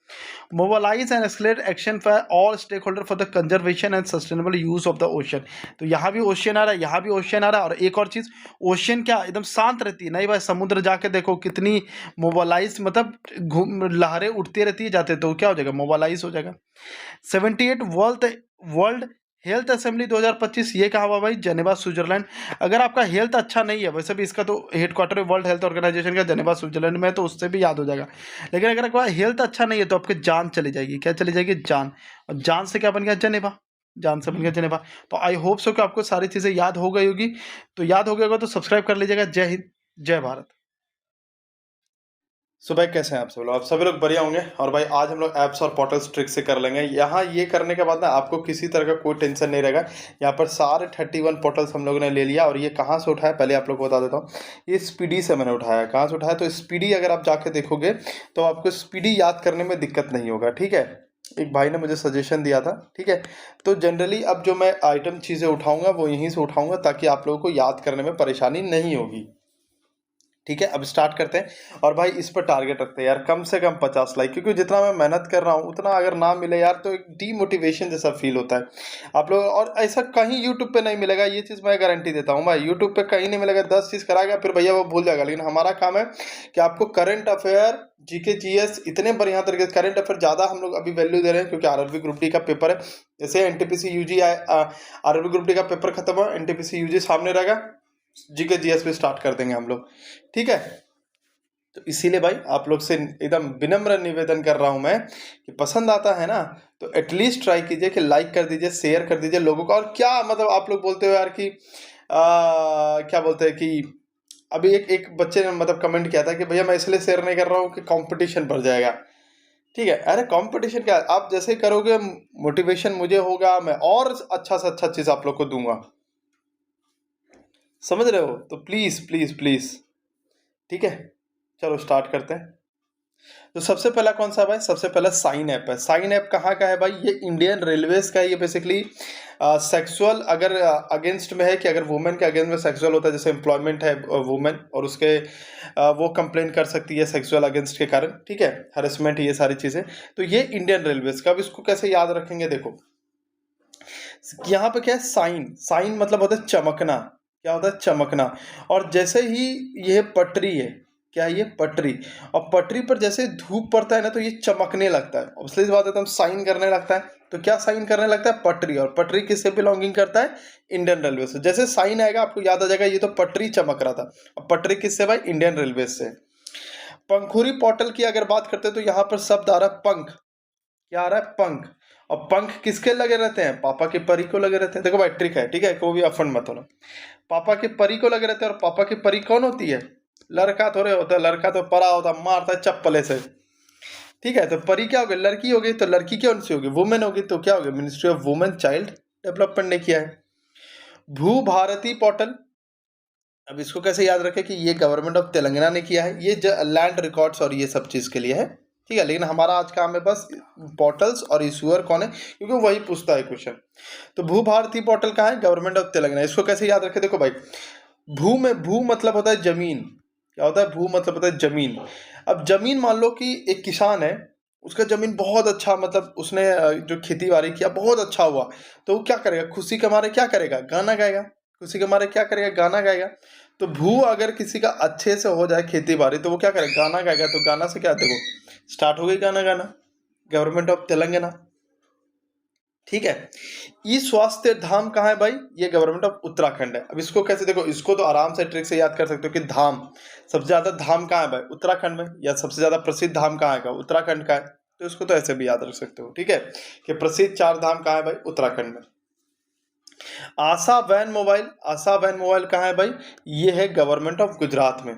Mobilise and accelerate action for all stakeholder for the conservation and sustainable use of the ocean. तो यहाँ भी ओशियन आ रहा है, यहाँ भी ओशियन आ रहा है। और एक और चीज़, ओशियन क्या एकदम शांत रहती है? नहीं भाई, समुद्र जाके देखो कितनी मोबालाइज, मतलब लहरें उठती रहती है जाते, तो क्या हो जाएगा? मोबालाइज हो जाएगा। 78 वर्ल्ड हेल्थ असेंबली 2025 ये कहाँ हुआ भाई? Geneva, Switzerland. अगर आपका हेल्थ अच्छा नहीं है, वैसे भी इसका तो हेडक्वार्टर वर्ल्ड हेल्थ ऑर्गेनाइजेशन का जेनेवा स्विट्जरलैंड में है, तो उससे भी याद हो जाएगा। लेकिन अगर आपका हेल्थ अच्छा नहीं है तो आपकी जान चली जाएगी। क्या चली जाएगी? जान। और जान से क्या बन गया? जेनेवा। जान से बन गया जेनेवा। तो आई होप सो कि आपको सारी चीज़ें याद हो गई होगी। तो याद हो गया होगा तो सब्सक्राइब कर लीजिएगा। जय हिंद, जय भारत। सो भाई कैसे हैं आप सब लोग? आप सभी लोग बढ़िया होंगे। और भाई आज हम लोग ऐप्स और पोर्टल्स ट्रिक से कर लेंगे। यहाँ ये करने के बाद ना आपको किसी तरह का कोई टेंशन नहीं रहेगा। यहाँ पर सारे 31 पोर्टल्स हम लोगों ने ले लिया। और ये कहाँ से उठाया पहले आप लोग को बता देता हूँ। ये स्पीडी से मैंने उठाया। कहाँ से उठाया? तो स्पीडी अगर आप जाके देखोगे तो आपको स्पीडी याद करने में दिक्कत नहीं होगा, ठीक है। एक भाई ने मुझे सजेशन दिया था, ठीक है। तो जनरली अब जो मैं आइटम चीज़ें उठाऊंगा वो यहीं से उठाऊंगा ताकि आप लोगों को याद करने में परेशानी नहीं होगी, ठीक है। अब स्टार्ट करते हैं। और भाई इस पर टारगेट रखते हैं यार, कम से कम 50 लाइक, क्योंकि जितना मैं मेहनत कर रहा हूँ उतना अगर ना मिले यार तो एक डीमोटिवेशन जैसा फील होता है आप लोग। और ऐसा कहीं यूट्यूब पे नहीं मिलेगा, ये चीज़ मैं गारंटी देता हूँ भाई। यूट्यूब पे कहीं नहीं मिलेगा। 10 चीज़ कराएगा फिर भैया वो भूल जाएगा। लेकिन हमारा काम है कि आपको करंट अफेयर, जीके, जीएस इतने बढ़िया तरीके से, करंट अफेयर ज़्यादा हम लोग अभी वैल्यू दे रहे हैं क्योंकि आरआरबी ग्रुप डी का पेपर है। जैसे NTPC UG RRB group D का पेपर खत्म हुआ, एनटीपीसी यूजी सामने रहेगा, जीके जीएस पे स्टार्ट कर देंगे हम लोग, ठीक है। तो इसीलिए भाई आप लोग से एकदम विनम्र निवेदन कर रहा हूं मैं कि पसंद आता है ना तो एटलीस्ट ट्राई कीजिए कि लाइक कर दीजिए, शेयर कर दीजिए लोगों को। और क्या मतलब आप लोग बोलते हो यार कि क्या बोलते हैं कि अभी एक एक बच्चे ने मतलब कमेंट किया था कि भैया मैं इसलिए शेयर नहीं कर रहा हूँ कि कंपटीशन बढ़ जाएगा, ठीक है। अरे कंपटीशन क्या, आप जैसे करोगे मोटिवेशन मुझे होगा, मैं और अच्छा से अच्छा चीज़ आप लोग को दूंगा, समझ रहे हो। तो प्लीज़ प्लीज़ प्लीज़, ठीक है। चलो स्टार्ट करते हैं। तो सबसे पहला कौन सा है भाई? सबसे पहला साइन ऐप है। साइन ऐप कहाँ का है भाई? ये इंडियन रेलवेज का है। ये बेसिकली सेक्सुअल अगर अगेंस्ट में है कि अगर वुमेन के अगेंस्ट में सेक्सुअल होता है, जैसे एम्प्लॉयमेंट है वुमेन और उसके वो कंप्लेन कर सकती है सेक्सुअल अगेंस्ट के कारण, ठीक है, हरेसमेंट, ये सारी चीज़ें। तो ये इंडियन रेलवेज का। अब इसको कैसे याद रखेंगे? देखो यहाँ पे क्या है, साइन। साइन मतलब होता है चमकना। क्या होता है? चमकना। और जैसे ही ये पटरी है, क्या है ये? पटरी। और पटरी पर जैसे धूप पड़ता है ना तो ये चमकने लगता है। अब सही बात है, तो हम साइन करने लगता है। तो क्या साइन करने लगता है? पटरी। और पटरी किससे बिलोंगिंग करता है? इंडियन रेलवे से। जैसे साइन आएगा आपको याद आ जाएगा ये तो पटरी चमक रहा था। अब पटरी किससे भाई? इंडियन रेलवे से। पंखुरी पोर्टल की अगर बात करते हैं तो यहाँ पर शब्द आ रहा है पंख। क्या आ रहा है? पंख। और पंख किसके लगे रहते हैं? पापा के परी को लगे रहते हैं। देखो भाई ट्रिक है, ठीक है, कोई भी अफंड मत होना। पापा के परी को लगे रहते हैं। और पापा की परी कौन होती है? लड़का थोड़े होता है, लड़का तो परा होता है, मारता है चप्पले से, ठीक है। तो परी क्या हो गई? लड़की हो गई। तो लड़की कौन सी होगी? वुमेन होगी। तो क्या हो गया? Ministry of women child development ने किया है। भू भारती पोर्टल, अब इसको कैसे याद रखें कि ये गवर्नमेंट ऑफ तेलंगाना ने किया है। ये लैंड रिकॉर्ड्स और ये सब चीज़ के लिए है, ठीक है। लेकिन हमारा आज काम है बस पोर्टल्स और इशूअर कौन है, क्योंकि वही पूछता है क्वेश्चन। तो भू भारती पोर्टल कहाँ है? Government of Telangana. इसको कैसे याद रखें? देखो भाई भू में, भू मतलब होता है जमीन। क्या होता है? भू मतलब होता है जमीन। अब जमीन मान लो कि एक किसान है, उसका जमीन बहुत अच्छा, मतलब उसने जो खेती बाड़ी किया बहुत अच्छा हुआ, तो वो क्या करेगा? खुशी के मारे क्या करेगा? गाना गाएगा। खुशी के मारे क्या करेगा? गाना गाएगा। तो भू अगर किसी का अच्छे से हो जाए खेती बाड़ी तो वो क्या करेगा? गाना गाएगा। तो गाना से क्या, देखो स्टार्ट हो गई गाना गाना, गवर्नमेंट ऑफ तेलंगाना, ठीक है। ई स्वास्थ्य धाम कहाँ है भाई? ये गवर्नमेंट ऑफ उत्तराखंड है। अब इसको कैसे, देखो इसको तो आराम से ट्रिक से याद कर सकते हो कि धाम, सबसे ज्यादा धाम कहाँ है भाई? उत्तराखंड में। या सबसे ज्यादा प्रसिद्ध धाम कहाँ है? उत्तराखंड का है। तो इसको तो ऐसे भी याद रख सकते हो, ठीक है, कि प्रसिद्ध 4 धाम कहाँ है भाई? उत्तराखंड में। आशा वैन मोबाइल, आशा वैन मोबाइल कहाँ है भाई? ये है गवर्नमेंट ऑफ गुजरात में।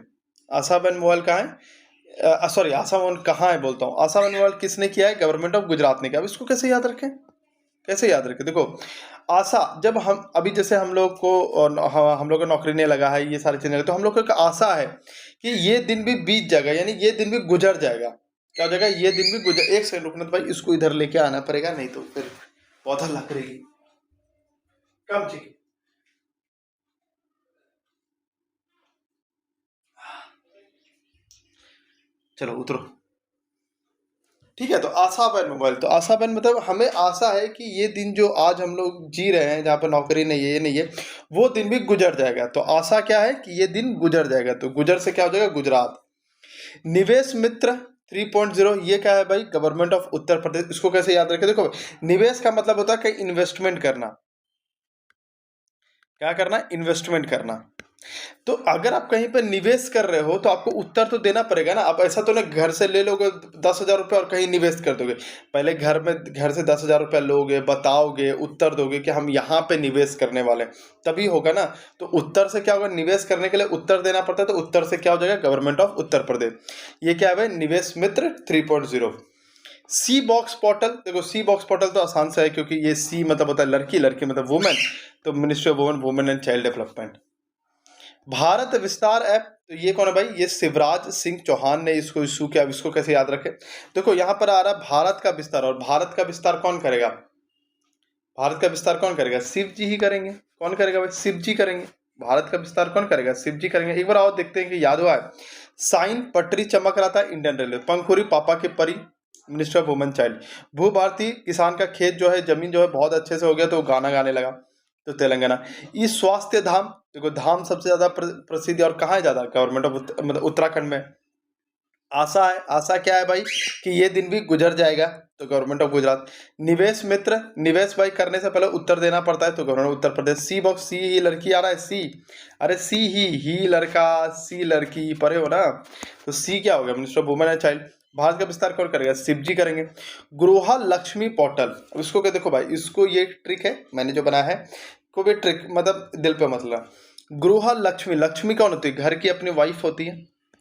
आशा वैन मोबाइल कहाँ है? सॉरी, आशा वैन कहाँ है बोलता हूँ, आशा वैन मोबाइल किसने किया है? गवर्नमेंट ऑफ गुजरात ने किया। अब इसको कैसे याद रखें? कैसे याद रखें? देखो आशा, जब हम अभी जैसे हम लोग को हम लोग को नौकरी नहीं लगा है, ये सारी चीजें, तो हम लोग को एक आशा है कि ये दिन भी बीत जाएगा, यानी ये दिन भी गुजर जाएगा। क्या हो जाएगा? ये दिन भी गुजर। एक सेकंड रुकना भाई, इसको इधर लेके आना पड़ेगा, नहीं तो फिर पौधा लग रही कम। ठीक है, चलो उतरो। ठीक है, तो आशा पेन मोबाइल, तो आशा पेन मतलब हमें आशा है कि ये दिन जो आज हम लोग जी रहे हैं, जहाँ पर नौकरी नहीं है, ये नहीं है, वो दिन भी गुजर जाएगा। तो आशा क्या है कि ये दिन गुजर जाएगा, तो गुजर से क्या हो जाएगा? गुजरात। निवेश मित्र 3.0, ये क्या है भाई? Government of Uttar Pradesh. इसको कैसे याद रखें? देखो निवेश का मतलब होता है कि इन्वेस्टमेंट करना। क्या करना? इन्वेस्टमेंट करना। तो अगर आप कहीं पर निवेश कर रहे हो तो आपको उत्तर तो देना पड़ेगा ना। आप ऐसा तो ना घर से ले लोगे 10,000 रुपये और कहीं निवेश कर दोगे। पहले घर से 10,000 रुपये लोगे, बताओगे, उत्तर दोगे कि हम यहाँ पे निवेश करने वाले हैं, तभी होगा ना। तो उत्तर से क्या होगा? निवेश करने के लिए उत्तर देना पड़ता है, तो उत्तर से क्या हो जाएगा? Government of Uttar Pradesh. ये क्या है भाई? निवेश मित्र 3.0। सी बॉक्स पोर्टल, देखो सी बॉक्स पोर्टल तो आसान से है, क्योंकि ये सी मतलब होता है लड़की, लड़की मतलब वुमेन, तो ministry of women and child development. Bharat विस्तार ऐप, तो ये कौन है भाई? ये शिवराज सिंह चौहान ने इसको इशू किया। अब इसको कैसे याद रखें? देखो यहाँ पर आ रहा है भारत का विस्तार, और भारत का विस्तार कौन करेगा? भारत का विस्तार कौन करेगा? शिव जी ही करेंगे। कौन करेगा भाई? शिव जी करेंगे। भारत का विस्तार कौन करेगा? शिव जी करेंगे। एक बार और देखते हैं कि याद हुआ है। साइन पटरी चमक रहा था इंडियन रेलवे, पंखुरी पापा के परी, मिनिस्टर ऑफ वुमेन चाइल्ड। भू भारती, किसान का खेत जो है, जमीन जो है बहुत अच्छे से हो गया, तो गाना गाने लगा, तो तेलंगाना। ई स्वास्थ्य धाम, देखो धाम सबसे ज्यादा प्रसिद्ध है, और कहाँ है ज्यादा? गवर्नमेंट ऑफ मतलब उत्तराखंड में। आशा है, आशा क्या है भाई? कि ये दिन भी गुजर जाएगा, तो गवर्नमेंट ऑफ गुजरात। निवेश मित्र, निवेश भाई करने से पहले उत्तर देना पड़ता है, तो गवर्नमेंट उत्तर प्रदेश। सी बॉक्स, सी ही लड़की आ रहा है, सी, अरे सी ही लड़का, सी लड़की, पढ़े हो ना, तो सी क्या हो गया? Minister of women and child. Bharat का विस्तार कौन करेगा? शिव जी करेंगे। गृह लक्ष्मी पोर्टल, अब इसको क्या? देखो भाई, इसको ये ट्रिक है मैंने जो बनाया है, को भी ट्रिक मतलब दिल पे मतलब। गृह लक्ष्मी, लक्ष्मी कौन होती है? घर की अपनी वाइफ होती है।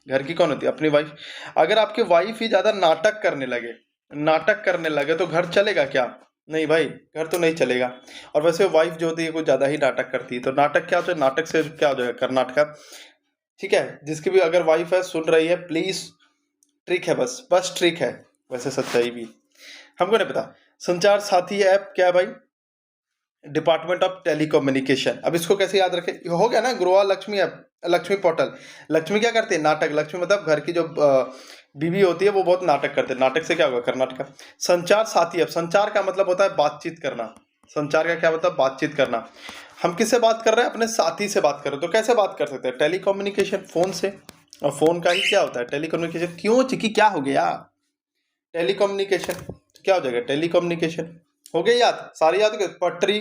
घर की कौन होती है? अपनी वाइफ। अगर आपकी वाइफ ही ज्यादा नाटक करने लगे, नाटक करने लगे, तो घर चलेगा क्या? नहीं भाई, घर तो नहीं चलेगा। और वैसे वाइफ जो होती है कुछ ज्यादा ही नाटक करती है, तो नाटक क्या होता है? नाटक से क्या हो जाएगा? कर्नाटक। ठीक है, जिसकी भी अगर वाइफ है सुन रही है, प्लीज, ट्रिक है, बस बस ट्रिक है, वैसे सच्चाई भी हमको नहीं पता। संचार साथी ऐप क्या है भाई? Department of telecommunication. अब इसको कैसे याद रखें? हो गया ना, गृह लक्ष्मी ऐप, लक्ष्मी पोर्टल। लक्ष्मी क्या करती है? नाटक। लक्ष्मी मतलब घर की जो बीवी होती है, वो बहुत नाटक करते हैं। नाटक से क्या होगा? कर्नाटक। संचार साथी ऐप, संचार का मतलब होता है बातचीत करना। संचार का क्या मतलब? बातचीत करना। हम किससे बात कर रहे हैं? अपने साथी से बात कर रहे हैं, तो कैसे बात कर सकते हैं? टेलीकम्युनिकेशन, फोन से। और फोन का ही क्या होता है? टेलीकम्युनिकेशन। क्यों चिकी, क्या हो गया? टेलीकम्युनिकेशन, तो क्या हो जाएगा? टेलीकम्युनिकेशन। हो गया याद? सारी याद हो गई? पटरी,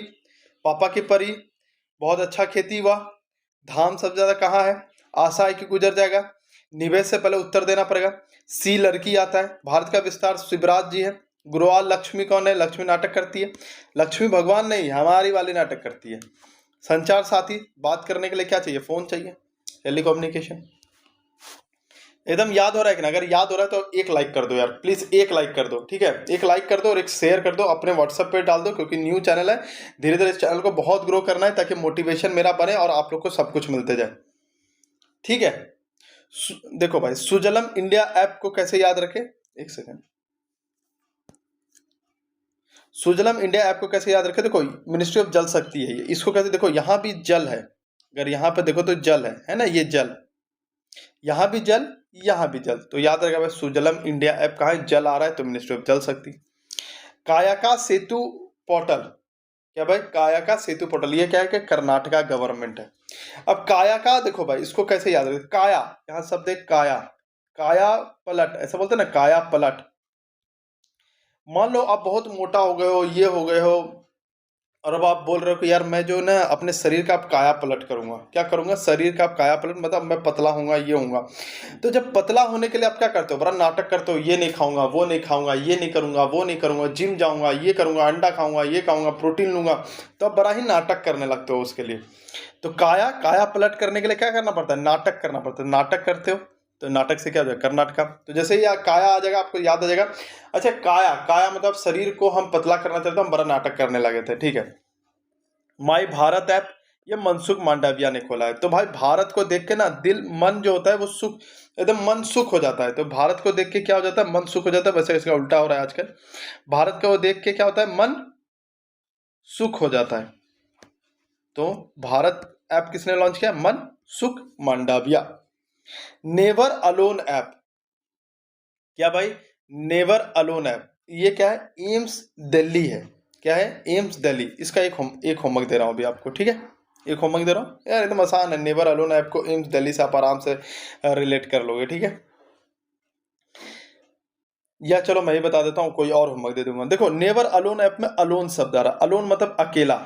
पापा की परी, बहुत अच्छा खेती हुआ, धाम सबसे ज्यादा कहाँ है? आशा है कि गुजर जाएगा, निवेश से पहले उत्तर देना पड़ेगा, सी लड़की आता है, भारत का विस्तार शिवराज जी है, गुरुवार लक्ष्मी कौन है? लक्ष्मी नाटक करती है, लक्ष्मी भगवान नहीं, हमारी वाली नाटक करती है। संचार साथी, बात करने के लिए क्या चाहिए? फोन चाहिए, टेलीकम्युनिकेशन। एकदम याद हो रहा है कि ना? अगर याद हो रहा है तो एक लाइक कर दो यार, प्लीज एक लाइक कर दो, ठीक है? एक लाइक कर दो और एक शेयर कर दो, अपने व्हाट्सएप पे डाल दो, क्योंकि न्यू चैनल है, धीरे धीरे इस चैनल को बहुत ग्रो करना है, ताकि मोटिवेशन मेरा बने और आप लोग को सब कुछ मिलते जाए, ठीक है? देखो भाई, सुजलम इंडिया ऐप को कैसे याद रखे? एक सेकेंड। सुजलम इंडिया ऐप को कैसे याद रखे? देखो मिनिस्ट्री ऑफ जल शक्ति है ये, इसको कैसे? देखो यहाँ भी जल है, अगर यहाँ पे देखो तो जल है ना? ये जल, यहाँ भी जल, यहाँ भी जल, तो याद रखेगा भाई, सुजलम इंडिया ऐप कहाँ है? जल आ रहा है, तो मिनिस्ट्री ऑफ जल शक्ति। कायाका सेतु पोर्टल, क्या भाई? कायाका सेतु पोर्टल, ये क्या है कि कर्नाटका गवर्नमेंट है। अब कायाका देखो भाई, इसको कैसे याद रखें? काया, यहाँ शब्द है काया, काया पलट, ऐसा बोलते हैं ना, काया पलट। मान लो आप बहुत मोटा हो गए हो, ये हो गए हो, और अब आप बोल रहे हो कि यार मैं जो ना अपने शरीर का अब काया पलट करूंगा। क्या करूंगा? शरीर का अब काया पलट, मतलब मैं पतला होऊंगा, ये होऊंगा। तो जब पतला होने के लिए आप क्या करते हो? बड़ा नाटक करते हो, ये नहीं खाऊंगा, वो नहीं खाऊंगा, ये नहीं करूंगा, वो नहीं करूंगा, जिम जाऊंगा, ये करूंगा, अंडा खाऊंगा, ये खाऊंगा, प्रोटीन लूंगा, तो आप बड़ा ही नाटक करने लगते हो उसके लिए। तो काया, काया पलट करने के लिए क्या करना पड़ता है? नाटक करना पड़ता है। नाटक करते हो, तो नाटक से क्या हो जाएगा, कर्नाटका। तो जैसे ही काया आ जाएगा आपको याद आ जाएगा। अच्छा, काया, काया मतलब शरीर को हम पतला करना चाहते, हम बड़ा नाटक करने लगे थे, ठीक है। माई भारत ऐप, ये मनसुख मांडविया ने खोला है। तो भाई भारत को देख के ना दिल मन जो होता है वो सुख, एकदम मन सुख हो जाता है। तो भारत को देख के क्या हो जाता है, मन सुख हो जाता है। वैसे इसका उल्टा हो रहा है आजकल, भारत को देख के क्या होता है, मन सुख हो जाता है। तो भारत ऐप किसने लॉन्च किया, मन सुख मांडविया। नेवर अलोन ऐप, क्या भाई, नेवर अलोन ऐप, ये क्या है, एम्स दिल्ली है। क्या है, एम्स दिल्ली। इसका एक होमवर्क दे रहा हूं अभी आपको, ठीक है। एक होमवर्क दे रहा हूँ यार, एकदम आसान है। नेवर अलोन ऐप को एम्स दिल्ली से आप आराम से रिलेट कर लोगे, ठीक है। या चलो मैं ही बता देता हूँ, कोई और होमवर्क दे दूंगा। देखो, नेवर अलोन ऐप में अलोन शब्द आ रहा है। अलोन मतलब अकेला।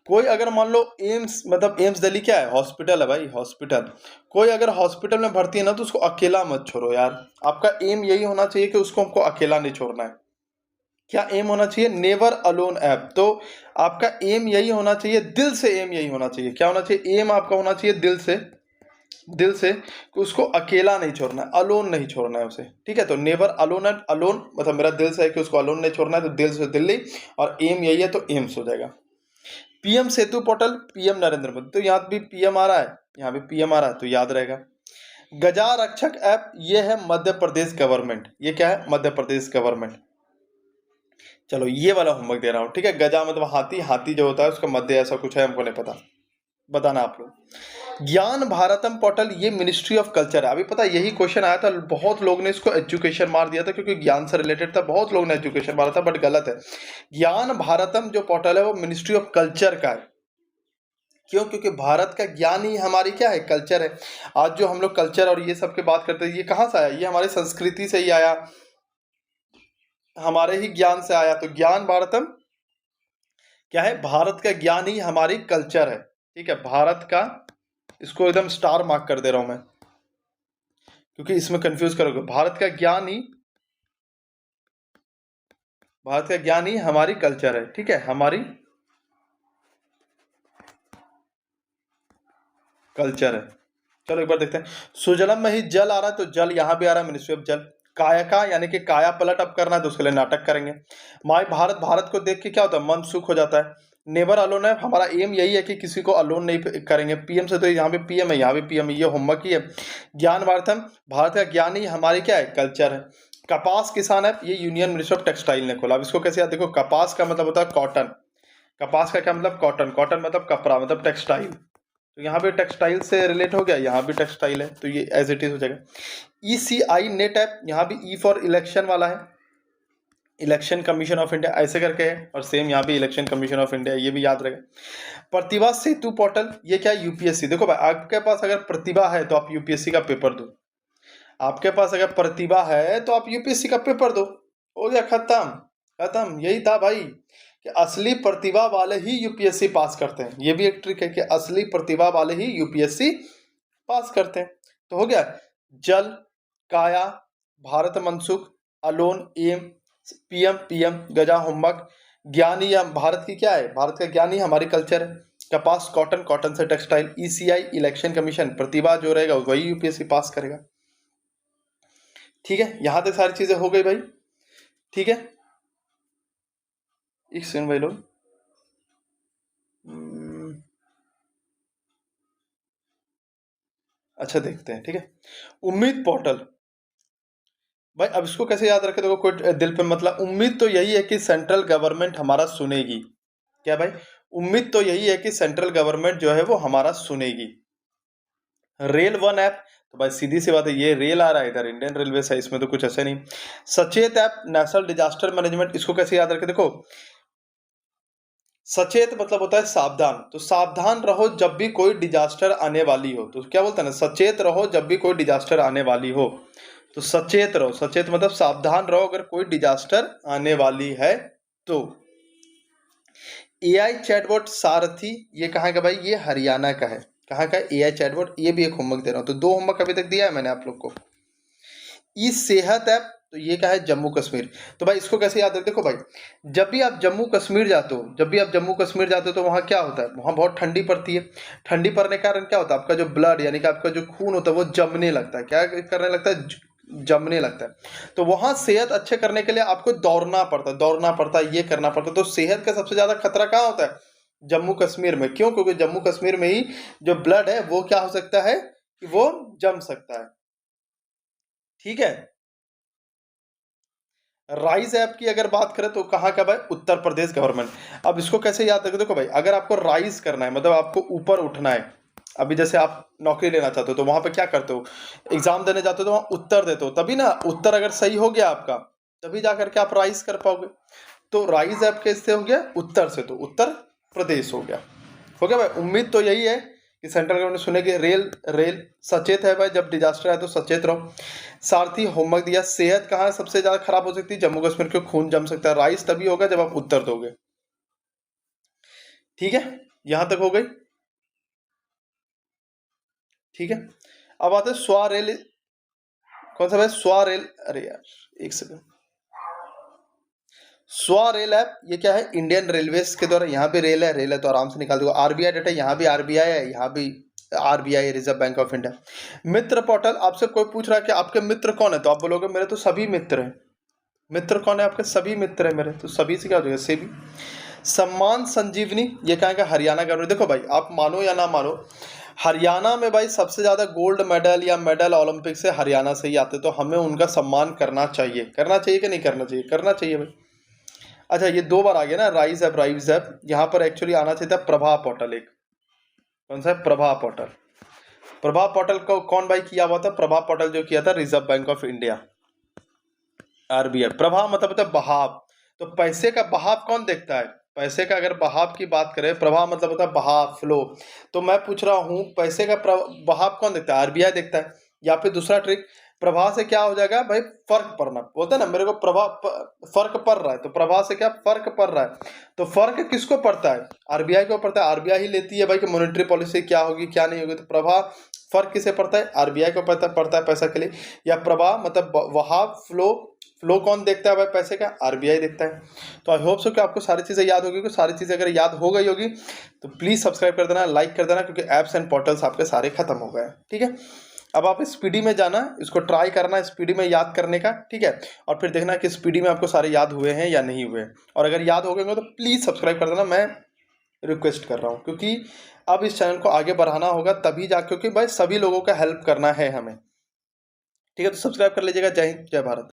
कोई अगर मान लो एम्स, मतलब एम्स दिल्ली क्या है, हॉस्पिटल है भाई, हॉस्पिटल। कोई अगर हॉस्पिटल में भर्ती है ना, तो उसको अकेला मत छोड़ो यार। आपका एम यही होना चाहिए कि उसको हमको अकेला नहीं छोड़ना है। क्या एम होना चाहिए, नेवर अलोन ऐप। तो आपका एम यही होना चाहिए, दिल से एम यही होना चाहिए। क्या होना चाहिए, एम आपका होना चाहिए दिल से, दिल से कि उसको अकेला नहीं छोड़ना है, अलोन नहीं छोड़ना है उसे, ठीक है। तो नेवर अलोन ऐप, अलोन मतलब मेरा दिल से है कि उसको अलोन नहीं छोड़ना है, तो दिल से दिल्ली, और एम यही है तो एम्स हो जाएगा। पीएम सेतु पोर्टल, पीएम नरेंद्र मोदी, तो यहाँ भी पीएम आ रहा है, यहाँ भी पीएम आ रहा है, तो याद रहेगा। गजा रक्षक ऐप, ये है मध्य प्रदेश गवर्नमेंट। ये क्या है, मध्य प्रदेश गवर्नमेंट। चलो ये वाला होमवर्क दे रहा हूँ, ठीक है। गजा मतलब हाथी, हाथी जो होता है उसका मध्य ऐसा कुछ है, हमको नहीं पता, बताना आप लोग। ज्ञान भारतम पोर्टल, ये मिनिस्ट्री ऑफ कल्चर है। अभी पता है, यही क्वेश्चन आया था, बहुत लोग ने इसको एजुकेशन मार दिया था, क्योंकि ज्ञान से रिलेटेड था, बहुत लोग ने एजुकेशन मारा था, बट गलत है। ज्ञान भारतम जो पोर्टल है वो मिनिस्ट्री ऑफ कल्चर का है। क्यों, क्योंकि भारत का ज्ञान ही हमारी क्या है, कल्चर है। आज जो हम लोग कल्चर और ये सब की बात करते हैं, ये कहाँ से आया, ये हमारी संस्कृति से ही आया, हमारे ही ज्ञान से आया। तो ज्ञान भारतम क्या है, भारत का ज्ञान ही हमारी कल्चर है, ठीक है। भारत का, इसको एकदम स्टार मार्क कर दे रहा हूं मैं, क्योंकि इसमें कंफ्यूज करोगे। भारत का ज्ञान ही, भारत का ज्ञान ही हमारी कल्चर है, ठीक है, हमारी कल्चर है। चलो एक बार देखते हैं। सुजलम में ही जल आ रहा है, तो जल यहां भी आ रहा है, मिनिस्ट्री ऑफ जल। कायका यानी कि काया पलट अब करना है, तो उसके लिए नाटक करेंगे। माय भारत, भारत को देख के क्या होता है, मन सुख हो जाता है। नेवर अलोन है, हमारा एम यही है कि किसी को अलोन नहीं करेंगे। पीएम से तो यहाँ पे पीएम है, यहाँ भी पीएम है, ये होमवर्क ही है। ज्ञान भारतम, भारत का ज्ञान ही हमारी क्या है, कल्चर है। कपास किसान है, ये यूनियन मिनिस्टर ऑफ टेक्सटाइल ने खोला। अब इसको कैसे याद, देखो कपास का मतलब होता है कॉटन। कपास का क्या मतलब, कॉटन। कॉटन मतलब कपड़ा, मतलब टेक्सटाइल। तो यहाँ पे टेक्सटाइल से रिलेट हो गया, यहाँ भी टेक्सटाइल है, तो ये एज इट इज हो जाएगा। ECI नेट ऐप, यहाँ भी ई फॉर इलेक्शन वाला है, इलेक्शन कमीशन ऑफ इंडिया ऐसे करके है, और सेम यहाँ भी इलेक्शन कमीशन ऑफ इंडिया, ये भी याद रहेगा। प्रतिभा सेतु पोर्टल, ये क्या है, यूपीएससी। देखो भाई, आपके पास अगर प्रतिभा है तो आप यूपीएससी का पेपर दो। आपके पास अगर प्रतिभा है तो आप यूपीएससी का पेपर दो, हो गया खत्म। खत्म, यही था भाई, कि असली प्रतिभा वाले ही यूपीएससी पास करते हैं। ये भी एक ट्रिक है कि असली प्रतिभा वाले ही यूपीएससी पास करते हैं। तो हो गया, जल, काया, Bharat Mansukh, alone, M, PM, PM, Gaza, homework. ज्ञान ही भारत की क्या है, भारत का ज्ञान ही हमारी कल्चर है। कपास कॉटन, कॉटन से टेक्सटाइल। ECI इलेक्शन कमीशन, प्रतिभा जो रहेगा वही यूपीएससी पास करेगा, ठीक है। यहां तक सारी चीजें हो गई भाई, ठीक है। एक सेकंड भाई लोग, अच्छा देखते हैं, ठीक है। उम्मीद पोर्टल, भाई अब इसको कैसे याद रखे, देखो कोई दिल पे मतलब, उम्मीद तो यही है कि सेंट्रल गवर्नमेंट हमारा सुनेगी। क्या भाई, उम्मीद तो यही है कि सेंट्रल गवर्नमेंट जो है वो हमारा सुनेगी। रेल वन ऐप, तो भाई सीधी सी बात है, ये रेल आ रहा है, इधर इंडियन रेलवे है, इसमें तो कुछ ऐसे नहीं। सचेत ऐप, नेशनल डिजास्टर मैनेजमेंट, इसको कैसे याद रखे, देखो सचेत मतलब होता है सावधान, तो सावधान रहो जब भी कोई डिजास्टर आने वाली हो। तो क्या बोलते हैं ना, सचेत रहो जब भी कोई डिजास्टर आने वाली हो। तो सचेत रहो, सचेत मतलब सावधान रहो अगर कोई डिजास्टर आने वाली है तो। AI चैटबॉट सारथी, ये कहाँ का भाई, ये हरियाणा का है। कहाँ का, AI चैटबॉट, ये भी एक होमवर्क दे रहा हूँ। तो 2 होमवर्क अभी तक दिया है मैंने आप लोग को। ई सेहत ऐप, तो ये क्या है, जम्मू कश्मीर। तो भाई इसको कैसे याद रखते, देखो भाई, जब भी आप जम्मू कश्मीर जाते हो तो वहाँ क्या होता है, वहाँ बहुत ठंडी पड़ती है। ठंडी पड़ने के कारण क्या होता है, आपका जो ब्लड यानी कि आपका जो खून होता है वो जमने लगता है। क्या करने लगता है, जमने लगता है। तो वहाँ सेहत अच्छे करने के लिए आपको दौड़ना पड़ता है, ये करना पड़ता है। तो सेहत का सबसे ज़्यादा खतरा कहाँ होता है, जम्मू कश्मीर में। क्यों, क्योंकि जम्मू कश्मीर में ही जो ब्लड है वो क्या हो सकता है कि वो जम सकता है। ठीक है। राइज ऐप की अगर बात करें तो कहाँ का भाई, उत्तर प्रदेश गवर्नमेंट। अब इसको कैसे याद रखें, देखो भाई, अगर आपको राइज करना है, मतलब आपको ऊपर उठना है। अभी जैसे आप नौकरी लेना चाहते हो तो वहां पे क्या करते हो, एग्जाम देने जाते हो तो वहां उत्तर देते हो, तभी ना उत्तर अगर सही हो गया आपका, तभी जाकर के आप राइज कर पाओगे। तो राइज ऐप कैसे हो गया, उत्तर से, तो उत्तर प्रदेश हो गया भाई। उम्मीद तो यही है कि सेंट्रल गवर्नमेंट सुनेगी। रेल रेल सचेत है भाई, जब डिजास्टर आए तो सचेत रहो। सारथी होमवर्क दिया, सेहत कहाँ सबसे ज्यादा खराब हो सकती है, जम्मू कश्मीर के, खून जम सकता है। राइस तभी होगा जब आप उत्तर दोगे। ठीक है, यहां तक हो गई। ठीक है, अब आते हैं स्वा रेल। कौन सा भाई, स्वा रेल, अरे यार एक सेकंड। स्वा रेल ऐप ये क्या है, इंडियन रेलवेज के द्वारा, यहाँ भी रेल है तो आराम से निकाल दूंगा। आरबीआई डाटा, यहाँ भी आरबीआई है, यहाँ भी RBI, reserve bank of India. Mitra portal, आपसे कोई पूछ रहा है कि आपके मित्र कौन है, तो आप बोलोगे मेरे तो सभी मित्र हैं। मित्र कौन है आपके, सभी मित्र है मेरे, तो सभी से क्या हो जाएगा, सेभी। सम्मान संजीवनी, ये कहेंगे हरियाणा गवर्नमेंट। देखो भाई, आप मानो या ना मानो, हरियाणा में भाई सबसे ज्यादा गोल्ड मेडल या मेडल ओलंपिक से हरियाणा से ही आते, तो हमें उनका सम्मान करना चाहिए। करना चाहिए कि नहीं करना चाहिए, करना चाहिए भाई। अच्छा, ये दो बार आ गया ना, राइज ऐप। यहाँ पर एक्चुअली आना चाहिए था प्रभा पोर्टल एक। कौन सा है, प्रभा पोर्टल। प्रभा पोर्टल को कौन भाई किया हुआ था, प्रभा पोर्टल जो किया था reserve bank of India, RBI. प्रवाह मतलब होता है बहाव। तो पैसे का बहाव कौन देखता है, पैसे का अगर बहाव की बात करें, प्रवाह मतलब होता है बहाव, फ्लो। तो मैं पूछ रहा हूं, पैसे का बहाव कौन देखता है, आरबीआई देखता है। या फिर दूसरा ट्रिक, प्रवाह से क्या हो जाएगा भाई, फर्क पड़ना बोलते हैं ना, मेरे को फर्क पड़ रहा है, तो प्रवाह से क्या फर्क पड़ रहा है। तो फर्क किसको पड़ता है, आरबीआई को पड़ता है। आरबीआई ही लेती है भाई कि मॉनेटरी पॉलिसी क्या होगी क्या नहीं होगी। तो प्रवाह, फर्क किसे पड़ता है, आरबीआई को पड़ता है पैसा के लिए। या प्रवाह मतलब बहाव, फ्लो कौन देखता है भाई पैसे का, आरबीआई देखता है। तो आई होप सो कि आपको सारी चीज़ें याद होगी। सारी चीज़ें अगर याद हो गई होगी तो प्लीज़ सब्सक्राइब कर देना, लाइक कर देना, क्योंकि ऐप्स एंड पोर्टल्स आपके सारे खत्म हो गए। ठीक है, अब आप स्पीडी में जाना, इसको ट्राई करना स्पीडी में याद करने का। ठीक है, और फिर देखना कि स्पीडी में आपको सारे याद हुए हैं या नहीं हुए। और अगर याद हो गए तो प्लीज़ सब्सक्राइब कर देना, मैं रिक्वेस्ट कर रहा हूँ, क्योंकि अब इस चैनल को आगे बढ़ाना होगा तभी जा, क्योंकि भाई सभी लोगों का हेल्प करना है हमें। ठीक है, तो सब्सक्राइब कर लीजिएगा। जय हिंद, जय भारत।